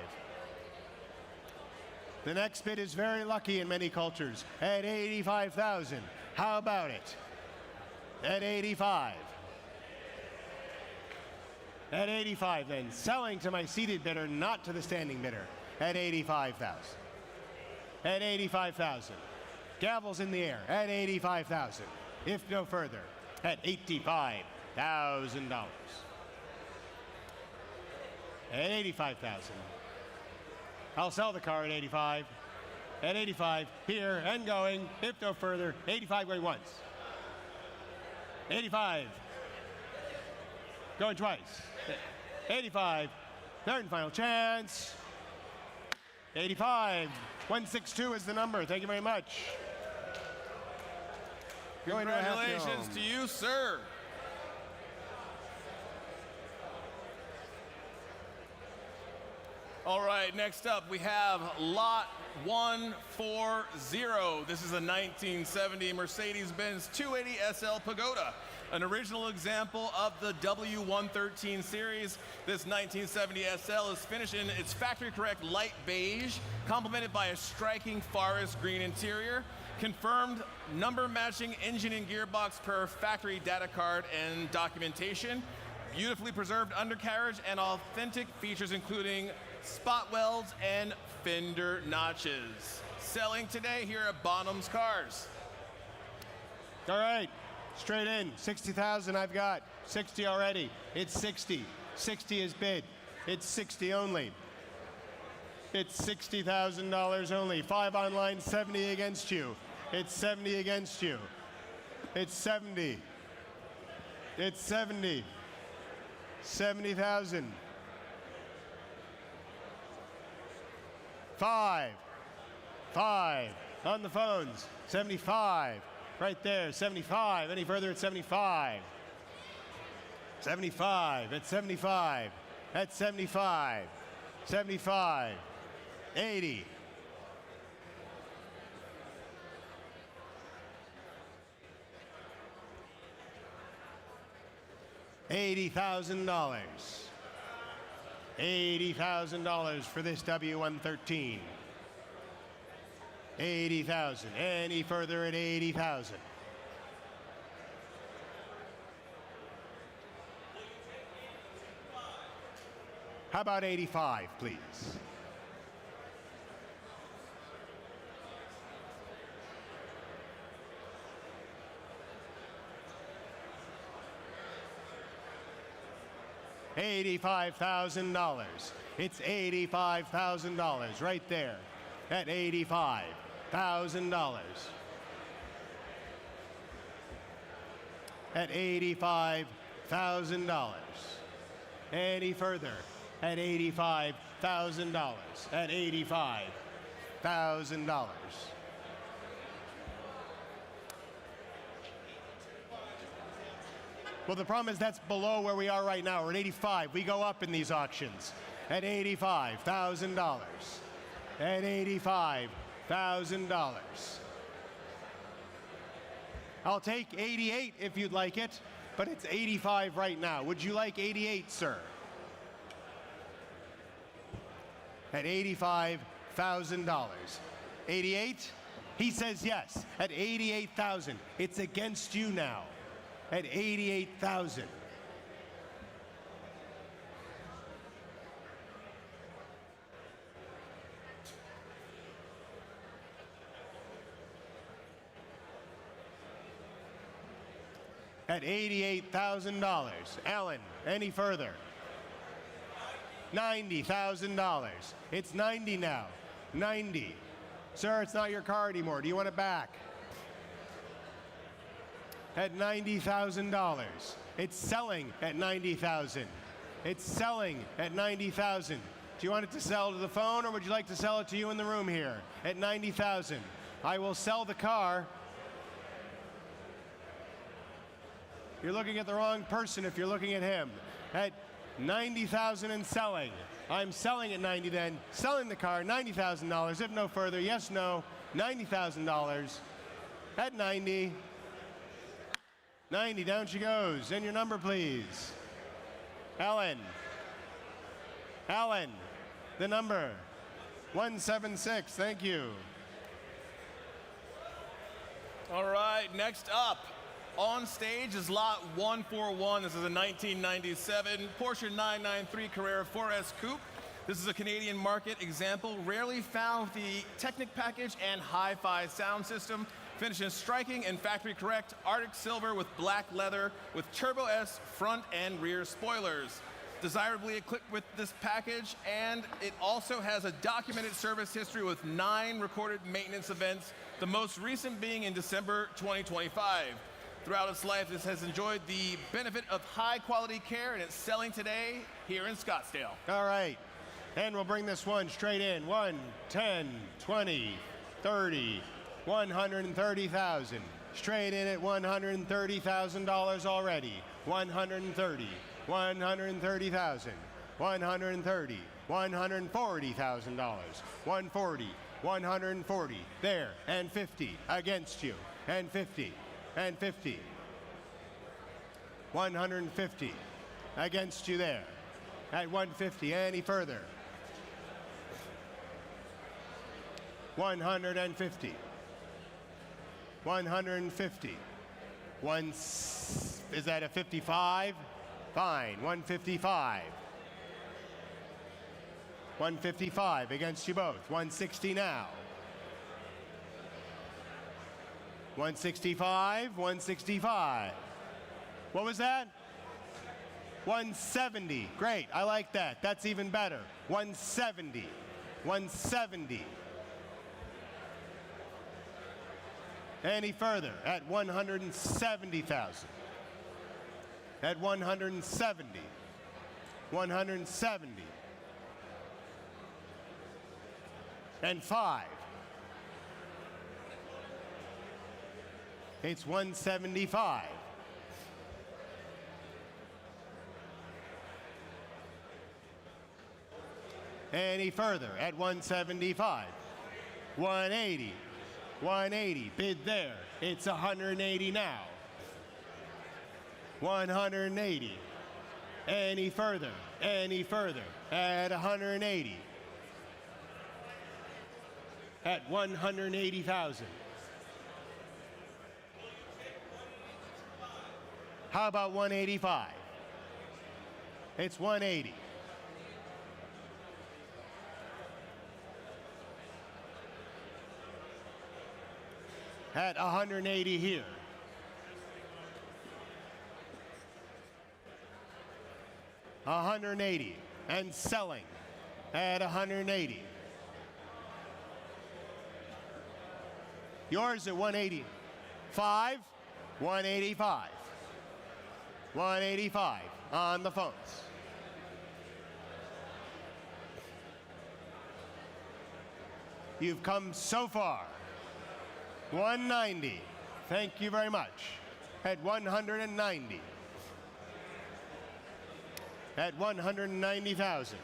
The next bid is very lucky in many cultures. At 85,000. How about it? At 85. At 85 then. Selling to my seated bidder, not to the standing bidder. At 85,000. At 85,000. Gavels in the air. At 85,000. If no further. At $85,000. At 85,000. I'll sell the car at 85. At 85, here and going. If no further, 85 going once. 85. Going twice. 85. Third and final chance. 85. 162 is the number. Thank you very much. Congratulations to you, sir. All right, next up we have lot 140. This is a 1970 Mercedes-Benz 280 SL Pagoda, an original example of the W113 series. This 1970 SL is finished in its factory-correct light beige, complemented by a striking forest green interior, confirmed number-matching engine and gearbox per factory data card and documentation, beautifully preserved undercarriage, and authentic features including spot welds and fender notches. Selling today here at Bonhams Cars. All right, straight in. 60,000 I've got. 60 already. It's 60. 60 is bid. It's 60 only. It's $60,000 only. 5 online, 70 against you. It's 70 against you. It's 70. It's 70. 70,000. 5. On the phones. 75. Right there. 75. Any further at 75. 75. At 75. At 75. 75. 80. $80,000. $80,000 for this W113. 80,000. Any further at 80,000. How about 85, please? $85,000. It's $85,000 right there at $85,000. At $85,000. Any further? At $85,000. At $85,000. Well, the problem is that's below where we are right now. We're at 85. We go up in these auctions. At $85,000. At $85,000. I'll take 88 if you'd like it, but it's 85 right now. Would you like 88, sir? At $85,000. 88? He says yes. At 88,000. It's against you now. At 88,000. At $88,000. Alan, any further? $90,000. It's 90 now. 90. Sir, it's not your car anymore. Do you want it back? At $90,000. It's selling at $90,000. It's selling at $90,000. Do you want it to sell to the phone, or would you like to sell it to you in the room here? At $90,000. I will sell the car. You're looking at the wrong person if you're looking at him. At $90,000 and selling. I'm selling at 90 then. Selling the car, $90,000. If no further, yes, no, $90,000. At 90. 90, down she goes. And your number, please. Alan. Alan, the number. 176, thank you. All right, next up. On stage is lot 141. This is a 1997 Porsche 993 Carrera 4S Coupe. This is a Canadian market example, rarely found with the Technic package and hi-fi sound system. Finished in striking and factory correct Arctic silver with black leather with Turbo S front and rear spoilers. Desirably equipped with this package, and it also has a documented service history with 9 recorded maintenance events, the most recent being in December 2025. Throughout its life, this has enjoyed the benefit of high quality care, and it's selling today here in Scottsdale. All right, and we'll bring this one straight in. 1, 10, 20, 30, 130,000. Straight in at $130,000 already. 130, 130,000, 130, $140,000, 140, 140. There, and 50 against you, and 50. And 50. 150 against you there. At 150, any further? 150. 150. Is that a 55? Fine, 155. 155 against you both. 160 now. 165, 165. What was that? 170. Great, I like that. That's even better. 170. 170. Any further? At 170,000. At 170. 170. And 5. It's 175. Any further? At 175. 180. 180. Bid there. It's 180 now. 180. Any further? Any further? At 180. At 180,000. How about 185? It's 180. at 180 here. $180 and selling at 180. Yours at 180. 185. 185 on the phones. You've come so far. 190. Thank you very much. At 190. At 190,000.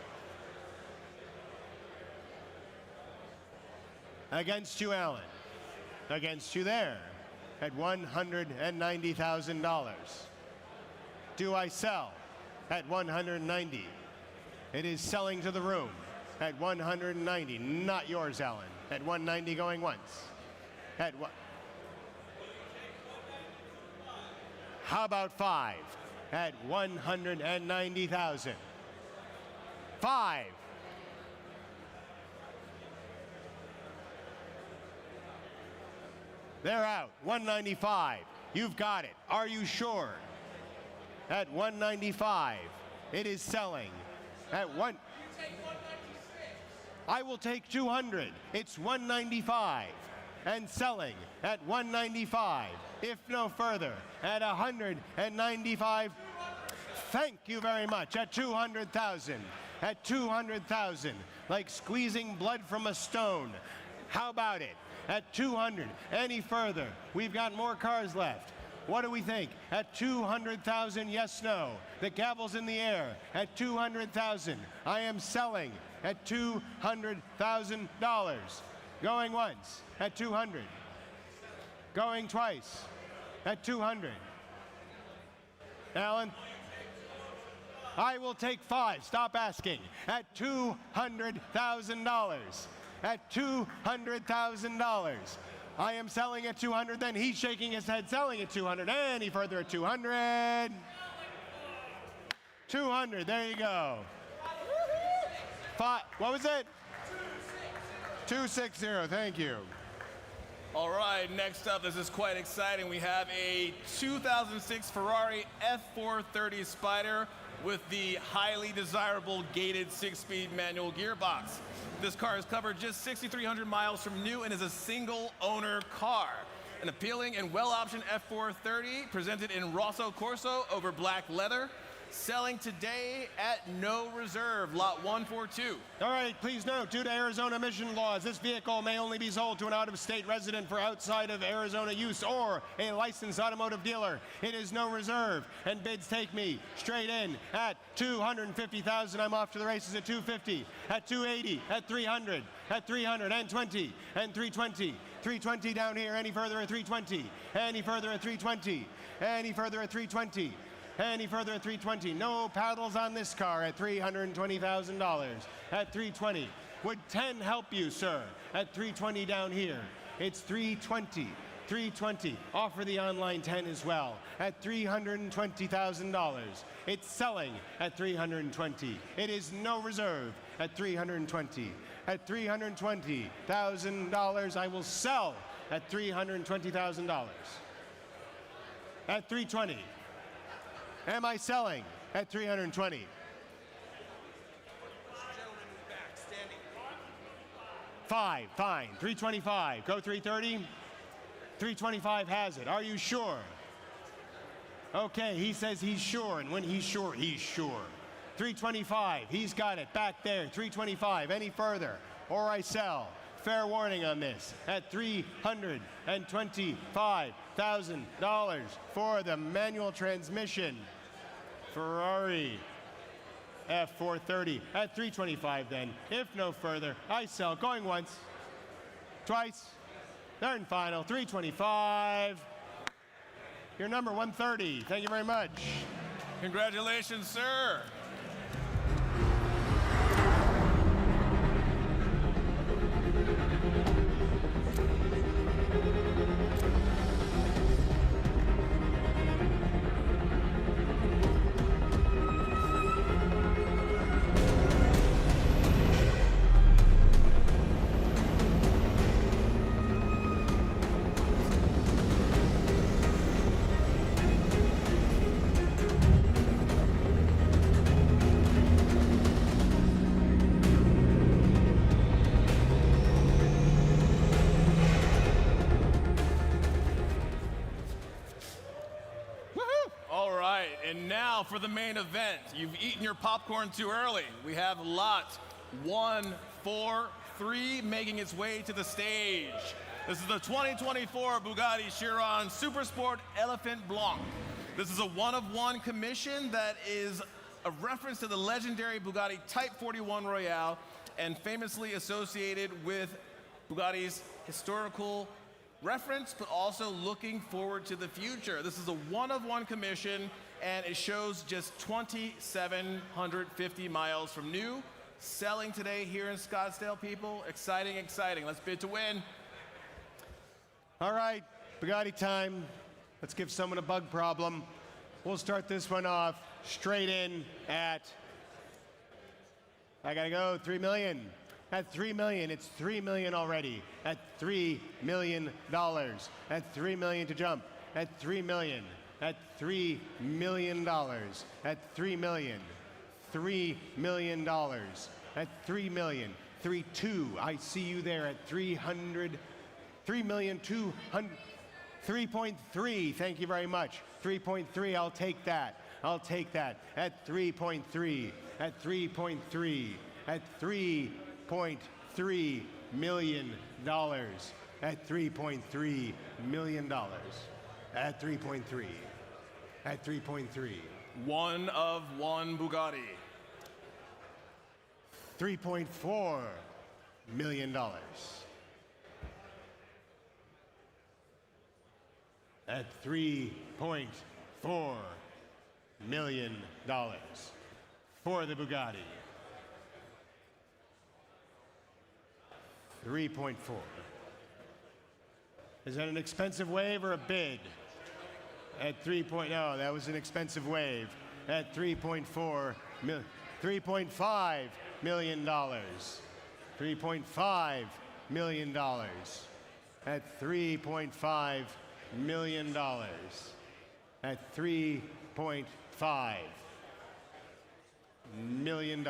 Against you, Alan. Against you there at $190,000. Do I sell at 190? It is selling to the room at 190. Not yours, Alan. At 190 going once. At what? How about 5 at 190,000? 5. They're out. 195. You've got it. Are you sure? At 195, it is selling. At one. I will take 200. It's 195 and selling at 195. If no further, at 195. Thank you very much. At 200,000. At 200,000. Like squeezing blood from a stone. How about it? At 200. Any further? We've got more cars left. What do we think? At 200,000, yes, no. The gavel's in the air. At 200,000, I am selling at $200,000. Going once at 200. Going twice at 200. Alan? I will take 5. Stop asking. At $200,000. At $200,000. I am selling at 200, then he's shaking his head, selling at 200. Any further at 200. 200, there you go. What was it? 260, thank you. All right, next up, this is quite exciting. We have a 2006 Ferrari F430 Spider with the highly desirable gated 6-speed manual gearbox. This car has covered just 6,300 miles from new and is a single-owner car. An appealing and well-optioned F430 presented in Rosso Corso over black leather. Selling today at no reserve, lot 142. All right, please note, due to Arizona emission laws, this vehicle may only be sold to an out-of-state resident for outside of Arizona use or a licensed automotive dealer. It is no reserve, and bids take me straight in at 250,000. I'm off to the races at 250, at 280, at 300, at 320, and 320. 320 down here, any further at 320, any further at 320, any further at 320. Any further at 320. No paddles on this car at $320,000. At 320. Would 10 help you, sir? At 320 down here. It's 320. 320. Offer the online 10 as well. At $320,000. It's selling at 320. It is no reserve at 320. At $320,000, I will sell at $320,000. At 320. Am I selling at 320? Gentleman in the back, standing. 5, fine. 325. Go 330. 325 has it. Are you sure? Okay, he says he's sure, and when he's sure, he's sure. 325, he's got it back there. 325, any further, or I sell. Fair warning on this at $325,000 for the manual transmission Ferrari F430 at 325 then. If no further, I sell. Going once, twice, third and final, 325. Your number 130. Thank you very much. Congratulations, sir. And now for the main event. You've eaten your popcorn too early. We have lot 143 making its way to the stage. This is the 2024 Bugatti Chiron Supersport Elephant Blanc. This is a one-of-one commission that is a reference to the legendary Bugatti Type 41 Royale and famously associated with Bugatti's historical reference, but also looking forward to the future. This is a one-of-one commission, and it shows just 2,750 miles from new, selling today here in Scottsdale, people. Exciting, exciting. Let's bid to win. All right, Bugatti time. Let's give someone a bug problem. We'll start this one off straight in at, I gotta go, 3 million. At 3 million, it's 3 million already. At $3 million. At 3 million to jump. At 3 million. At $3 million. At 3 million. $3 million. At 3 million. 3.2. I see you there at 300. 3,200,000. 3.3. Thank you very much. 3.3. I'll take that. I'll take that. At 3.3. At 3.3. At 3.3 million dollars. At 3.3 million dollars. At 3.3. At 3.3. One of one Bugatti. $3.4 million. At $3.4 million for the Bugatti. 3.4. Is that an expensive wave or a bid? At 3.0, that was an expensive wave. At 3.4 million. $3.5 million. $3.5 million. At $3.5 million. At $3.5 million.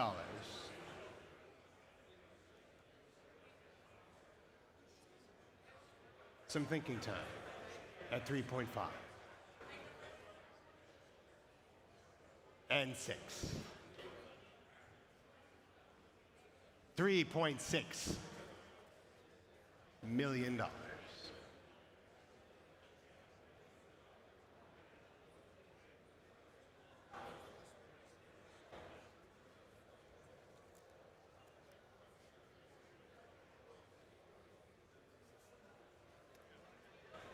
Some thinking time. At 3.5. And 6. $3.6 million.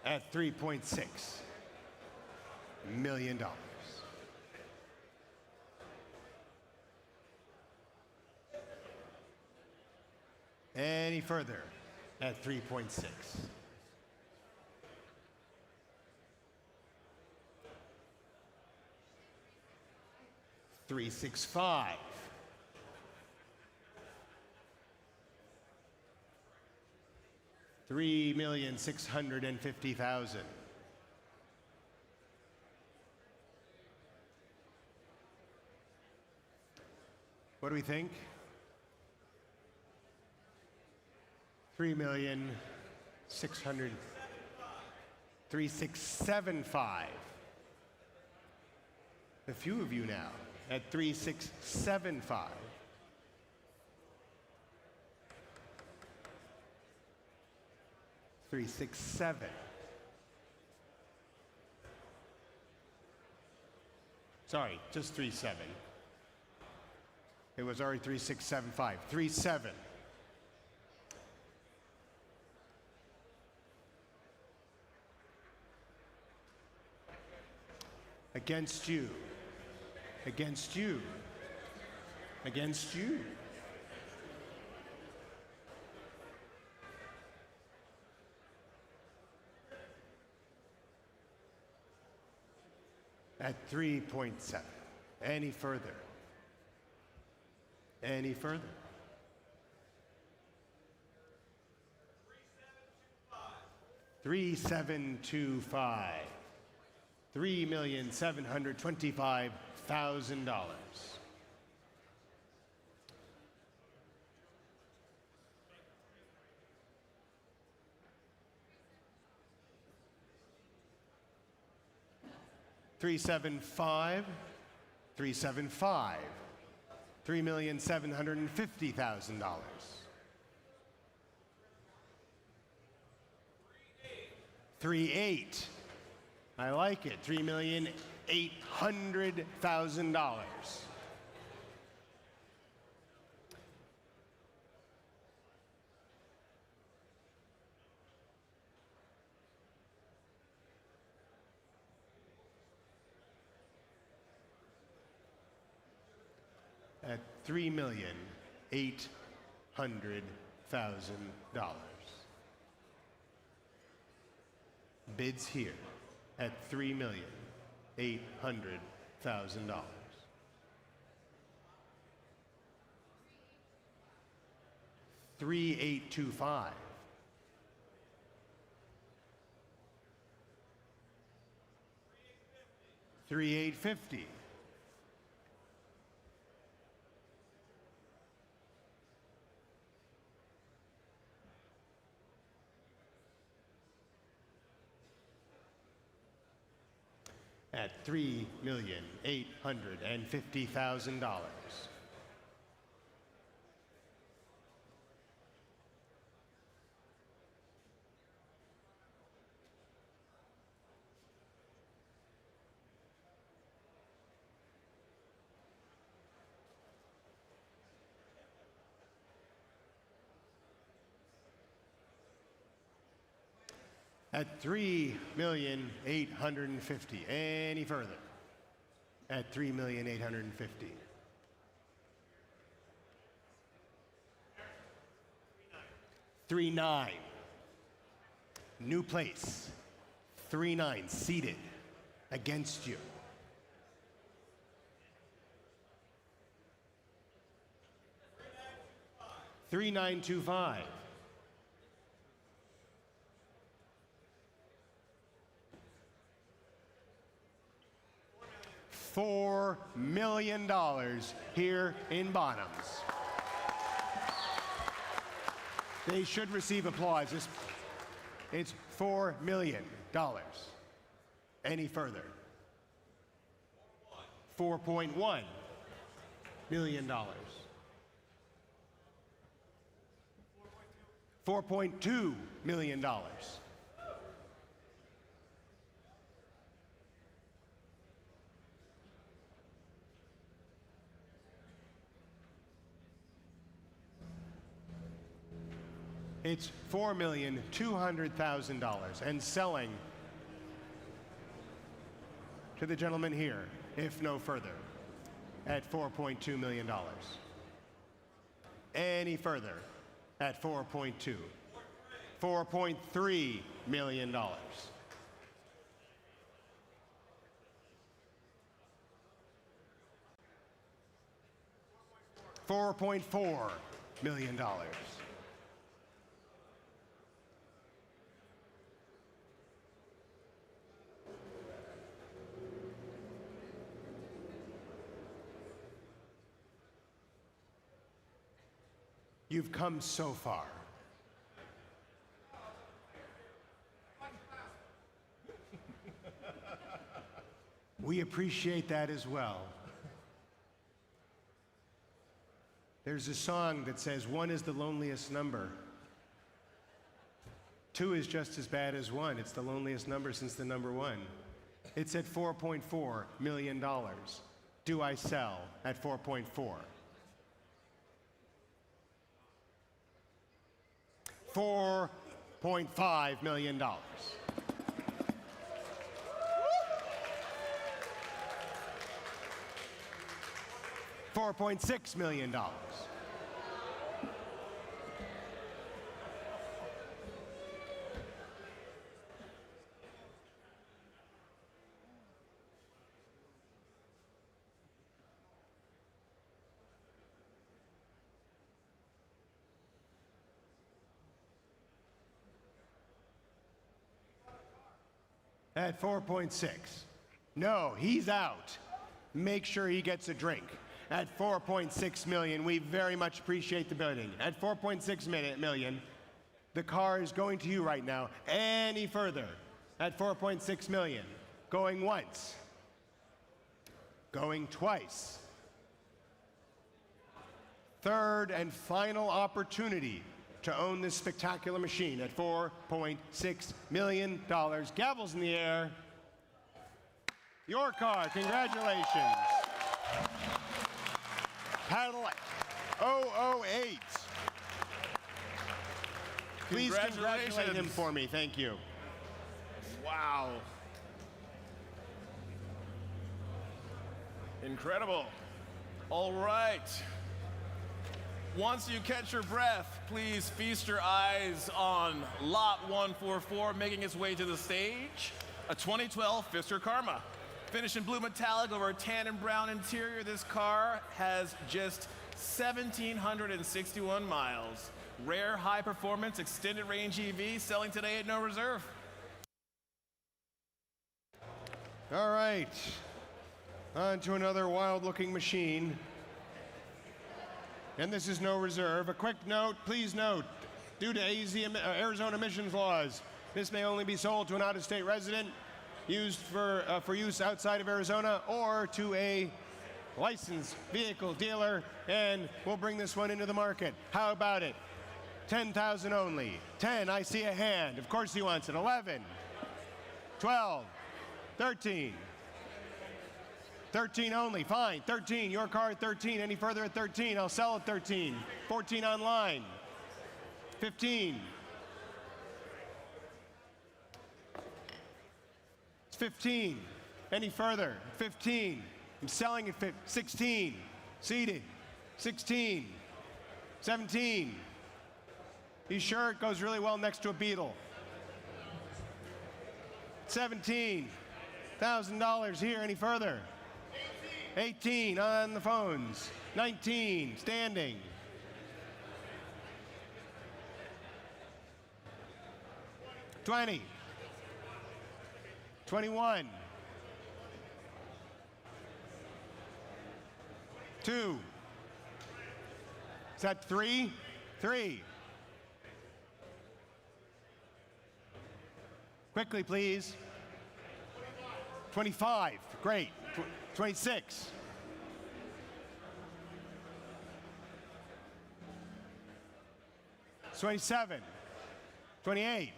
At $3.6 million. Any further at 3.6. $3.65. $3,650,000. What do we think? 3,600,000. 3,675. A few of you now at 3,675. $3.67. Sorry, just 3.7. It was already 3.675. 3.7. Against you. Against you. Against you. At 3.7. Any further? Any further? 3,725. $3,725,000. 375, 375, $3,750,000. 38. I like it. $3,800,000. At $3,800,000. Bids here at $3,800,000. 3,825. 3,850. 3,850,000. At $3,850,000. Any further? At $3,850,000. 3.9. New place. 3.9 seated against you. 3,925. 4 million here in Bonhams. They should receive applause. It's $4 million. Any further? $4.1 million. $4.2 million. It's $4,200,000 and selling to the gentleman here, if no further, at $4.2 million. Any further at 4.2. $4.3 million. $4.4 million. You've come so far. We appreciate that as well. There's a song that says 1 is the loneliest number. 2 is just as bad as 1. It's the loneliest number since the number 1. It's at $4.4 million. Do I sell at 4.4? $4.5 million. $4.6 million. At 4.6. No, he's out. Make sure he gets a drink. At 4.6 million, we very much appreciate the bidding. At 4.6 million, the car is going to you right now. Any further? At 4.6 million. Going once. going twice. Third and final opportunity to own this spectacular machine at $4.6 million. Gavels in the air. Your car, congratulations. Cadillac 008. Please congratulate him for me, thank you. Wow. Incredible. All right. Once you catch your breath, please feast your eyes on lot 144 making its way to the stage. A 2012 Fisker Karma. Finished in blue metallic over a tan and brown interior, this car has just 1,761 miles. Rare high performance extended range EV selling today at no reserve. All right, on to another wild-looking machine. And this is no reserve. A quick note, please note, due to Arizona emissions laws, this may only be sold to an out-of-state resident, used for use outside of Arizona, or to a licensed vehicle dealer, and we'll bring this one into the market. How about it? 10,000 only. 10, I see a hand. Of course he wants it. 11, 12, 13. 13 only, fine. 13, your car at 13. Any further at 13, I'll sell at 13. 14 online. 15. It's 15. Any further? 15. I'm selling at 16. Seated. 16. 17. You sure it goes really well next to a Beetle? $17,000 here. Any further? 18 on the phones. 19 standing. 20. 21. 2. Is that 3? 3. Quickly, please. 25. Great. 26. 27. 28.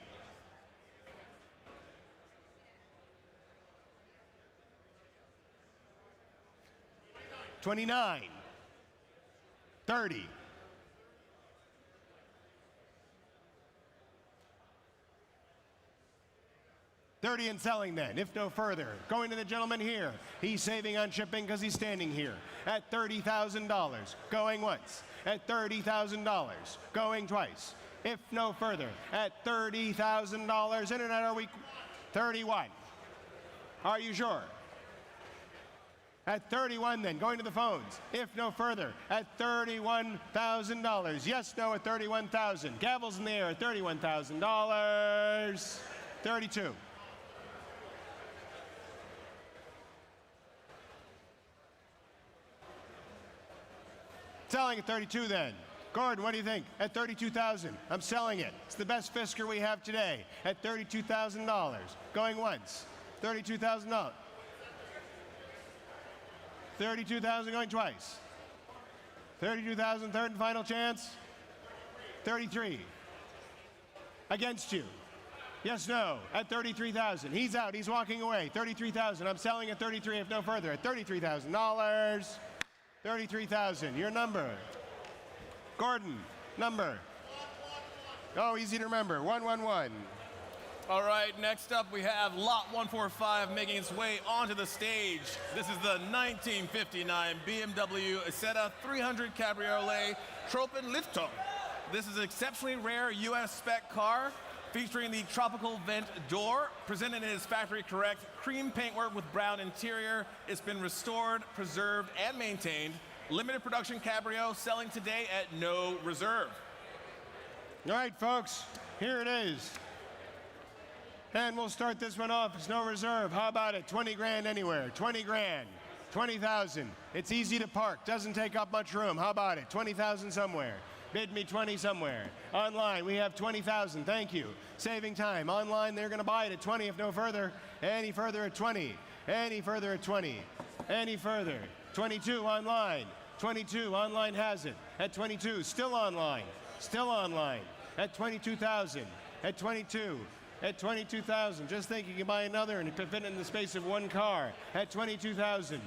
29. 30. 30 and selling then, if no further. Going to the gentleman here. He's saving on shipping because he's standing here. At $30,000. Going once. At $30,000. Going twice. If no further. At $30,000. Internet, are we? 31. Are you sure? At 31 then, going to the phones. If no further, at $31,000. Yes, no, at $31,000. Gavels in the air at $31,000. 32. Selling at 32 then. Gordon, what do you think? At $32,000. I'm selling it. It's the best Fisker we have today at $32,000. Going once. $32,000. 32,000 going twice. 32,000, third and final chance. 33. Against you. Yes, no, at 33,000. He's out, he's walking away. 33,000, I'm selling at 33 if no further. At $33,000. 33,000, your number. Gordon, number. Oh, easy to remember, 111. All right, next up we have lot 145 making its way onto the stage. This is the 1959 BMW Isetta 300 Cabriolet Tropen Liftung. This is an exceptionally rare US spec car featuring the tropical vent door, presented in its factory correct cream paintwork with brown interior. It's been restored, preserved, and maintained. Limited production cabrio selling today at no reserve. All right, folks, here it is. And we'll start this one off. It's no reserve. How about it? 20 grand anywhere. 20 grand. 20,000. It's easy to park. Doesn't take up much room. How about it? 20,000 somewhere. Bid me 20 somewhere. Online, we have 20,000. Thank you. Saving time. Online, they're going to buy it at 20 if no further. Any further at 20. Any further at 20. Any further? 22 online. 22 online has it. At 22, still online. Still online. At 22,000. At 22. At 22,000. Just think you can buy another and fit in the space of one car. At 22,000.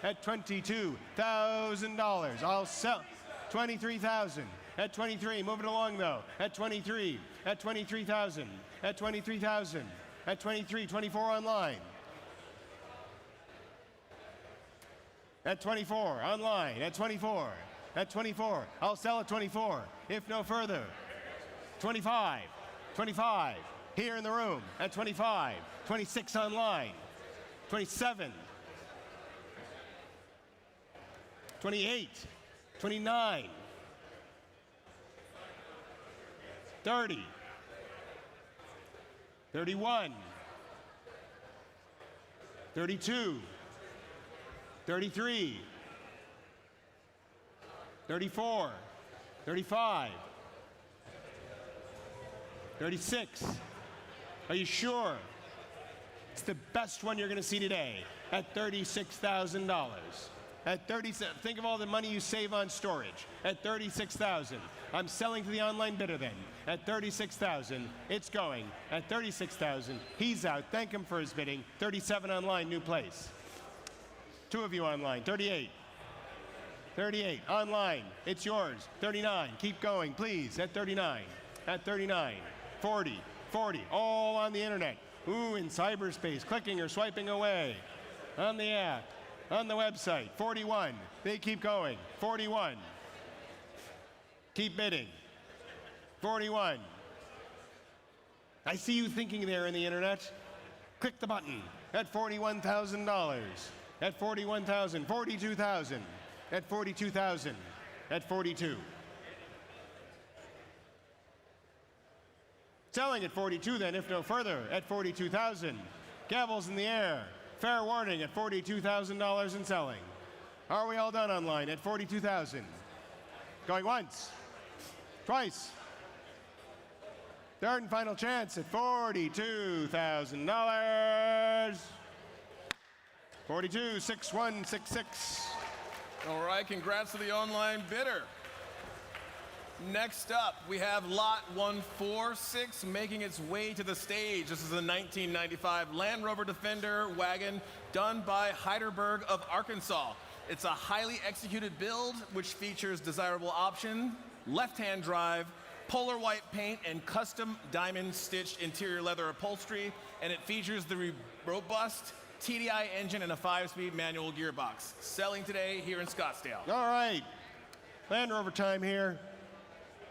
At $22,000. I'll sell 23,000. At 23, move it along though. At 23. At 23,000. At 23,000. At 23, 24 online. At 24, online. At 24. At 24, I'll sell at 24. If no further. 25. 25. Here in the room. At 25. 26 online. 27. 28. 29. 30. 31. 32. 33, 34, 35, 36. Are you sure? It's the best one you're going to see today at $36,000. At 37, think of all the money you save on storage. At 36,000, I'm selling to the online bidder then. At 36,000, it's going. At 36,000, he's out. Thank him for his bidding. 37 online, new place. Two of you online. 38. 38 online. It's yours. 39. Keep going, please. At 39. At 39. 40. 40. All on the internet. Ooh, in cyberspace. Clicking or swiping away. On the app. On the website. 41. They keep going. 41. Keep bidding. 41. I see you thinking there in the internet. Click the button. At $41,000. At 41,000, 42,000, at 42,000, at 42. Selling at 42 then, if no further, at 42,000. Gavels in the air. Fair warning at $42,000 and selling. Are we all done online at 42,000? Going once, twice. Third and final chance at $42,000. 426166. All right, congrats to the online bidder. Next up, we have lot 146 making its way to the stage. This is a 1995 Land Rover Defender wagon done by Heidelberg of Arkansas. It's a highly executed build which features desirable option, left-hand drive, polar white paint, and custom diamond-stitched interior leather upholstery, and it features the robust TDI engine and a 5-speed manual gearbox. Selling today here in Scottsdale. All right, Land Rover time here.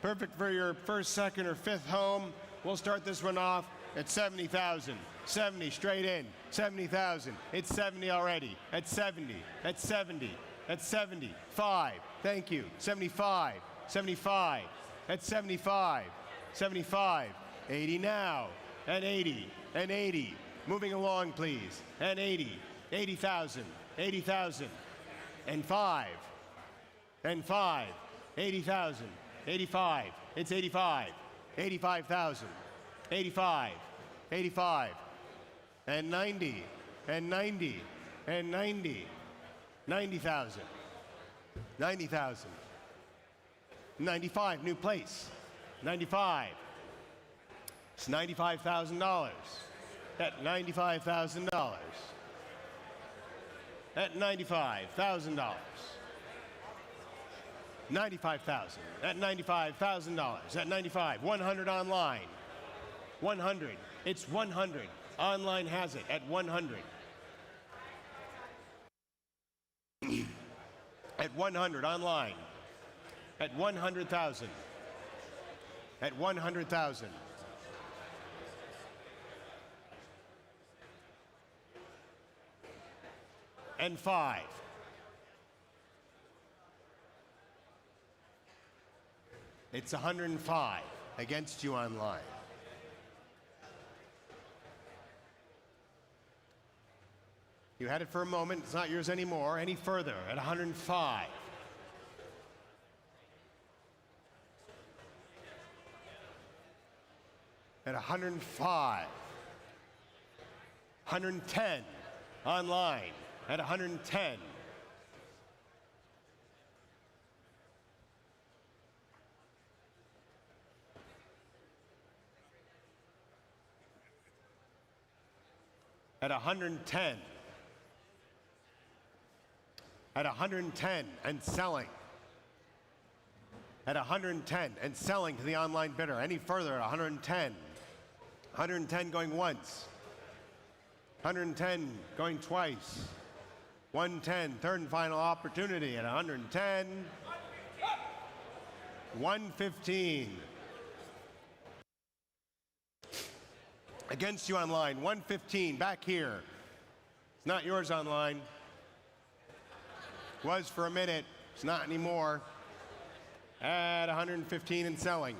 Perfect for your first, second, or fifth home. We'll start this one off at 70,000. 70 straight in. 70,000. It's 70 already. At 70. At 70. At 75. Thank you. 75. 75. At 75. 75. 80 now. At 80. And 80. Moving along, please. And 80. 80,000. 80,000. And 5. And 5. 80,000. 85. It's 85. 85,000. 85. 85. And 90. And 90. And 90. 90,000. 90,000. 95, new place. 95. It's $95,000. At $95,000. At $95,000. 95,000. At $95,000. At 95. 100 online. 100. It's 100. Online has it at 100. At 100 online. At 100,000. At 100,000. And 5. It's 105 against you online. You had it for a moment, it's not yours anymore. Any further at 105. At 105. 110 online. at 110. At 110. At 110 and selling. At 110 and selling to the online bidder. Any further at 110. 110 going once. 110 going twice. 110, third and final opportunity at 110. 115. Against you online, 115, back here. It's not yours online. Was for a minute, it's not anymore. At 115 and selling.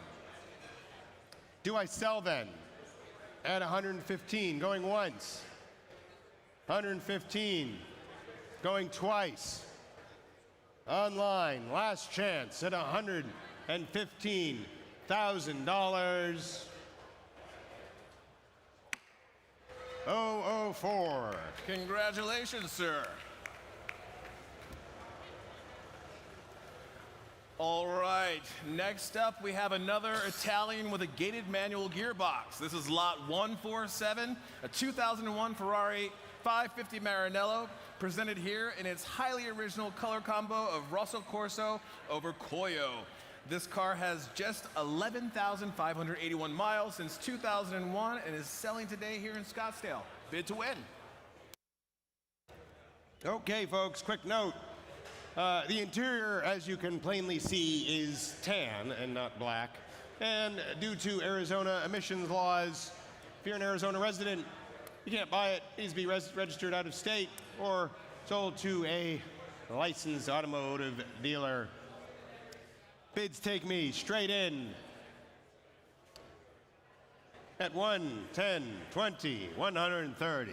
Do I sell then? At 115, going once. 115, going twice. Online, last chance at $115,000. 004. Congratulations, sir. All right, next up we have another Italian with a gated manual gearbox. This is lot 147, a 2001 Ferrari 550 Maranello, presented here in its highly original color combo of Rosso Corso over Coyo. This car has just 11,581 miles since 2001 and is selling today here in Scottsdale. Bid to win. Okay, folks, quick note. The interior, as you can plainly see, is tan and not black. And due to Arizona emissions laws, if you're an Arizona resident, you can't buy it. It needs to be registered out of state or sold to a licensed automotive dealer. Bids take me straight in at 110, 20, 130,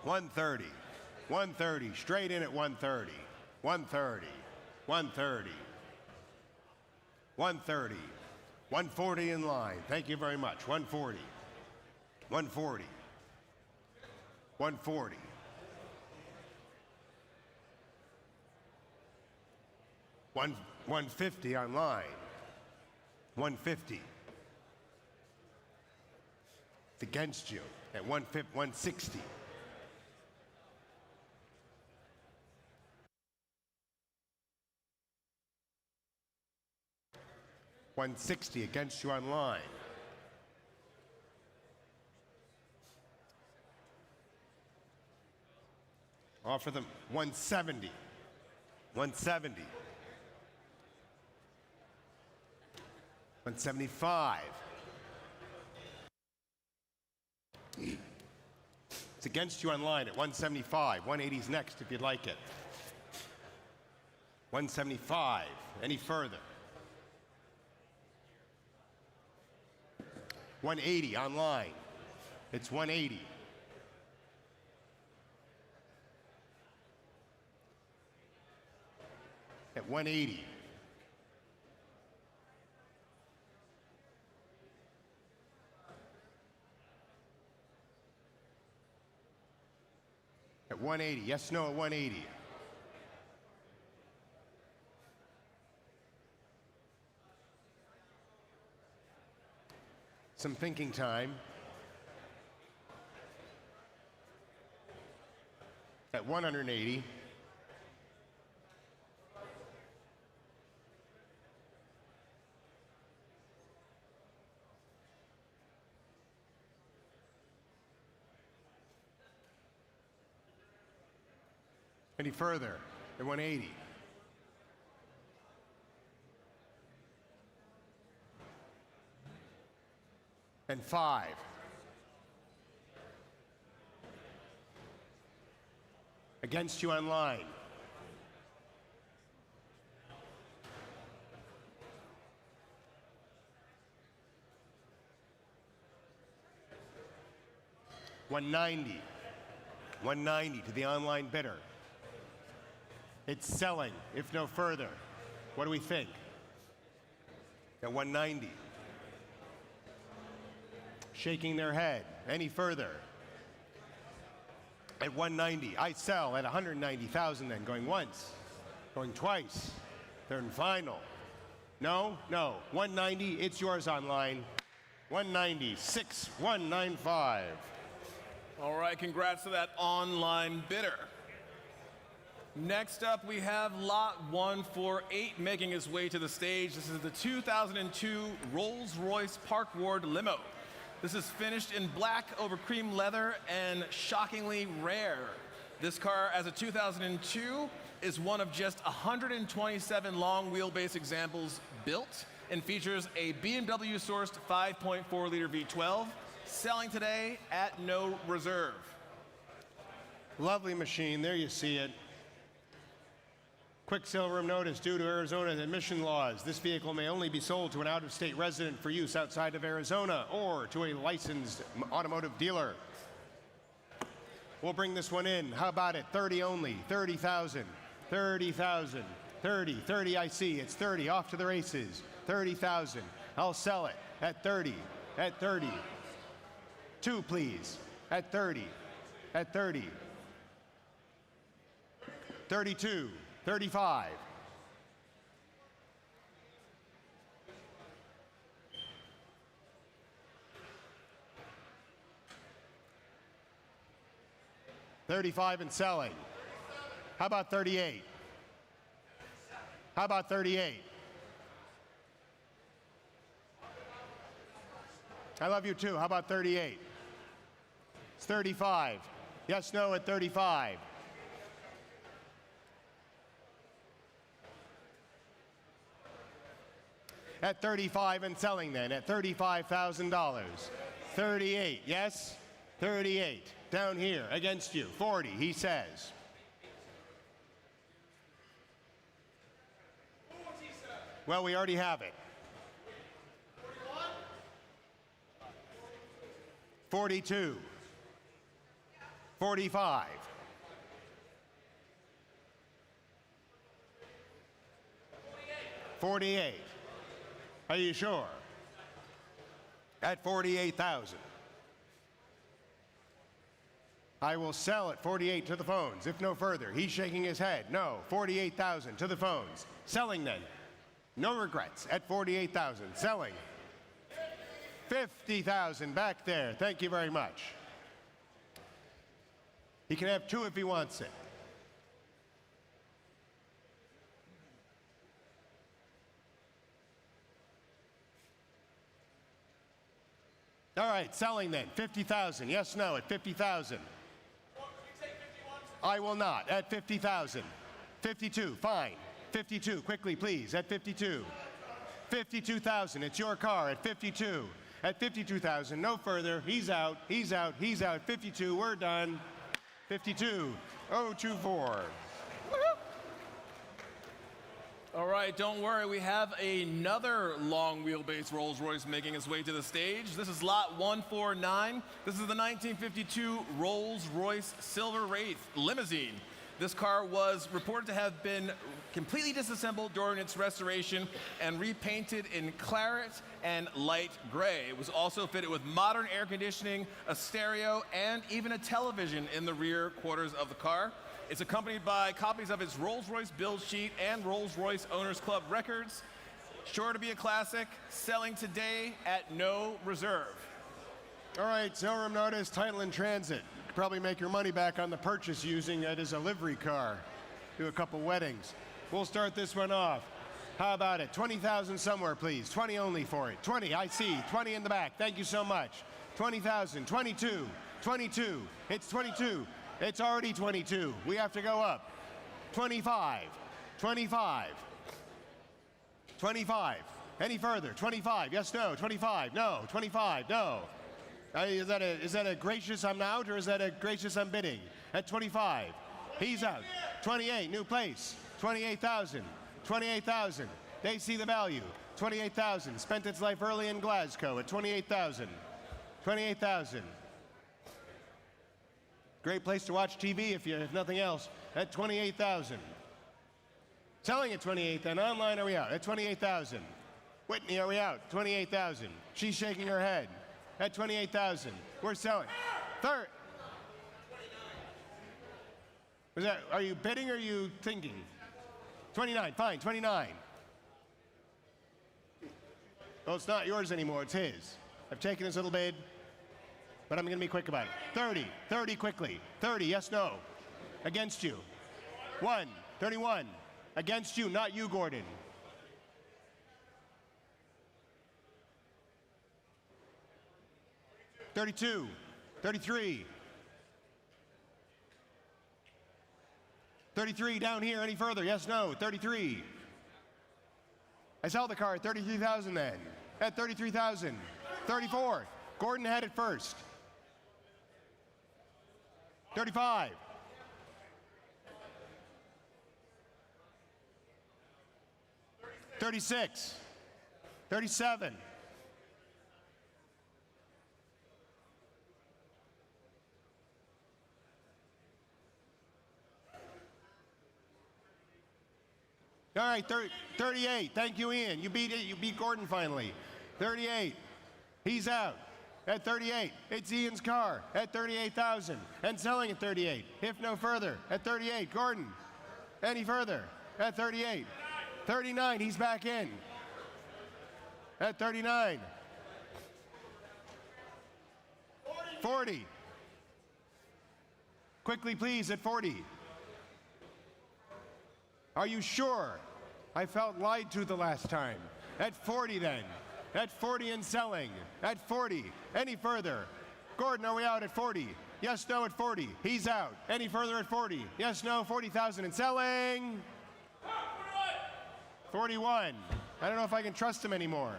130, 130, straight in at 130, 130, 130, 130, 140 in line. Thank you very much. 140, 140, 140. 150 online. 150. It's against you at 160. $160 against you online. Offer them 170. 170. 175. It's against you online at 175. 180's next if you'd like it. 175. Any further? 180 online. It's 180. At 180. At 180. Yes, no, at 180. Some thinking time. At 180. Any further at 180. And 5. Against you online. $190. $190 to the online bidder. It's selling, if no further. What do we think? At 190. Shaking their head. Any further? at 190. I sell at 190,000 then, going once, going twice, third and final. No, no, 190, it's yours online. 190, 6195. All right, congrats to that online bidder. Next up, we have lot 148 making its way to the stage. This is the 2002 Rolls-Royce Park Ward limo. This is finished in black over cream leather and shockingly rare. This car, as a 2002, is one of just 127 long wheelbase examples built and features a BMW-sourced 5.4-liter V12, selling today at no reserve. Lovely machine, there you see it. Quick silver notice due to Arizona emission laws. This vehicle may only be sold to an out-of-state resident for use outside of Arizona or to a licensed automotive dealer. We'll bring this one in. How about it? 30 only. 30,000. 30,000. 30 I see. It's 30. Off to the races. 30,000. I'll sell it at 30. At 30. 2, please. At 30. At 30. 32. 35. $35 and selling. How about 38? How about 38? I love you too. How about 38? It's 35. Yes, no at 35. At 35 and selling then at $35,000. 38, yes? 38. Down here against you. 40, he says. 40, sir. Well, we already have it. 41. 42. 45. 48. Are you sure? At 48,000. I will sell at 48 to the phones, if no further. He's shaking his head. No, 48,000 to the phones. Selling then. No regrets at 48,000. Selling. 50,000 back there. Thank you very much. He can have 2 if he wants it. All right, selling then. 50,000. Yes, no, at 50,000. I will not. At 50,000. 52, fine. 52, quickly, please. At 52. 52,000. It's your car at 52. At 52,000, no further. He's out. He's out. He's out. 52. We're done. 52. 024. All right, don't worry. We have another long wheelbase Rolls-Royce making its way to the stage. This is lot 149. This is the 1952 Rolls-Royce Silver Wraith limousine. This car was reported to have been completely disassembled during its restoration and repainted in claret and light gray. It was also fitted with modern air conditioning, a stereo, and even a television in the rear quarters of the car. It's accompanied by copies of its Rolls-Royce build sheet and Rolls-Royce Owners Club records. Sure to be a classic, selling today at no reserve. All right, showroom notice, title in transit. You could probably make your money back on the purchase using it as a livery car. Do a couple weddings. We'll start this one off. How about it? 20,000 somewhere, please. 20 only for it. 20, I see. 20 in the back. Thank you so much. 20,000, 22, 22. It's 22. It's already 22. We have to go up. 25, 25, 25. Any further? 25. Yes, no. 25. No. 25. No. Is that a gracious I'm out or is that a gracious I'm bidding? At 25. He's out. 28. New place. 28,000. 28,000. They see the value. 28,000. Spent its life early in Glasgow at 28,000. 28,000. Great place to watch TV if nothing else. At 28,000. Selling at 28, then online are we out? At 28,000. Whitney, are we out? 28,000. She's shaking her head. At 28,000. We're selling. Third. Are you bidding or are you thinking? 29, fine, 29. Well, it's not yours anymore, it's his. I've taken his little bid, but I'm going to be quick about it. 30, 30 quickly. 30, yes, no. Against you. 31. Against you, not you, Gordon. 32, 33. 33 down here, any further? Yes, no, 33. I sell the car at 33,000 then. At 33,000. 34. Gordon had it first. 35. 36. 37. 38. Thank you, Ian. You beat it. You beat Gordon finally. 38. He's out. At 38. It's Ian's car. At 38,000. And selling at 38. If no further. At 38. Gordon. Any further. At 38. 39. He's back in. At 39. 40. Quickly, please, at 40. Are you sure? I felt lied to the last time. At 40 then. At 40 and selling. At 40. Any further? Gordon, are we out at 40? Yes, no at 40. He's out. Any further at 40? Yes, no, 40,000 and selling. 41. I don't know if I can trust him anymore.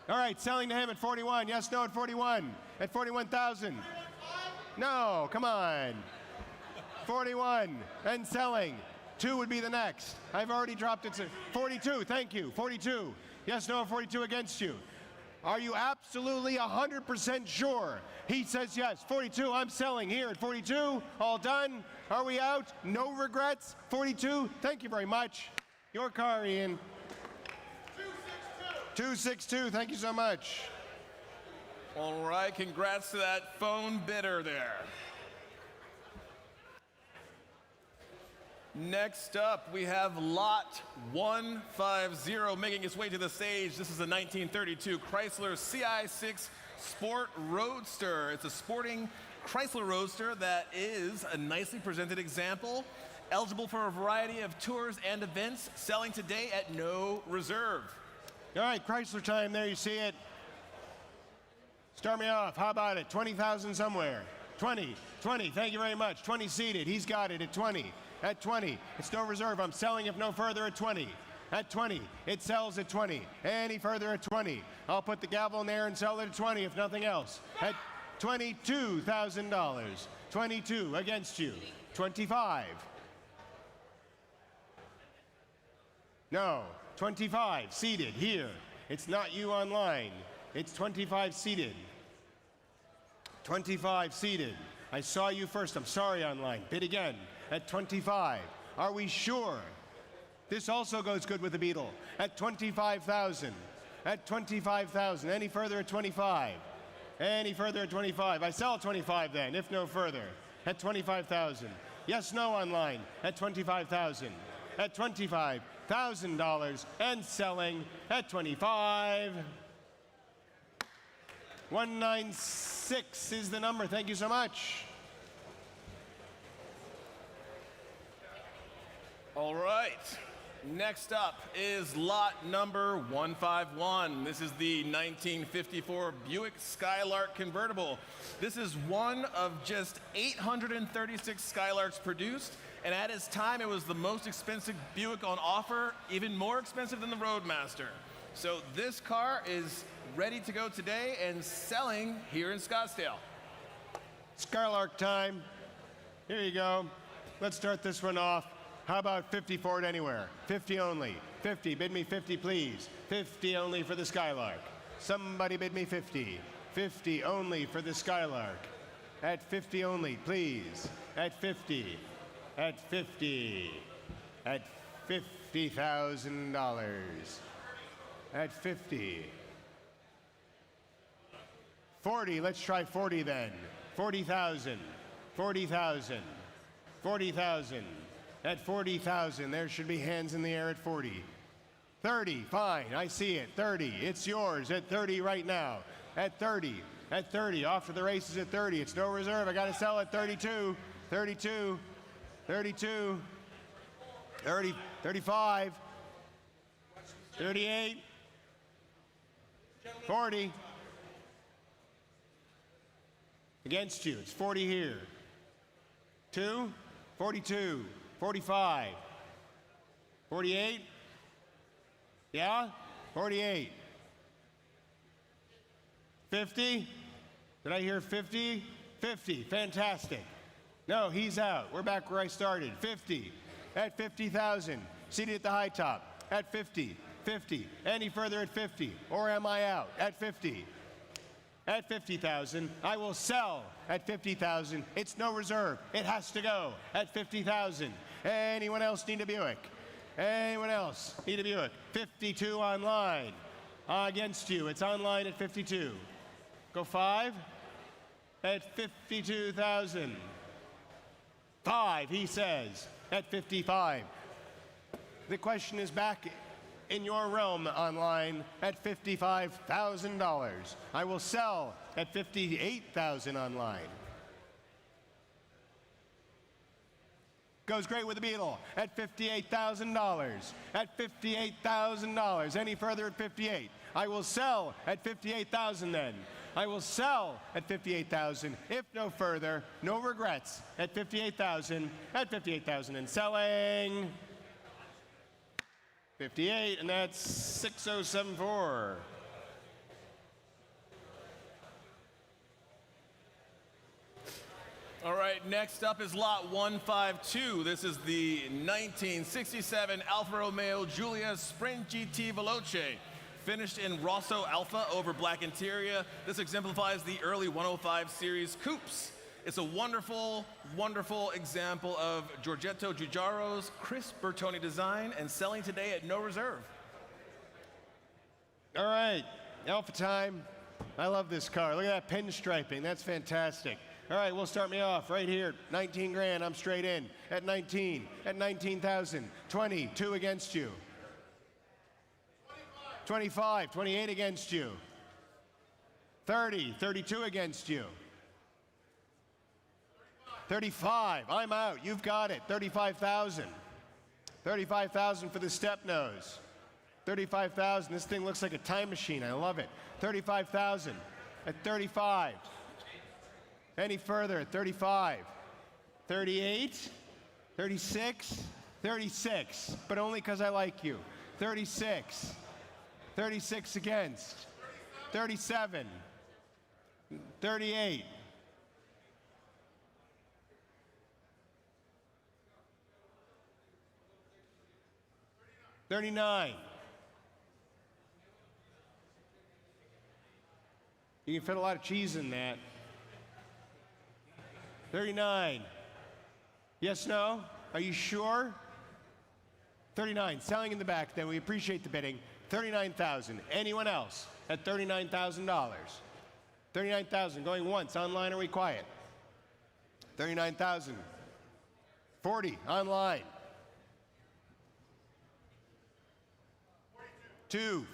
All right, selling to him at 41. Yes, no at 41. At 41,000. No, come on. 41 and selling. 2 would be the next. I've already dropped it to 42. Thank you. 42. Yes, no, 42 against you. Are you absolutely 100% sure? He says yes. 42, I'm selling here at 42. All done. Are we out? No regrets. 42. Thank you very much. Your car, Ian. 262. Thank you so much. All right, congrats to that phone bidder there. Next up, we have lot 150 making its way to the stage. This is a 1932 Chrysler CI6 Sport Roadster. It's a sporting Chrysler Roadster that is a nicely presented example, eligible for a variety of tours and events, selling today at no reserve. All right, Chrysler time there, you see it. Start me off. How about it? 20,000 somewhere. 20. Thank you very much. 20 seated. He's got it at 20. At 20. It's no reserve. I'm selling if no further at 20. At 20. It sells at 20. Any further at 20. I'll put the gavel in there and sell it at 20 if nothing else. At $22,000. 22 against you. 25. No. 25 seated here. It's not you online. It's 25 seated. 25 seated. I saw you first. I'm sorry online. Bid again at 25. Are we sure? This also goes good with the Beetle. At 25,000. At 25,000. Any further at 25? Any further at 25? I sell at 25 then, if no further. At 25,000. Yes, no online. At 25,000. At $25,000 and selling at 25. 196 is the number. Thank you so much. All right. Next up is lot number 151. This is the 1954 Buick Skylark convertible. This is one of just 836 Skylarks produced, and at its time it was the most expensive Buick on offer, even more expensive than the Roadmaster. So this car is ready to go today and selling here in Scottsdale. Skylark time. Here you go. Let's start this one off. How about 50 for it anywhere? 50 only. 50. Bid me 50, please. 50 only for the Skylark. Somebody bid me 50. 50 only for the Skylark. At 50 only, please. At 50. At 50. At $50,000. At 50. 40, let's try 40 then. 40,000, 40,000, 40,000. At 40,000, there should be hands in the air at 40. 30, fine, I see it, 30, it's yours at 30 right now. At 30, off to the races at 30, it's no reserve, I gotta sell at 32, 32, 32, 30, 35, 38, 40. Against you, it's 40 here. 2, 42, 45, 48, yeah, 48. 50, did I hear 50? 50, fantastic. No, he's out, we're back where I started. 50, at 50,000, seated at the high top, at 50, 50, any further at 50, or am I out? At 50. At 50,000, I will sell at 50,000. It's no reserve. It has to go at 50,000. Anyone else need a Buick? Anyone else need a Buick? 52 online. Against you. It's online at 52. Go 5 at 52,000. 5, he says, at 55. The question is back in your realm online at $55,000. I will sell at $58,000 online. Goes great with the Beetle at $58,000. At $58,000. Any further at 58. I will sell at 58,000 then. I will sell at 58,000. If no further, no regrets at 58,000. At 58,000 and selling 58, and that's 6074. All right, next up is lot 152. This is the 1967 Alfa Romeo Giulia Sprint GT Veloce. Finished in Rosso Alpha over black interior. This exemplifies the early 105 series coupes. It's a wonderful, wonderful example of Giorgetto Giugiaro's Chris Bertoni design and selling today at no reserve. All right, Alpha time. I love this car. Look at that pinstriping. That's fantastic. All right, we'll start me off right here. 19 grand, I'm straight in. At 19, at 19,000. 20, 2 against you. 25, 28 against you. 30, 32 against you. 35, I'm out, you've got it, 35,000. 35,000 for the step nose. 35,000, this thing looks like a time machine, I love it. 35,000 at 35. Any further at 35. 38, 36, 36, but only because I like you. 36, 36 against. 37, 38. 39. You can fit a lot of cheese in that. 39. Yes, no? Are you sure? 39. Selling in the back, then we appreciate the bidding. 39,000. Anyone else at $39,000? 39,000. Going once. Online, are we quiet? 39,000. 40. Online.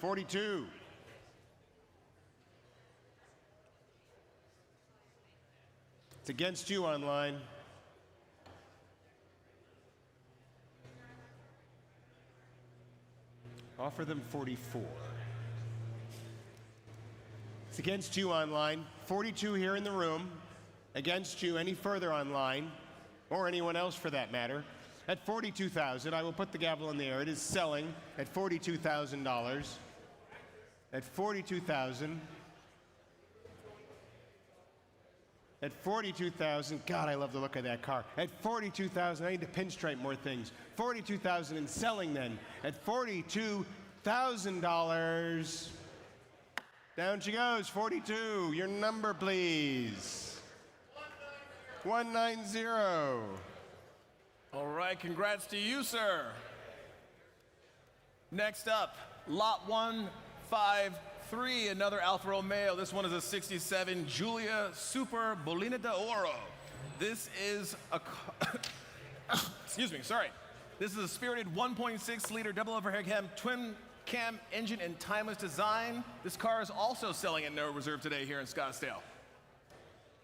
42. It's against you online. Offer them 44. It's against you online. 42 here in the room. Against you any further online, or anyone else for that matter. At 42,000, I will put the gavel in the air. It is selling at $42,000. At 42,000. At 42,000, God, I love the look of that car. At 42,000, I need to pinstripe more things. 42,000 and selling then at $42,000. Down she goes, 42. Your number, please. 190. All right, congrats to you, sir. Next up, lot 153. 3, another Alfa Romeo. This one is a 67 Giulia Super Bolina d'Oro. This is a, excuse me, sorry. This is a spirited 1.6 liter double overhead cam, twin cam engine and timeless design. This car is also selling at no reserve today here in Scottsdale.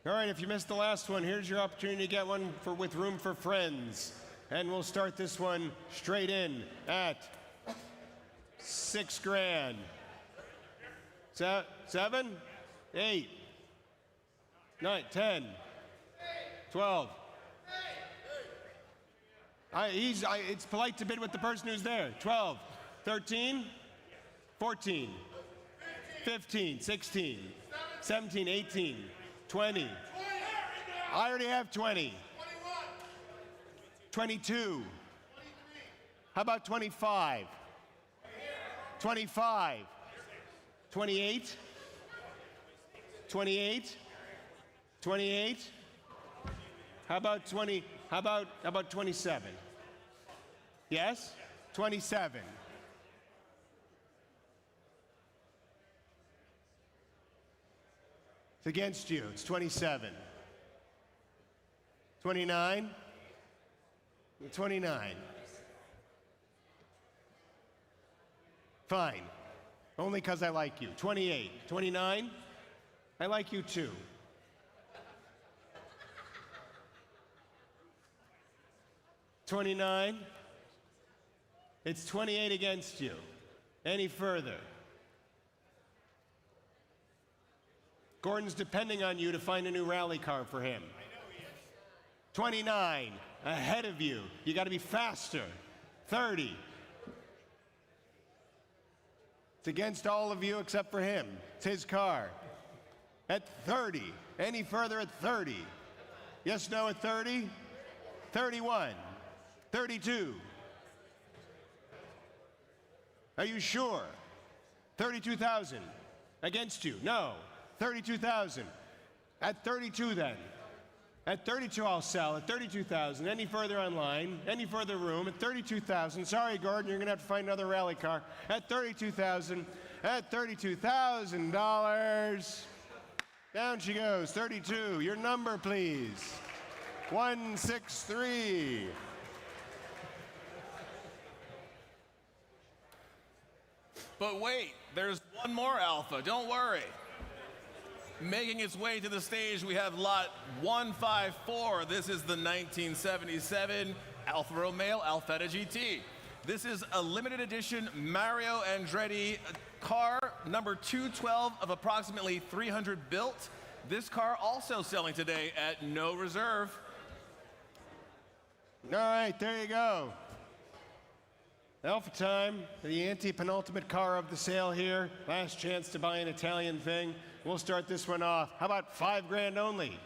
All right, if you missed the last one, here's your opportunity to get one with room for friends. And we'll start this one straight in at $6 grand. 7, 8, 9, 10, 12. It's polite to bid with the person who's there. 12, 13, 14, 15, 16, 17, 18, 20. I already have 20. 22. How about 25? 25. 28. 28. 28. How about 20? How about 27? Yes? 27. It's against you. It's 27. 29. 29. Fine. Only because I like you. 28. 29. I like you too. 29. It's 28 against you. Any further? Gordon's depending on you to find a new rally car for him. 29, ahead of you. You got to be faster. 30. It's against all of you except for him. It's his car. At 30. Any further at 30? Yes, no at 30? 31. 32. Are you sure? 32,000. Against you? No. 32,000. At 32 then. At 32 I'll sell. At 32,000. Any further online? Any further room? At 32,000. Sorry, Gordon, you're going to have to find another rally car. At 32,000. At $32,000. Down she goes. 32. Your number, please. 163. But wait, there's one more Alpha. Don't worry. Making its way to the stage, we have lot 154. This is the 1977 Alfa Romeo Alfetta GT. This is a limited edition Mario Andretti car, number 212 of approximately 300 built. This car also selling today at no reserve. All right, there you go. Alpha time, the anti-penultimate car of the sale here. Last chance to buy an Italian thing. We'll start this one off. How about $5 grand only?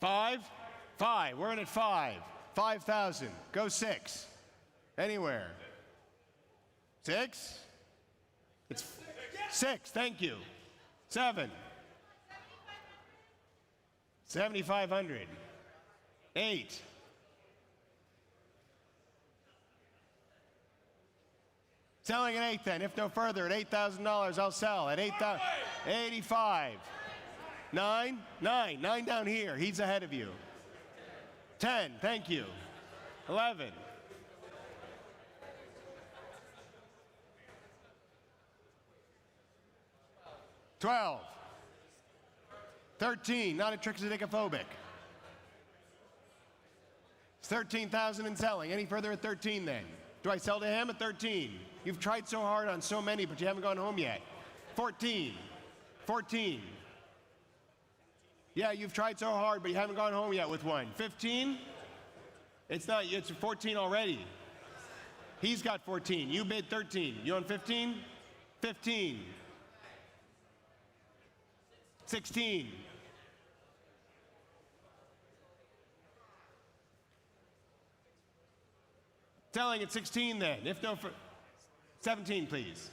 5? 5. We're in at 5. 5,000. Go 6. Anywhere. 6? It's 6. Thank you. 7. 7,500. 8. Selling at 8 then, if no further, at $8,000 I'll sell. At 85. 9? 9 down here, he's ahead of you. 10, thank you. 11. 12. 13, not a trichotillophobic. It's 13,000 and selling. Any further at 13 then? Do I sell to him at 13? You've tried so hard on so many, but you haven't gone home yet. 14. 14. Yeah, you've tried so hard, but you haven't gone home yet with one. 15? It's 14 already. He's got 14. You bid 13. You on 15? 15. 16. Selling at 16 then, if no for 17 please.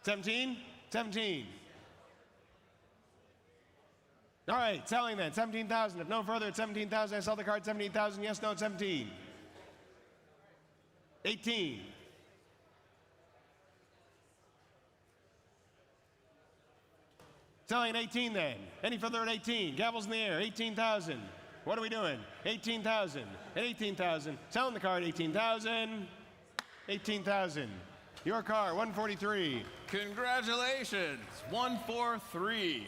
17? 17. All right, selling then, 17,000. If no further at 17,000, I sell the car at 17,000. Yes, no, 17. 18. Selling at 18 then. Any further at 18? Gavels in the air. 18,000. What are we doing? 18,000 and 18,000. Selling the car at 18,000. 18,000. Your car, 143. Congratulations, 143.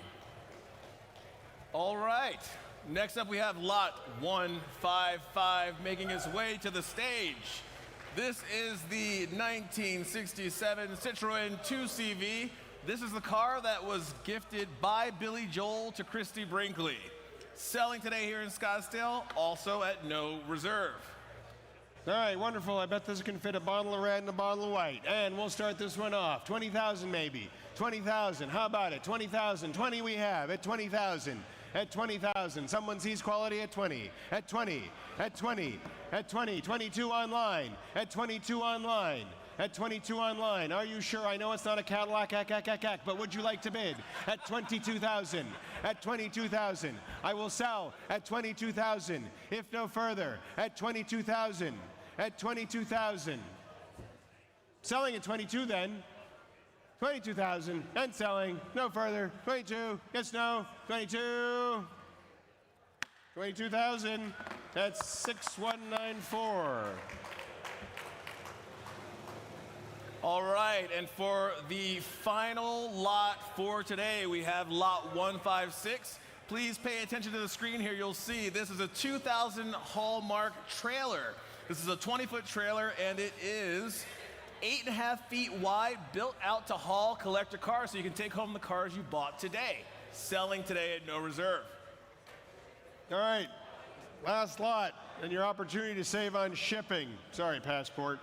All right, next up we have lot 155 making its way to the stage. This is the 1967 Citroën 2CV. This is the car that was gifted by Billy Joel to Christy Brinkley. Selling today here in Scottsdale, also at no reserve. All right, wonderful. I bet this can fit a bottle of red and a bottle of white. And we'll start this one off. 20,000 maybe. 20,000. How about it? 20,000. 20 we have at 20,000. At 20,000. Someone sees quality at 20. At 20. At 20. At 20. 22 online. At 22 online. At 22 online. Are you sure? I know it's not a Cadillac, but would you like to bid? At 22,000. At 22,000. I will sell at 22,000. If no further. At 22,000. At 22,000. Selling at 22 then. 22,000 and selling. No further. 22. Yes, no. 22. 22,000. That's 6194. All right, and for the final lot for today, we have lot 156. Please pay attention to the screen here. You'll see this is a 2000 Hallmark trailer. This is a 20-foot trailer, and it is 8.5 feet wide, built out to haul collector cars, so you can take home the cars you bought today. Selling today at no reserve. All right, last lot, and your opportunity to save on shipping. Sorry, passport.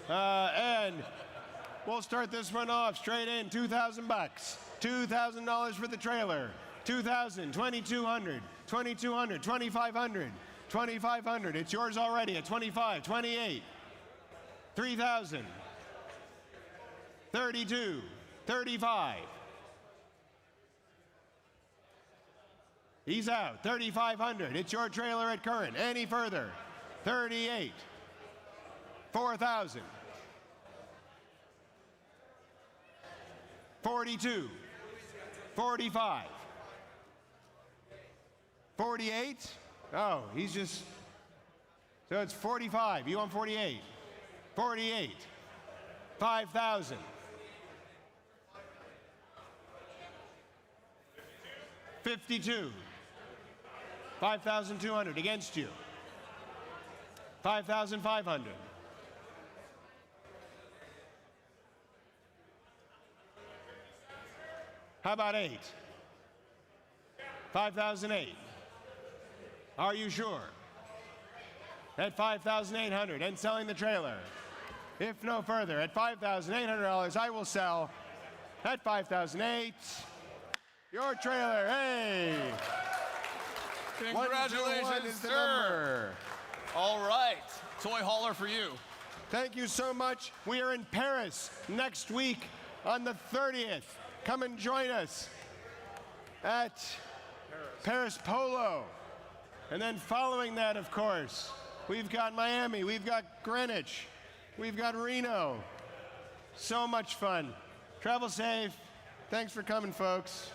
And we'll start this one off straight in, 2,000 bucks. $2,000 for the trailer. 2,000, 2,200, 2,200, 2,500, 2,500. It's yours already at 25, 28, 3,000, 32, 35. He's out, 3,500. It's your trailer at current. Any further? 38, 4,000. 42, 45, 48. Oh, he's just, so it's 45. You want 48? 48, 5,000. 52, 5,200 against you. 5,500. How about 8? 5,008. Are you sure? At 5,800 and selling the trailer. If no further, at $5,800, I will sell at 5,008. Your trailer, hey! Congratulations, is the sir. number. All right, toy hauler for you. Thank you so much. We are in Paris next week on the 30th. Come and join us at Paris Polo. And then following that, of course, we've got Miami, we've got Greenwich, we've got Reno. So much fun. Travel safe. Thanks for coming, folks.